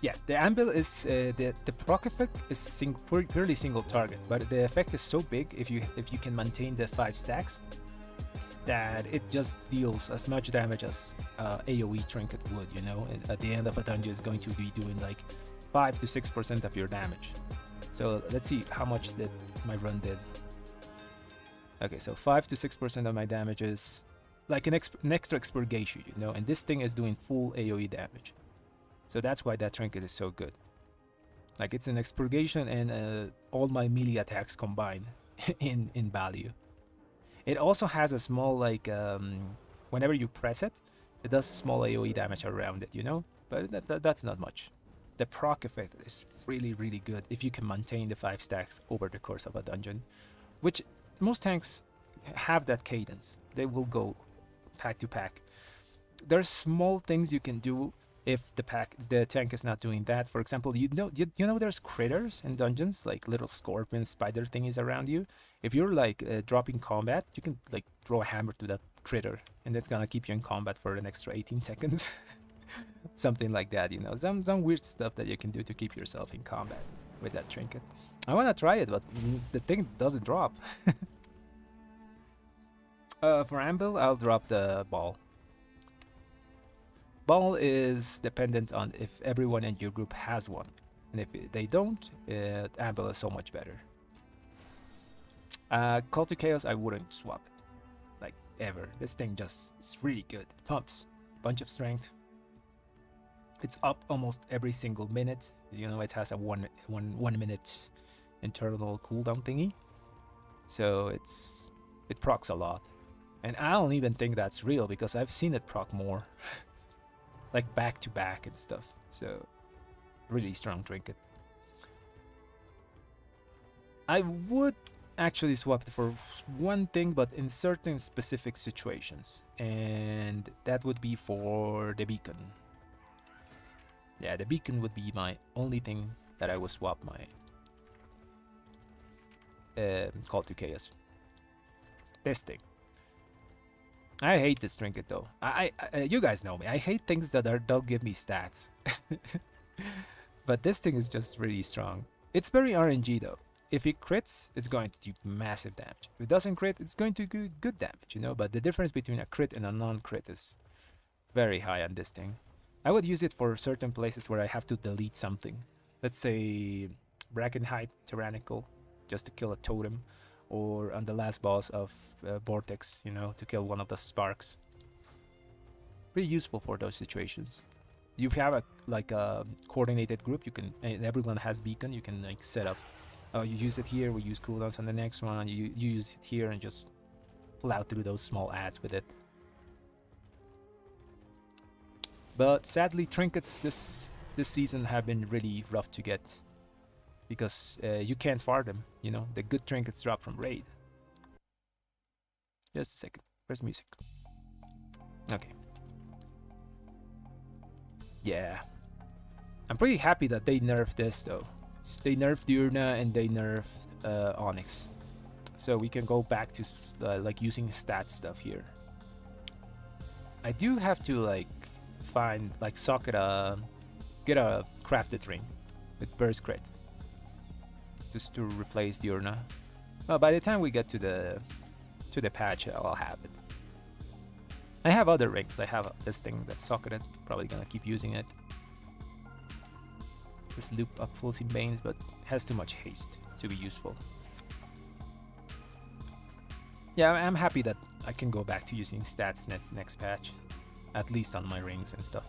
Yeah, the Anvil is the proc effect is purely single target, but the effect is so big if you can maintain the 5 stacks that it just deals as much damage as AoE Trinket would, you know. And at the end of a dungeon, it's going to be doing like 5 to 6% of your damage. So let's see how much that my run did. Okay, so 5 to 6% of my damage is like an extra expurgation, you know, and this thing is doing full AoE damage. So that's why that trinket is so good. Like it's an expurgation and all my melee attacks combined in value. It also has a small like whenever you press it, it does small AoE damage around it, you know, but that's not much. The proc effect is really good if you can maintain the 5 stacks over the course of a dungeon, which most tanks have that cadence. They will go pack to pack. There's small things you can do if the tank is not doing that. For example, you know there's critters in dungeons, like little scorpion spider thingies around you. If you're like dropping combat, you can like throw a hammer to that critter, and that's gonna keep you in combat for an extra 18 seconds. Something like that, you know, some weird stuff that you can do to keep yourself in combat with that trinket. I wanna try it, but the thing doesn't drop. For Anvil, I'll drop the ball. Ball is dependent on if everyone in your group has one, and if they don't, Anvil is so much better. Call to Chaos, I wouldn't swap it, like ever. This thing just is really good. It pumps, bunch of strength. It's up almost every single minute. You know, it has a one minute internal cooldown thingy, so it procs a lot. And I don't even think that's real because I've seen it proc more. Like back to back and stuff. So really strong trinket. I would actually swap it for one thing, but in certain specific situations, and that would be for the beacon. Yeah, the beacon would be my only thing that I would swap my Call to Chaos. This thing. I hate this trinket though. You guys know me. I hate things that don't give me stats. But this thing is just really strong. It's very RNG though. If it crits, it's going to do massive damage. If it doesn't crit, it's going to do good damage, you know. But the difference between a crit and a non-crit is very high on this thing. I would use it for certain places where I have to delete something. Let's say Brackenhide Tyrannical, just to kill a totem. Or on the last boss of Vortex, you know, to kill one of the sparks. Pretty useful for those situations. You have a like a coordinated group, you can, and everyone has beacon, you can like set up. Oh, you use it here, we use cooldowns on the next one, you use it here and just plow through those small ads with it. But sadly, trinkets this season have been really rough to get. Because you can't farm them, you know, the good trinkets drop from raid. Just a second, where's music? Okay. Yeah. I'm pretty happy that they nerfed this though. They nerfed Diurna and they nerfed Onyx. So we can go back to like using stat stuff here. I do have to like find like socket get a crafted ring with burst crit just to replace the urna. Well, by the time we get to the patch, I'll have it. I have other rings. I have this thing that's socketed. Probably gonna keep using it. This loop up Fulsing Banes, but has too much haste to be useful. Yeah, I'm happy that I can go back to using stats next patch, at least on my rings and stuff.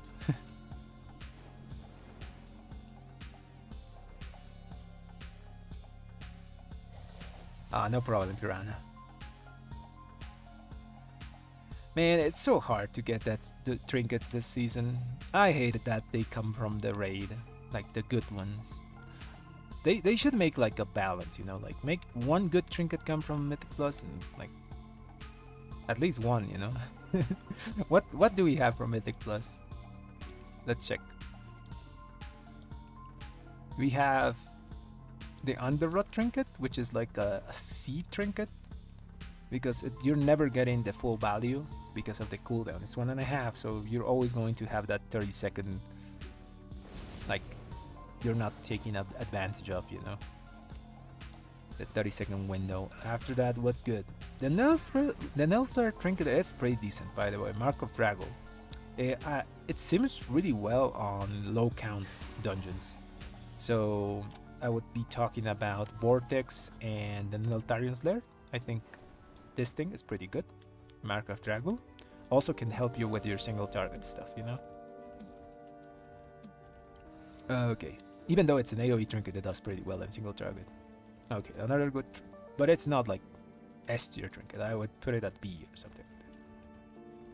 No problem, Piranha. Man, it's so hard to get the trinkets this season. I hated that they come from the raid, like the good ones. They should make like a balance, you know, like make one good trinket come from Mythic Plus and like at least one, you know. What do we have from Mythic Plus? Let's check. We have the Underrot trinket, which is like a sea trinket, because you're never getting the full value because of the cooldown. It's 1.5, so you're always going to have that 30-second, like, you're not taking advantage of, you know, the 30-second window. After that, what's good? The Nelstar trinket is pretty decent, by the way. Mark of Drago. It seems really well on low count dungeons, so I would be talking about Vortex and the Neltarian Lair. I think this thing is pretty good. Mark of Drago also can help you with your single target stuff, you know. Okay, even though it's an AoE trinket, it does pretty well in single target. Okay, another good, but it's not like S tier trinket. I would put it at B or something like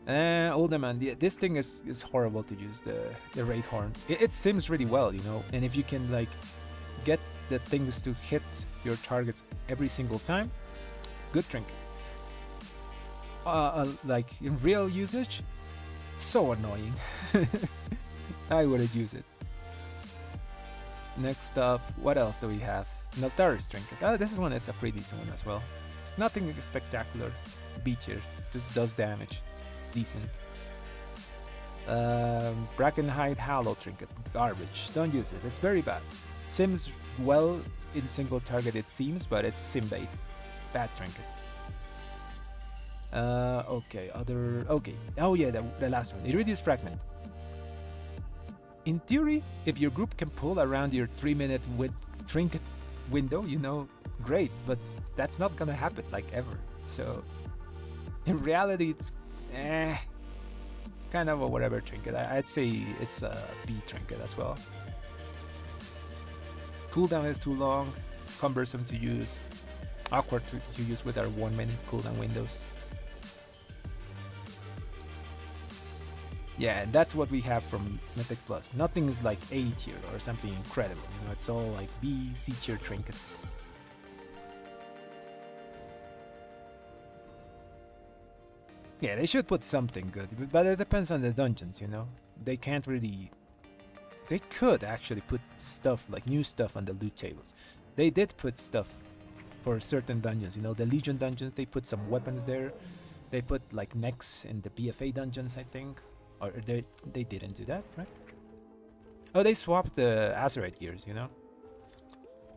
that. Uldaman, this thing is horrible to use, the Wraith Horn. It seems really well, you know, and if you can like get the things to hit your targets every single time, good trinket. Like in real usage, so annoying. I wouldn't use it. Next up, what else do we have? Neltaris trinket. This one is a pretty decent one as well. Nothing spectacular. B tier, just does damage. Decent. Brackenhide Hallow trinket. Garbage. Don't use it. It's very bad. Sims well in single target, it seems, but it's sim bait. Bad trinket. Okay, okay. Oh yeah, the last one. Iridius Fragment. In theory, if your group can pull around your 3-minute trinket window, you know, great, but that's not gonna happen, like, ever. So, in reality, it's kind of a whatever trinket. I'd say it's a B trinket as well. Cooldown is too long, cumbersome to use, awkward to use with our 1-minute cooldown windows. Yeah, and that's what we have from Mythic Plus. Nothing is like A tier or something incredible, you know, it's all like B, C tier trinkets. Yeah, they should put something good, but it depends on the dungeons, you know. They can't really... They could actually put stuff, like new stuff on the loot tables. They did put stuff for certain dungeons, you know, the Legion dungeons, they put some weapons there. They put like mechs in the BFA dungeons, I think. Or they didn't do that, right? Oh, they swapped the Azerite gears, you know?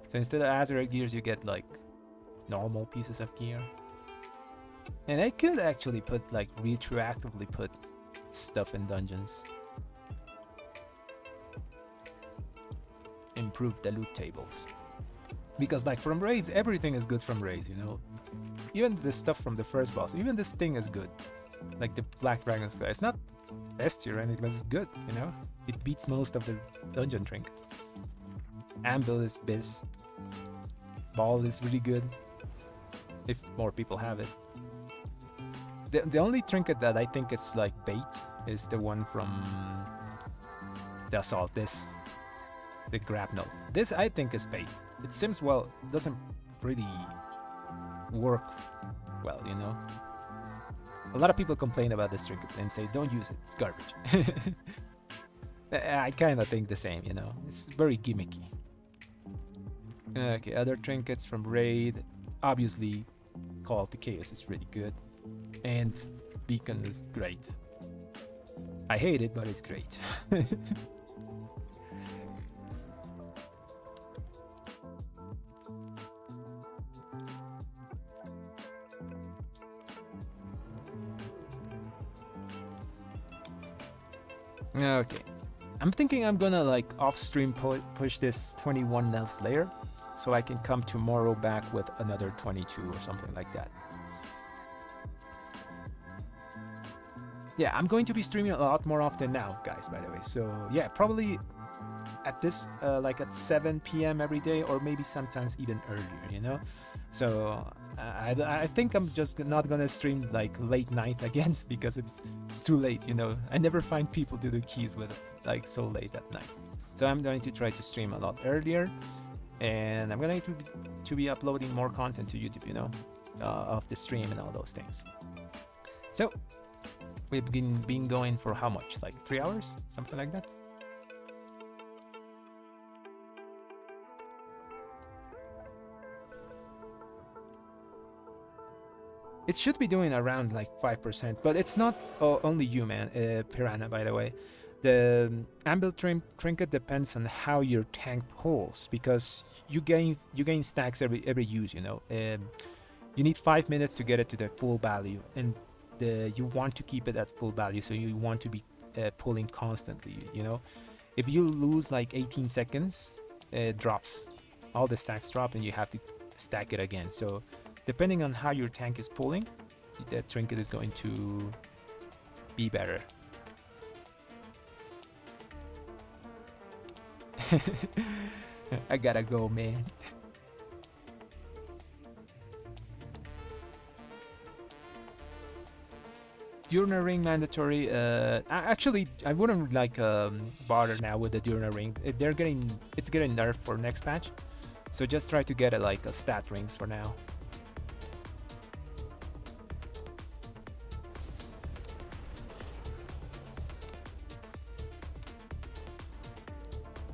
So instead of Azerite gears, you get like normal pieces of gear. And I could actually put like retroactively put stuff in dungeons. Improve the loot tables. Because like from raids, everything is good from raids, you know? Even the stuff from the first boss, even this thing is good. Like the Black Dragon Slayer. It's not S tier or anything, but it's good, you know? It beats most of the dungeon trinkets. Anvil is biz. Ball is really good. If more people have it. The only trinket that I think is like bait is the one from the Assault, the grapnel. This I think is bait. It seems well, doesn't really work well, you know? A lot of people complain about this trinket and say, don't use it, it's garbage. I kind of think the same, you know? It's very gimmicky. Okay, other trinkets from Raid. Obviously, Call to Chaos is really good. And Beacon is great. I hate it, but it's great. Okay, I'm thinking I'm gonna like off-stream push this 21 Nels layer, so I can come tomorrow back with another 22 or something like that. Yeah, I'm going to be streaming a lot more often now, guys, by the way. So yeah, probably at this like at 7 p.m. every day, or maybe sometimes even earlier, you know. So I think I'm just not gonna stream like late night again because it's too late, you know. I never find people to do keys with like so late at night. So I'm going to try to stream a lot earlier, and I'm going to be uploading more content to YouTube, you know, of the stream and all those things. So we've been going for how much? Like 3 hours, something like that. It should be doing around like 5%, but it's not only you, man, Piranha, by the way. The Ambil trinket depends on how your tank pulls, because you gain stacks every use, you know. You need 5 minutes to get it to the full value, and you want to keep it at full value, so you want to be pulling constantly, you know. If you lose like 18 seconds, it drops. All the stacks drop, and you have to stack it again. So depending on how your tank is pulling, the trinket is going to be better. I gotta go, man. Diurna ring mandatory. Actually, I wouldn't like bother now with the Diurna ring. It's getting nerfed for next patch, so just try to get it like a stat rings for now.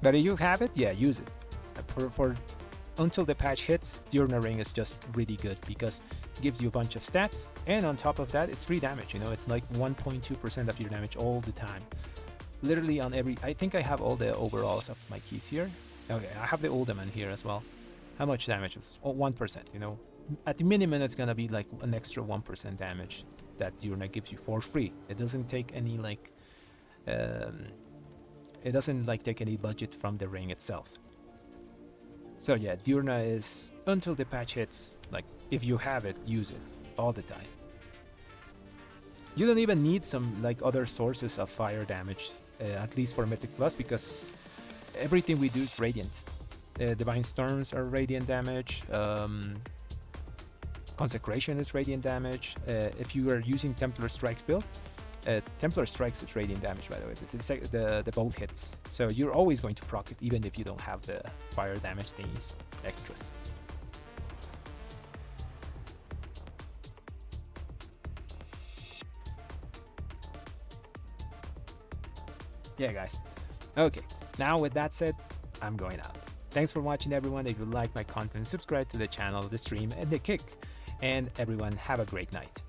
But if you have it, yeah, use it. For until the patch hits, Diurna ring is just really good because it gives you a bunch of stats, and on top of that, it's free damage. You know, it's like 1.2% of your damage all the time. Literally on every. I think I have all the overalls of my keys here. Okay, I have the Uldaman here as well. How much damage is? Oh, 1%. You know, at the minimum, it's gonna be like an extra 1% damage that Diurna gives you for free. It doesn't take any like. It doesn't like take any budget from the ring itself. So yeah, Diurna is, until the patch hits, like if you have it, use it all the time. You don't even need some like other sources of fire damage, at least for Mythic Plus, because everything we do is radiant. Divine Storms are radiant damage. Consecration is radiant damage. If you are using Templar Strikes build, Templar Strikes is radiant damage, by the way. The bolt hits, so you're always going to proc it, even if you don't have the fire damage thingies extras. Yeah, guys. Okay, now with that said, I'm going out. Thanks for watching, everyone. If you like my content, subscribe to the channel, the stream, and the kick. And everyone, have a great night.